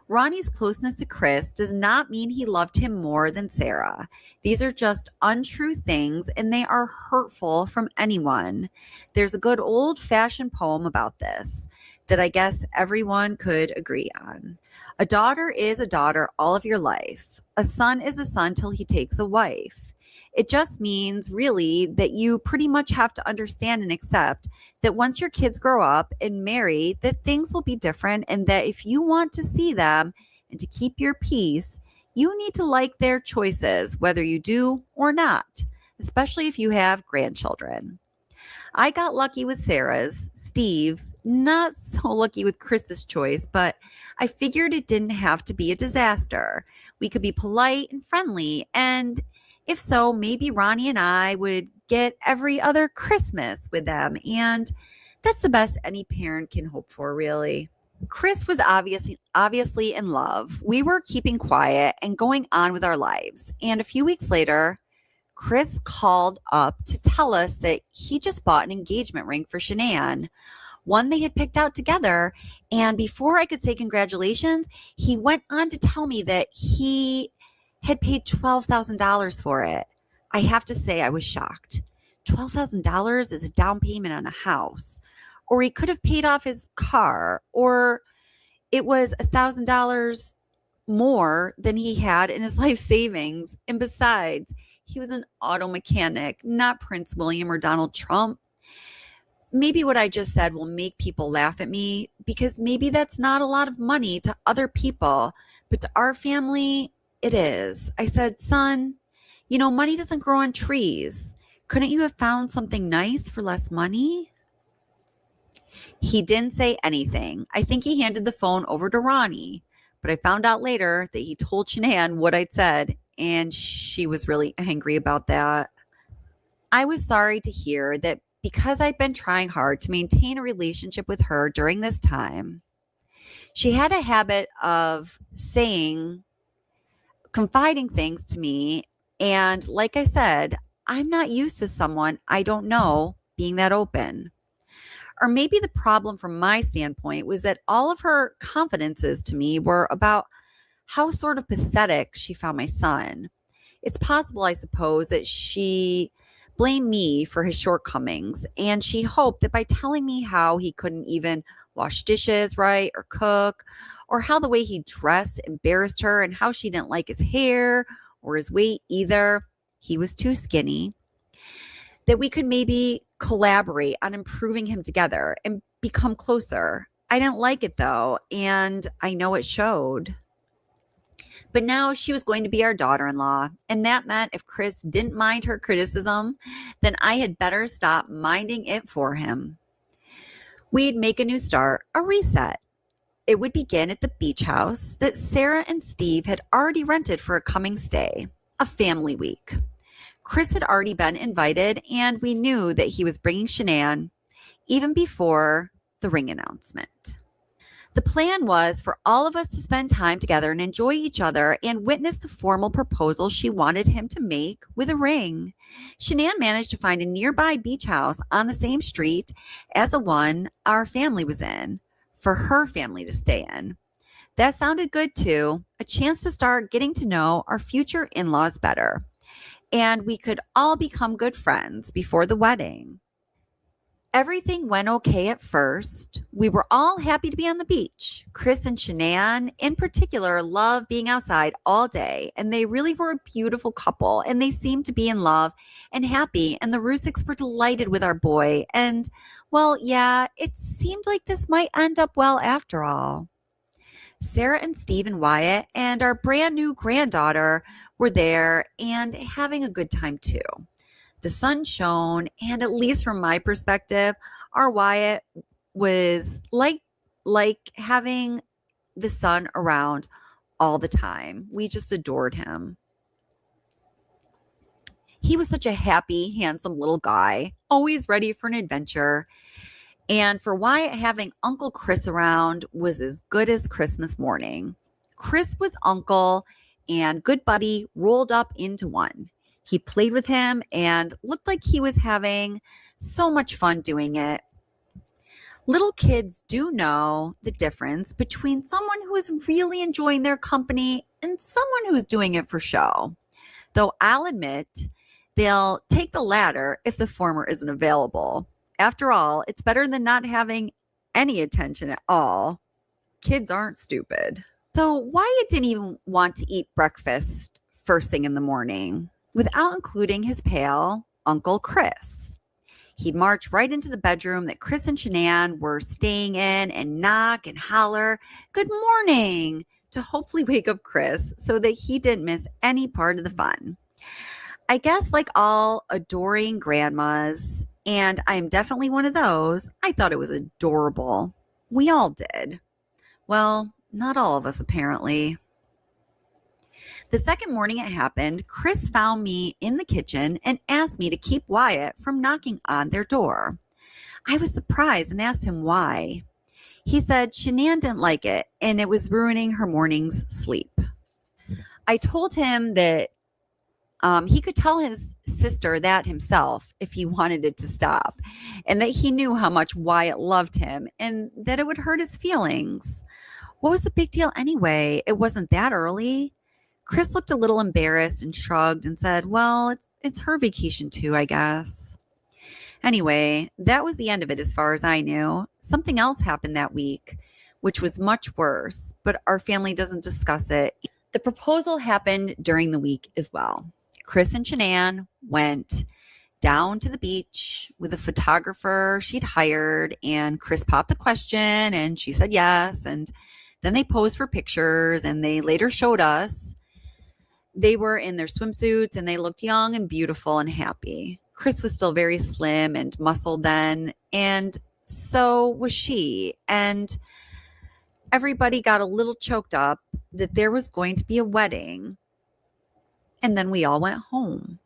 Ronnie's closeness to Chris does not mean he loved him more than Sarah. These are just untrue things and they are hurtful from anyone. There's a good old-fashioned poem about this that I guess everyone could agree on. A daughter is a daughter all of your life. A son is a son till he takes a wife. It just means really that you pretty much have to understand and accept that once your kids grow up and marry, that things will be different, and that if you want to see them and to keep your peace, you need to like their choices, whether you do or not, especially if you have grandchildren. I got lucky with Sarah's, Steve, not so lucky with Chris's choice, but I figured it didn't have to be a disaster. We could be polite and friendly, and if so, maybe Ronnie and I would get every other Christmas with them, and that's the best any parent can hope for, really. Chris was obviously in love. We were keeping quiet and going on with our lives, and a few weeks later, Chris called up to tell us that he just bought an engagement ring for Shanann, one they had picked out together. And before I could say congratulations, he went on to tell me that he had paid $12,000 for it. I have to say I was shocked. $12,000 is a down payment on a house. Or he could have paid off his car, or it was $1,000 more than he had in his life savings. And besides, he was an auto mechanic, not Prince William or Donald Trump. Maybe what I just said will make people laugh at me, because maybe that's not a lot of money to other people, but to our family, it is. I said, son, money doesn't grow on trees. Couldn't you have found something nice for less money? He didn't say anything. I think he handed the phone over to Ronnie, but I found out later that he told Shanann what I'd said, and she was really angry about that. I was sorry to hear that because I'd been trying hard to maintain a relationship with her during this time. She had a habit of confiding things to me, and like I said, I'm not used to someone I don't know being that open. Or maybe the problem from my standpoint was that all of her confidences to me were about how sort of pathetic she found my son. It's possible, I suppose, that she blamed me for his shortcomings, and she hoped that by telling me how he couldn't even wash dishes right or cook, or how the way he dressed embarrassed her, and how she didn't like his hair or his weight either, he was too skinny, that we could maybe collaborate on improving him together and become closer. I didn't like it though, and I know it showed. But now she was going to be our daughter-in-law, and that meant if Chris didn't mind her criticism, then I had better stop minding it for him. We'd make a new start, a reset. It would begin at the beach house that Sarah and Steve had already rented for a coming stay, a family week. Chris had already been invited, and we knew that he was bringing Shanann even before the ring announcement. The plan was for all of us to spend time together and enjoy each other and witness the formal proposal she wanted him to make with a ring. Shanann managed to find a nearby beach house on the same street as the one our family was in for her family to stay in. That sounded good too, a chance to start getting to know our future in-laws better. And we could all become good friends before the wedding. Everything went okay at first. We were all happy to be on the beach. Chris and Shanann, in particular, love being outside all day, and they really were a beautiful couple, and they seemed to be in love and happy, and the Rusicks were delighted with our boy. And, well, yeah, it seemed like this might end up well after all. Sarah and Steve and Wyatt and our brand new granddaughter were there and having a good time too. The sun shone, and at least from my perspective, our Wyatt was like having the sun around all the time. We just adored him. He was such a happy, handsome little guy, always ready for an adventure. And for Wyatt, having Uncle Chris around was as good as Christmas morning. Chris was uncle and good buddy rolled up into one. He played with him and looked like he was having so much fun doing it. Little kids do know the difference between someone who is really enjoying their company and someone who is doing it for show. Though I'll admit, they'll take the latter if the former isn't available. After all, it's better than not having any attention at all. Kids aren't stupid. So Wyatt didn't even want to eat breakfast first thing in the morning without including his pal, Uncle Chris. He'd march right into the bedroom that Chris and Shanann were staying in and knock and holler, "Good morning," to hopefully wake up Chris so that he didn't miss any part of the fun. I guess like all adoring grandmas, and I am definitely one of those, I thought it was adorable. We all did. Well, not all of us apparently. The second morning it happened, Chris found me in the kitchen and asked me to keep Wyatt from knocking on their door. I was surprised and asked him why. He said Shanann didn't like it and it was ruining her morning's sleep. I told him that he could tell his sister that himself if he wanted it to stop, and that he knew how much Wyatt loved him and that it would hurt his feelings. What was the big deal anyway? It wasn't that early. Chris looked a little embarrassed and shrugged and said, well, it's her vacation too, I guess. Anyway, that was the end of it as far as I knew. Something else happened that week, which was much worse, but our family doesn't discuss it. The proposal happened during the week as well. Chris and Shanann went down to the beach with a photographer she'd hired, and Chris popped the question and she said yes. And then they posed for pictures and they later showed us. They were in their swimsuits and they looked young and beautiful and happy. Chris was still very slim and muscled then, and so was she. And everybody got a little choked up that there was going to be a wedding. And then we all went home.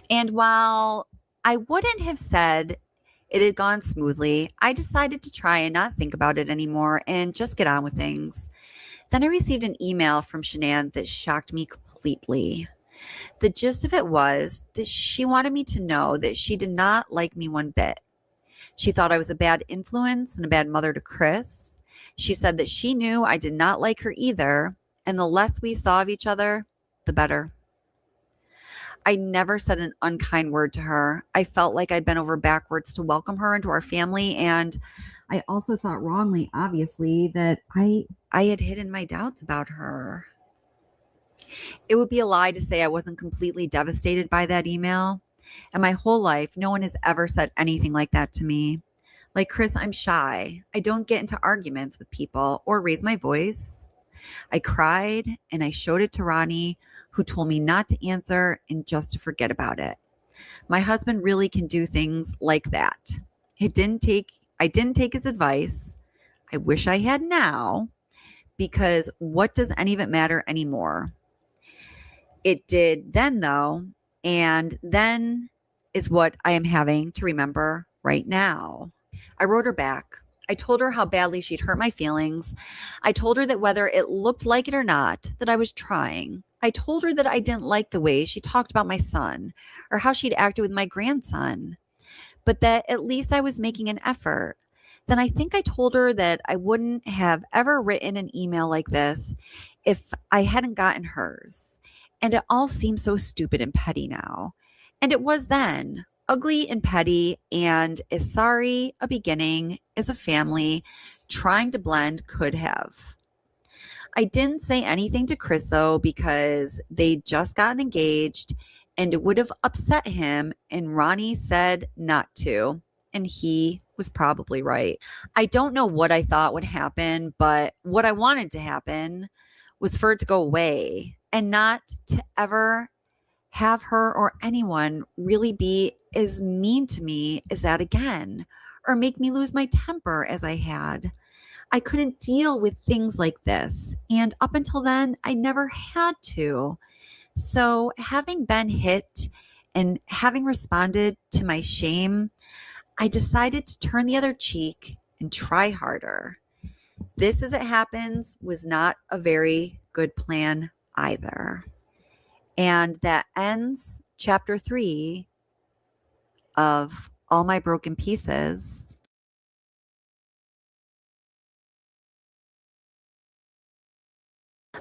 And while I wouldn't have said it had gone smoothly, I decided to try and not think about it anymore and just get on with things. Then I received an email from Shanann that shocked me completely. The gist of it was that she wanted me to know that she did not like me one bit. She thought I was a bad influence and a bad mother to Chris. She said that she knew I did not like her either, and the less we saw of each other, the better. I never said an unkind word to her. I felt like I'd been over backwards to welcome her into our family, and I also thought wrongly, obviously, that I had hidden my doubts about her. It would be a lie to say I wasn't completely devastated by that email. And my whole life, no one has ever said anything like that to me. Like Chris, I'm shy. I don't get into arguments with people or raise my voice. I cried and I showed it to Ronnie, who told me not to answer and just to forget about it. My husband really can do things like that. I didn't take his advice. I wish I had now, because what does any of it matter anymore? It did then, though, and then is what I am having to remember right now. I wrote her back. I told her how badly she'd hurt my feelings. I told her that whether it looked like it or not, that I was trying. I told her that I didn't like the way she talked about my son or how she'd acted with my grandson, but that at least I was making an effort. Then I think I told her that I wouldn't have ever written an email like this if I hadn't gotten hers. And it all seems so stupid and petty now. And it was then. ugly and petty and as sorry a beginning as a family trying to blend could have. I didn't say anything to Chris though because they'd just gotten engaged and it would have upset him, and Ronnie said not to, and he was probably right. I don't know what I thought would happen, but what I wanted to happen was for it to go away and not to ever have her or anyone really be as mean to me as that again, or make me lose my temper as I had. I couldn't deal with things like this. And up until then, I never had to. So, having been hit and having responded to my shame, I decided to turn the other cheek and try harder. This, as it happens, was not a very good plan either. And that ends chapter 3 of All My Broken Pieces.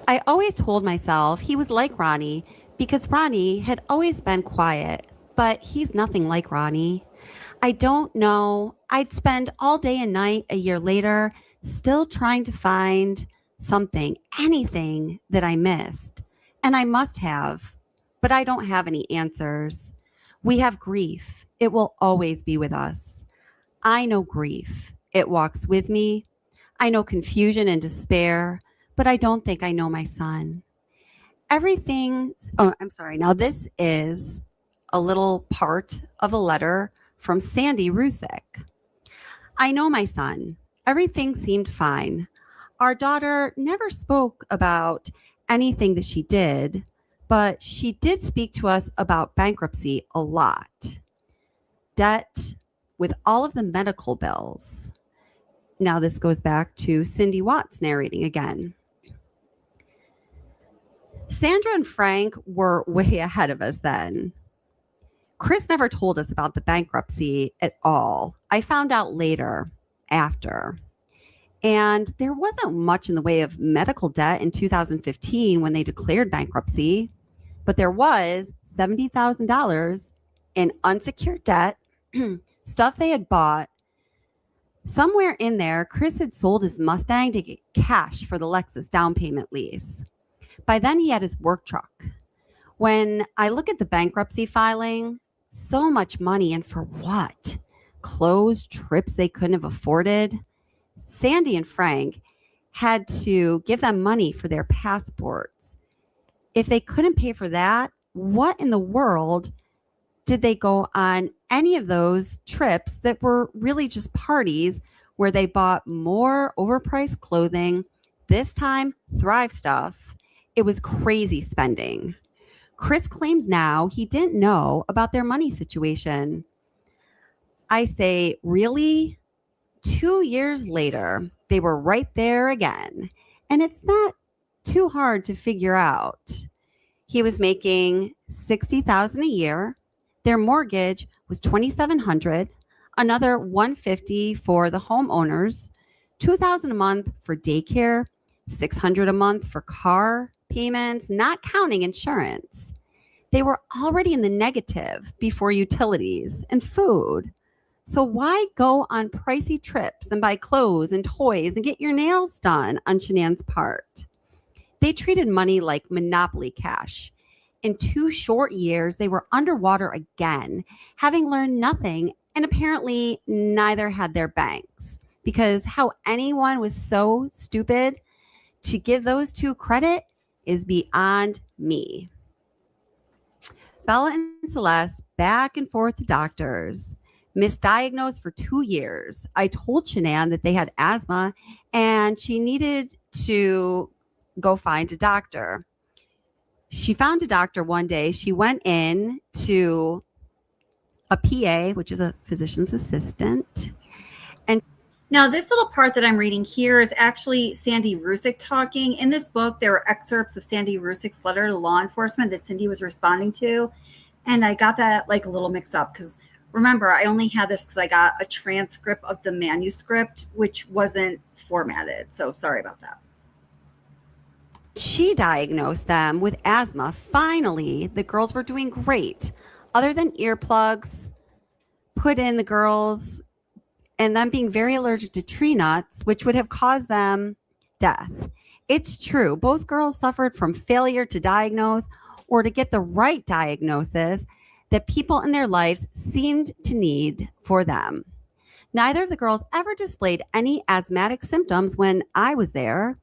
I always told myself he was like Ronnie because Ronnie had always been quiet, but he's nothing like Ronnie. I don't know. I'd spend all day and night a year later still trying to find something, anything that I missed. And I must have, but I don't have any answers. We have grief. It will always be with us. I know grief. It walks with me. I know confusion and despair, but I don't think I know my son. I'm sorry. Now, this is a little part of a letter from Sandy Rusick. I know my son. Everything seemed fine. Our daughter never spoke about anything that she did, but she did speak to us about bankruptcy a lot. Debt with all of the medical bills. Now, this goes back to Cindy Watts narrating again. Sandra and Frank were way ahead of us then. Chris never told us about the bankruptcy at all. I found out later, after. And there wasn't much in the way of medical debt in 2015 when they declared bankruptcy, but there was $70,000 in unsecured debt, stuff they had bought. Somewhere in there, Chris had sold his Mustang to get cash for the Lexus down payment lease. By then, he had his work truck. When I look at the bankruptcy filing, so much money, and for what? Clothes, trips they couldn't have afforded. Sandy and Frank had to give them money for their passports. If they couldn't pay for that, what in the world did they go on any of those trips that were really just parties where they bought more overpriced clothing, this time Thrive stuff? It was crazy spending. Chris claims now he didn't know about their money situation. I say, really? 2 years later, they were right there again. And it's not too hard to figure out. He was making $60,000 a year. Their mortgage was $2,700, another $150 for the homeowners, $2,000 a month for daycare, $600 a month for car payments, not counting insurance. They were already in the negative before utilities and food. So why go on pricey trips and buy clothes and toys and get your nails done on Shanann's part? They treated money like monopoly cash. In 2 short years, they were underwater again, having learned nothing, and apparently neither had their banks. Because how anyone was so stupid to give those two credit is beyond me. Bella and Celeste back and forth to doctors, misdiagnosed for 2 years. I told Shanann that they had asthma and she needed to go find a doctor. She found a doctor one day. She went in to a PA, which is a physician's assistant. Now, this little part that I'm reading here is actually Sandy Rusick talking. In this book, there were excerpts of Sandy Rusick's letter to law enforcement that Cindy was responding to. And I got that like a little mixed up because remember, I only had this because I got a transcript of the manuscript, which wasn't formatted. So sorry about that. She diagnosed them with asthma. Finally, the girls were doing great. Other than earplugs, put in the girls and them being very allergic to tree nuts, which would have caused them death. It's true. Both girls suffered from failure to diagnose or to get the right diagnosis that people in their lives seemed to need for them. Neither of the girls ever displayed any asthmatic symptoms when I was there.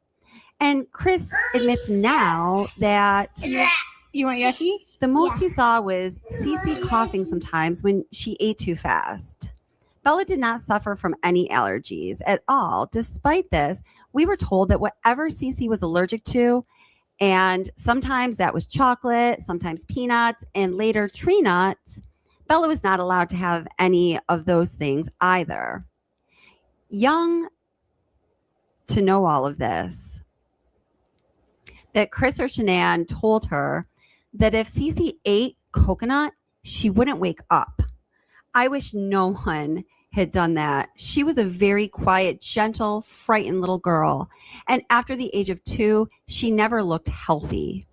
And Chris admits now that You want yucky? the most he saw was Cece coughing sometimes when she ate too fast. Bella did not suffer from any allergies at all. Despite this, we were told that whatever Cece was allergic to, and sometimes that was chocolate, sometimes peanuts, and later tree nuts, Bella was not allowed to have any of those things either. Young to know all of this, that Chris or Shanann told her that if Cece ate coconut, she wouldn't wake up. I wish no one had done that. She was a very quiet, gentle, frightened little girl. And after the age of 2, she never looked healthy.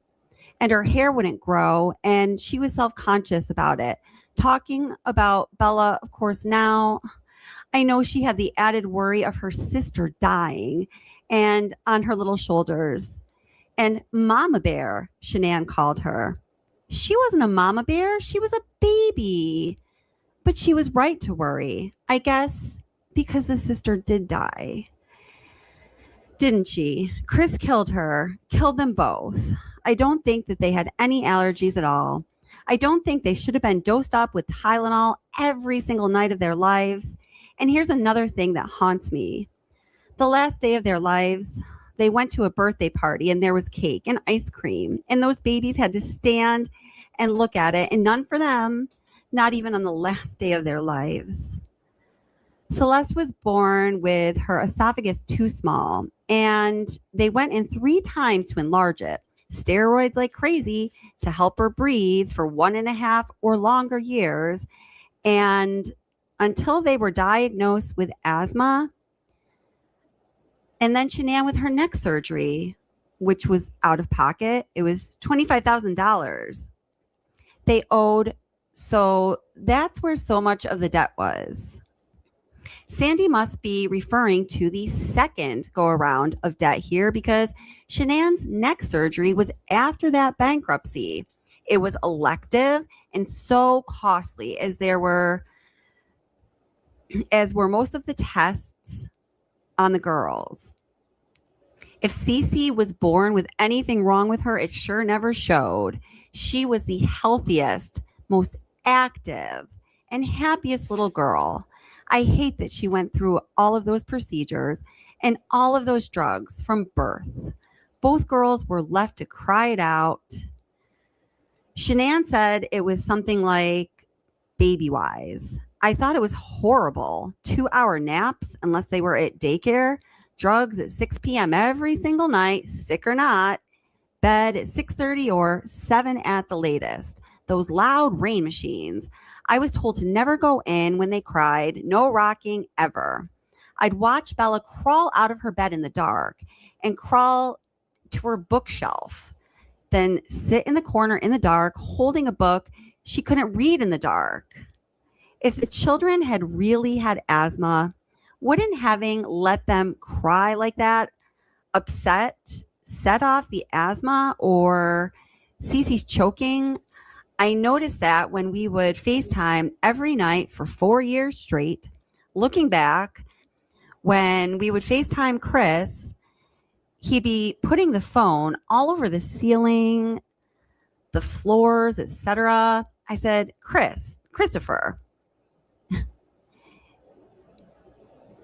And her hair wouldn't grow, and she was self-conscious about it. Talking about Bella, of course, now I know she had the added worry of her sister dying and on her little shoulders. And Mama Bear, Shanann called her. She wasn't a mama bear. She was a baby. But she was right to worry, I guess, because the sister did die. Didn't she? Chris killed her, killed them both. I don't think that they had any allergies at all. I don't think they should have been dosed up with Tylenol every single night of their lives. And here's another thing that haunts me. The last day of their lives, they went to a birthday party and there was cake and ice cream. And those babies had to stand and look at it, and none for them, not even on the last day of their lives. Celeste was born with her esophagus too small, and they went in 3 times to enlarge it. Steroids like crazy to help her breathe for 1.5 or longer years. And until they were diagnosed with asthma, and then Shanann with her neck surgery, which was out of pocket. It was $25,000 they owed. So that's where so much of the debt was. Sandy must be referring to the second go around of debt here, because Shanann's neck surgery was after that bankruptcy. It was elective and so costly, as were most of the tests on the girls. If Cece was born with anything wrong with her, it sure never showed. She was the healthiest, most active, and happiest little girl. I hate that she went through all of those procedures and all of those drugs from birth. Both girls were left to cry it out. Shanann said it was something like baby wise. I thought it was horrible. 2-hour naps, unless they were at daycare, drugs at 6 p.m. every single night, sick or not, bed at 6:30 or 7 at the latest. Those loud rain machines. I was told to never go in when they cried, no rocking ever. I'd watch Bella crawl out of her bed in the dark and crawl to her bookshelf, then sit in the corner in the dark holding a book she couldn't read in the dark. If the children had really had asthma, wouldn't having let them cry like that set off the asthma or Cece's choking? I noticed that when we would FaceTime every night for 4 years straight. Looking back, when we would FaceTime Chris, he'd be putting the phone all over the ceiling, the floors, etc. I said, Christopher,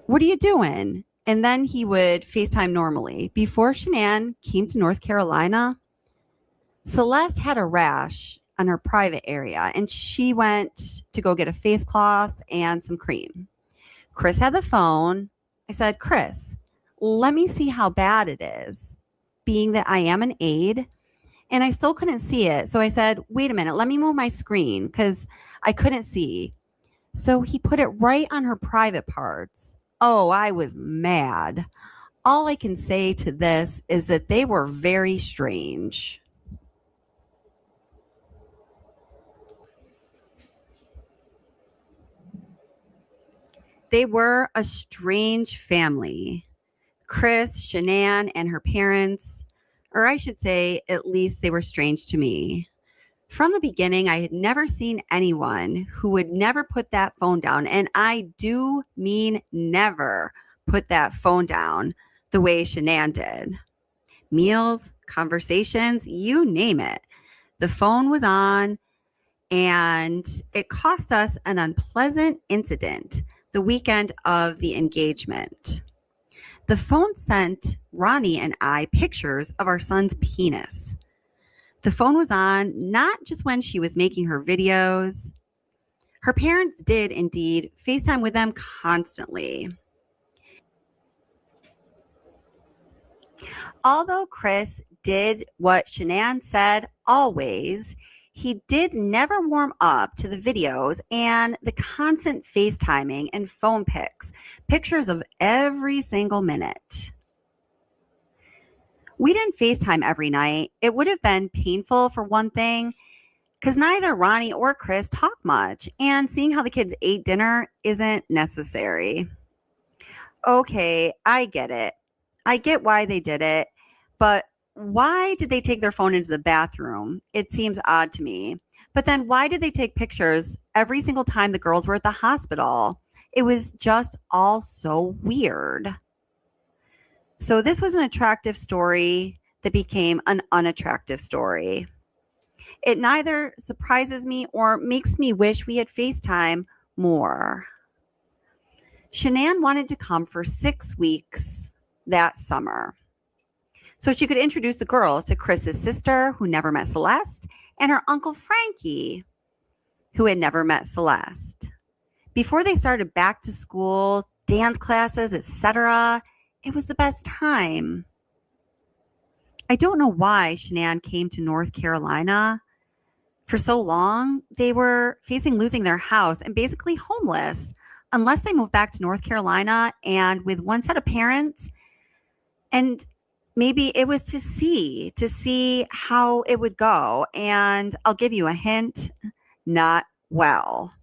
what are you doing? And then he would FaceTime normally. Before Shanann came to North Carolina, Celeste had a rash on her private area, and she went to go get a face cloth and some cream. Chris had the phone. I said, Chris, let me see how bad it is, being that I am an aide, and I still couldn't see it. So I said, wait a minute, let me move my screen because I couldn't see. So he put it right on her private parts. Oh, I was mad. All I can say to this is that they were very strange. They were a strange family. Chris, Shanann, and her parents, or I should say, at least they were strange to me. From the beginning, I had never seen anyone who would never put that phone down. And I do mean never put that phone down the way Shanann did. Meals, conversations, you name it. The phone was on, and it cost us an unpleasant incident the weekend of the engagement. The phone sent Ronnie and I pictures of our son's penis. The phone was on not just when she was making her videos. Her parents did indeed FaceTime with them constantly. Although Chris did what Shanann said always, he did never warm up to the videos and the constant FaceTiming and phone pics, pictures of every single minute. We didn't FaceTime every night. It would have been painful for one thing, because neither Ronnie or Chris talk much, and seeing how the kids ate dinner isn't necessary. Okay, I get it. I get why they did it, but why did they take their phone into the bathroom? It seems odd to me. But then why did they take pictures every single time the girls were at the hospital? It was just all so weird. So this was an attractive story that became an unattractive story. It neither surprises me or makes me wish we had FaceTime more. Shanann wanted to come for 6 weeks that summer, so she could introduce the girls to Chris's sister, who never met Celeste, and her uncle Frankie, who had never met Celeste. Before they started back to school, dance classes, etc., it was the best time. I don't know why Shanann came to North Carolina. For so long, they were facing losing their house and basically homeless unless they moved back to North Carolina and with one set of parents. And maybe it was to see how it would go. And I'll give you a hint, not well.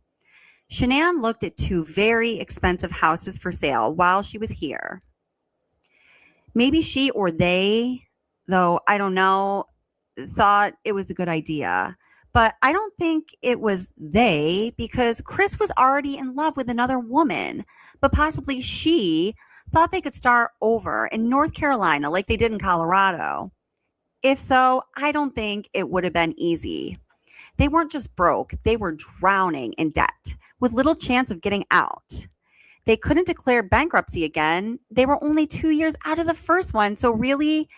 Shanann looked at 2 very expensive houses for sale while she was here. Maybe she or they, though I don't know, thought it was a good idea. But I don't think it was they, because Chris was already in love with another woman, but possibly she thought they could start over in North Carolina like they did in Colorado. If so, I don't think it would have been easy. They weren't just broke, they were drowning in debt with little chance of getting out. They couldn't declare bankruptcy again. They were only 2 years out of the first one, so really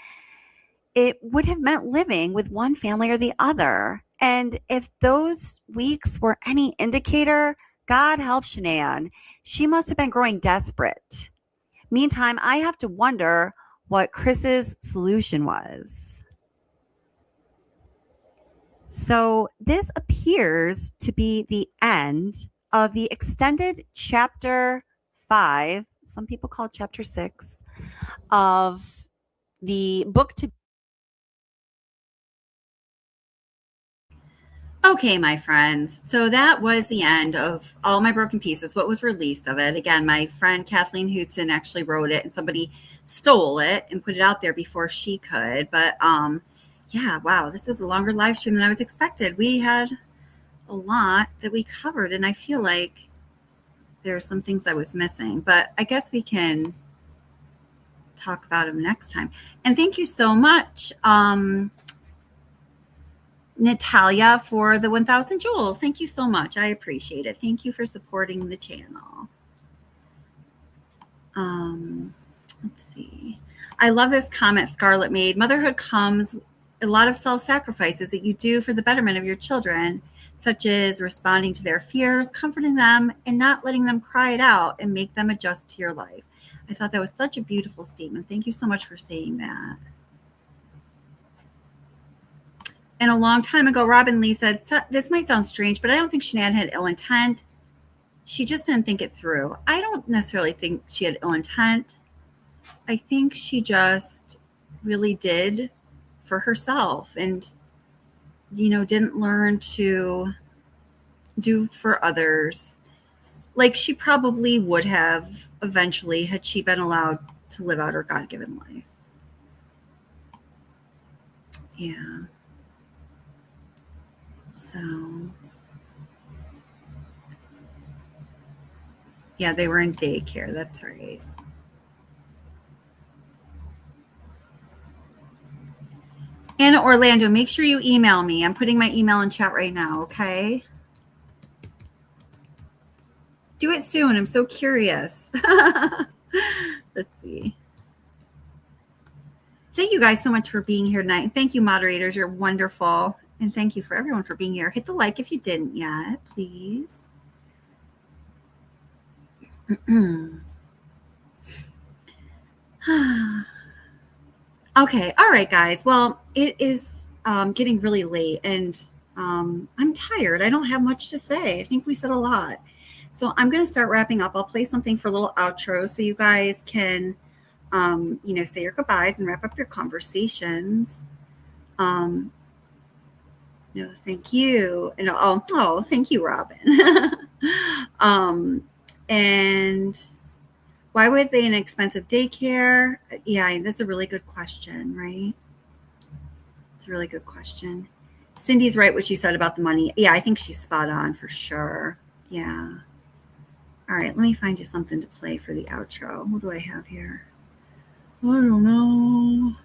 it would have meant living with one family or the other. And if those weeks were any indicator, God help Shanann. She must have been growing desperate. Meantime, I have to wonder what Chris's solution was. So this appears to be the end of the extended chapter 5, some people call it chapter 6, of the book to. Okay, my friends. So that was the end of All My Broken Pieces, what was released of it. Again, my friend Kathleen Hootson actually wrote it, and somebody stole it and put it out there before she could. But yeah, wow, this was a longer live stream than I was expected. We had a lot that we covered, and I feel like there are some things I was missing. But I guess we can talk about them next time. And thank you so much, Natalia, for the 1,000 jewels. Thank you so much. I appreciate it. Thank you for supporting the channel. Let's see. I love this comment Scarlett made. Motherhood comes a lot of self-sacrifices that you do for the betterment of your children, such as responding to their fears, comforting them, and not letting them cry it out and make them adjust to your life. I thought that was such a beautiful statement. Thank you so much for saying that. And a long time ago, Robin Lee said, this might sound strange, but I don't think Shanann had ill intent. She just didn't think it through. I don't necessarily think she had ill intent. I think she just really did for herself and, didn't learn to do for others. like she probably would have eventually had she been allowed to live out her God-given life. Yeah. So, yeah, they were in daycare. That's right. Anna Orlando, make sure you email me. I'm putting my email in chat right now, okay? Do it soon. I'm so curious. Let's see. Thank you guys so much for being here tonight. Thank you, moderators. You're wonderful. And thank you for everyone for being here. Hit the like if you didn't yet, please. Okay. All right, guys. Well, it is getting really late and I'm tired. I don't have much to say. I think we said a lot. So I'm going to start wrapping up. I'll play something for a little outro so you guys can, say your goodbyes and wrap up your conversations. No, thank you. And thank you, Robin. And why would they an expensive daycare? Yeah, that's a really good question, right? It's a really good question. Cindy's right what she said about the money. Yeah, I think she's spot on for sure. Yeah. All right, let me find you something to play for the outro. What do I have here? I don't know.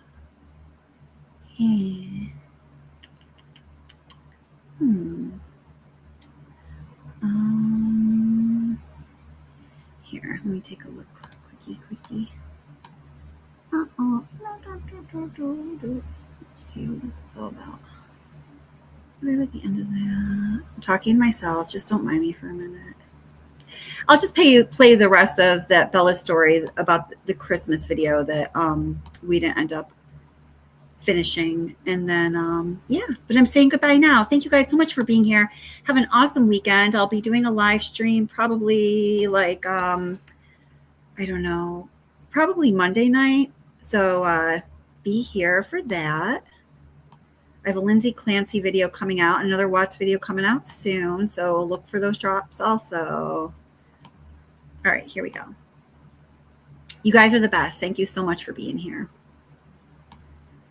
Yeah. Here, let me take a look. Quickie. Let's see what this is all about. Right at the end of that. I'm talking to myself. Just don't mind me for a minute. I'll just play the rest of that Bella story about the Christmas video that we didn't end up finishing. And then, but I'm saying goodbye now. Thank you guys so much for being here. Have an awesome weekend. I'll be doing a live stream probably like, I don't know, probably Monday night. So be here for that. I have a Lindsay Clancy video coming out, another Watts video coming out soon. So look for those drops also. All right, here we go. You guys are the best. Thank you so much for being here.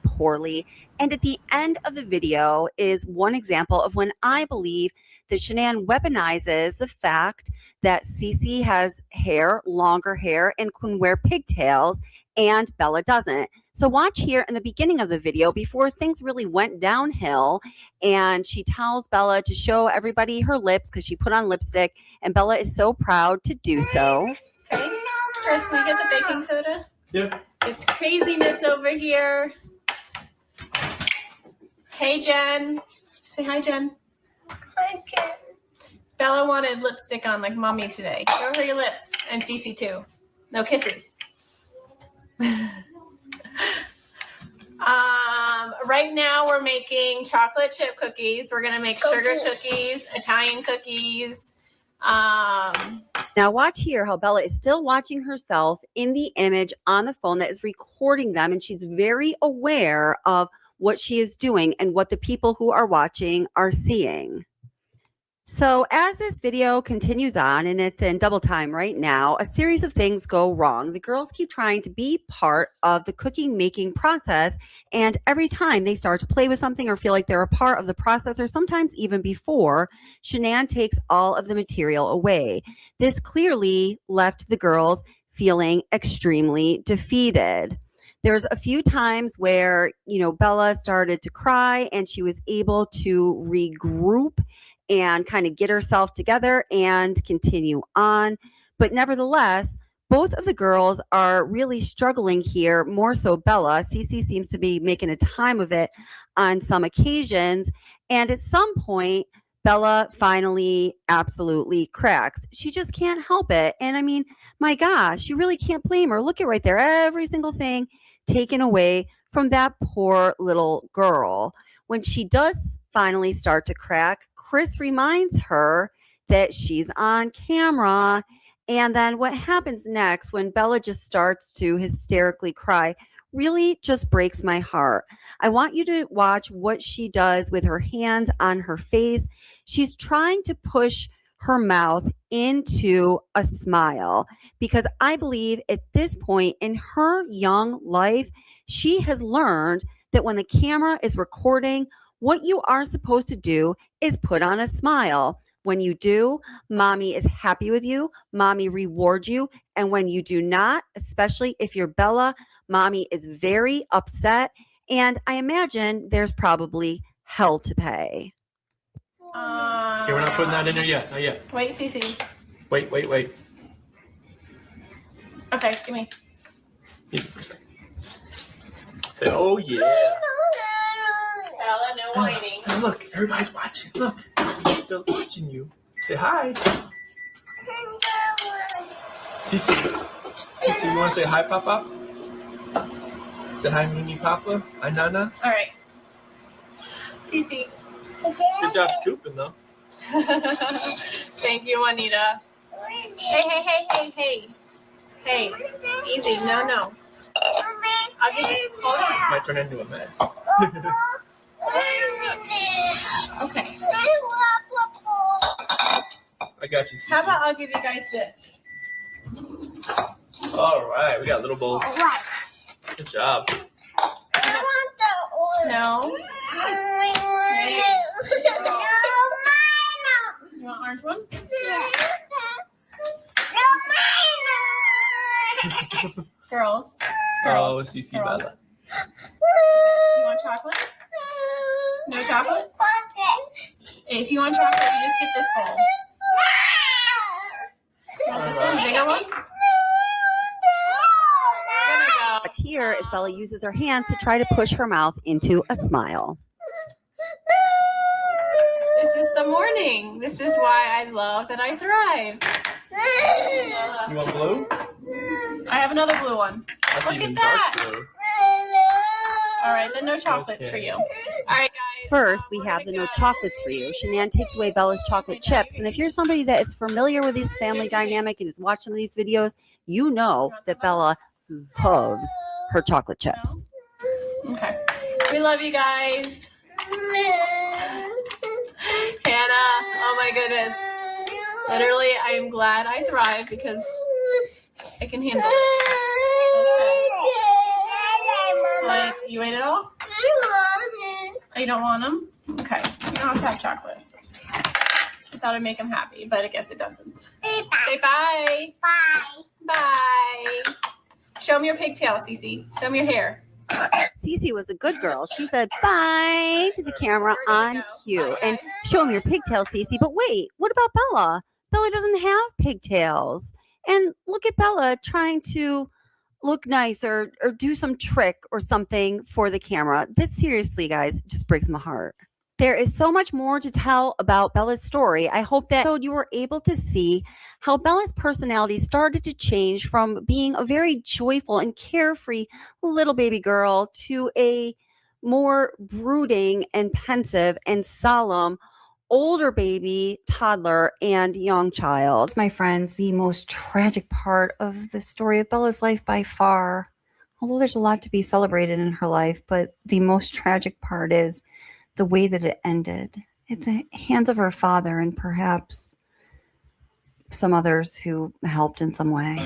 Poorly. And at the end of the video is one example of when I believe that Shanann weaponizes the fact that Cece has hair, longer hair, and can wear pigtails, and Bella doesn't. So watch here in the beginning of the video before things really went downhill, and she tells Bella to show everybody her lips because she put on lipstick, and Bella is so proud to do so. Okay. Chris, can we get the baking soda? Yeah. It's craziness over here. Hey, Jen. Say hi, Jen. Hi, Jen. Bella wanted lipstick on like mommy today. Show her your lips. And Cece too. No kisses. Right now we're making chocolate chip cookies. We're going to make sugar cookies, Italian cookies. Now watch here how Bella is still watching herself in the image on the phone that is recording them, and she's very aware of what she is doing and what the people who are watching are seeing. So as this video continues on, and it's in double time right now, a series of things go wrong. The girls keep trying to be part of the cooking making process, and every time they start to play with something or feel like they're a part of the process, or sometimes even before, Shanann takes all of the material away. This clearly left the girls feeling extremely defeated. There's a few times where, Bella started to cry and she was able to regroup and kind of get herself together and continue on. But nevertheless, both of the girls are really struggling here, more so Bella. Cece seems to be making a time of it on some occasions. And at some point, Bella finally absolutely cracks. She just can't help it. And I mean, my gosh, you really can't blame her. Look at right there. Every single thing taken away from that poor little girl. When she does finally start to crack, Chris reminds her that she's on camera. And then what happens next when Bella just starts to hysterically cry really just breaks my heart. I want you to watch what she does with her hands on her face. She's trying to push her mouth into a smile, because I believe at this point in her young life, she has learned that when the camera is recording, what you are supposed to do is put on a smile. When you do, mommy is happy with you, mommy rewards you. And when you do not, especially if you're Bella, mommy is very upset. And I imagine there's probably hell to pay. Okay, we're not putting that in there yet. Not yet. Wait, Cece. Wait. Okay, give me. Give me for a second. Say, oh yeah. Bella, no whining. Hey, look, everybody's watching. Look, they're watching you. Say hi. Cece, you want to say hi, Papa? Say hi, Mimi, Papa. Hi, Nana. All right. Cece. Good job scooping, though. Thank you, Juanita. Hey. Hey, easy. No. I'll give you. Hold on. This might turn into a mess. Okay. I got you, Cece. How about I'll give you guys this? All right, we got little bowls. Good job. No. You want orange one? Girls. Oh, Cece, Girls. Bella. You want chocolate? No chocolate? If you want chocolate, you just get this bowl. You want this one? Bigger one? A tear as Bella uses her hands to try to push her mouth into a smile. This is the morning. This is why I love that I thrive. You want blue? I have another blue one. That's Look even at that. dark blue. All right, then no chocolates for you. All right, guys. First, we have the no chocolates for you. Shanann takes away Bella's chocolate chips. And if you're somebody that is familiar with this family dynamic and is watching these videos, you know that Bella loves her chocolate chips. Okay. We love you guys. Hannah, oh my goodness. Literally, I am glad I thrive because I can handle it. Okay. Like, you ate it all? Oh, you don't want them? Okay. You don't have to have chocolate. I thought it'd make them happy, but I guess it doesn't. Say bye. Bye. Show me your pigtail, Cece. Show me your hair. Cece was a good girl. She said bye to the camera on cue. Bye, And guys. show me your pigtails, Cece. But wait, what about Bella? Bella doesn't have pigtails. And look at Bella trying to look nice or do some trick or something for the camera. This seriously, guys, just breaks my heart. There is so much more to tell about Bella's story. I hope that you were able to see how Bella's personality started to change from being a very joyful and carefree little baby girl to a more brooding and pensive and solemn older baby, toddler, and young child. My friends, the most tragic part of the story of Bella's life by far, although there's a lot to be celebrated in her life, but the most tragic part is the way that it ended. At the hands of her father and perhaps some others who helped in some way.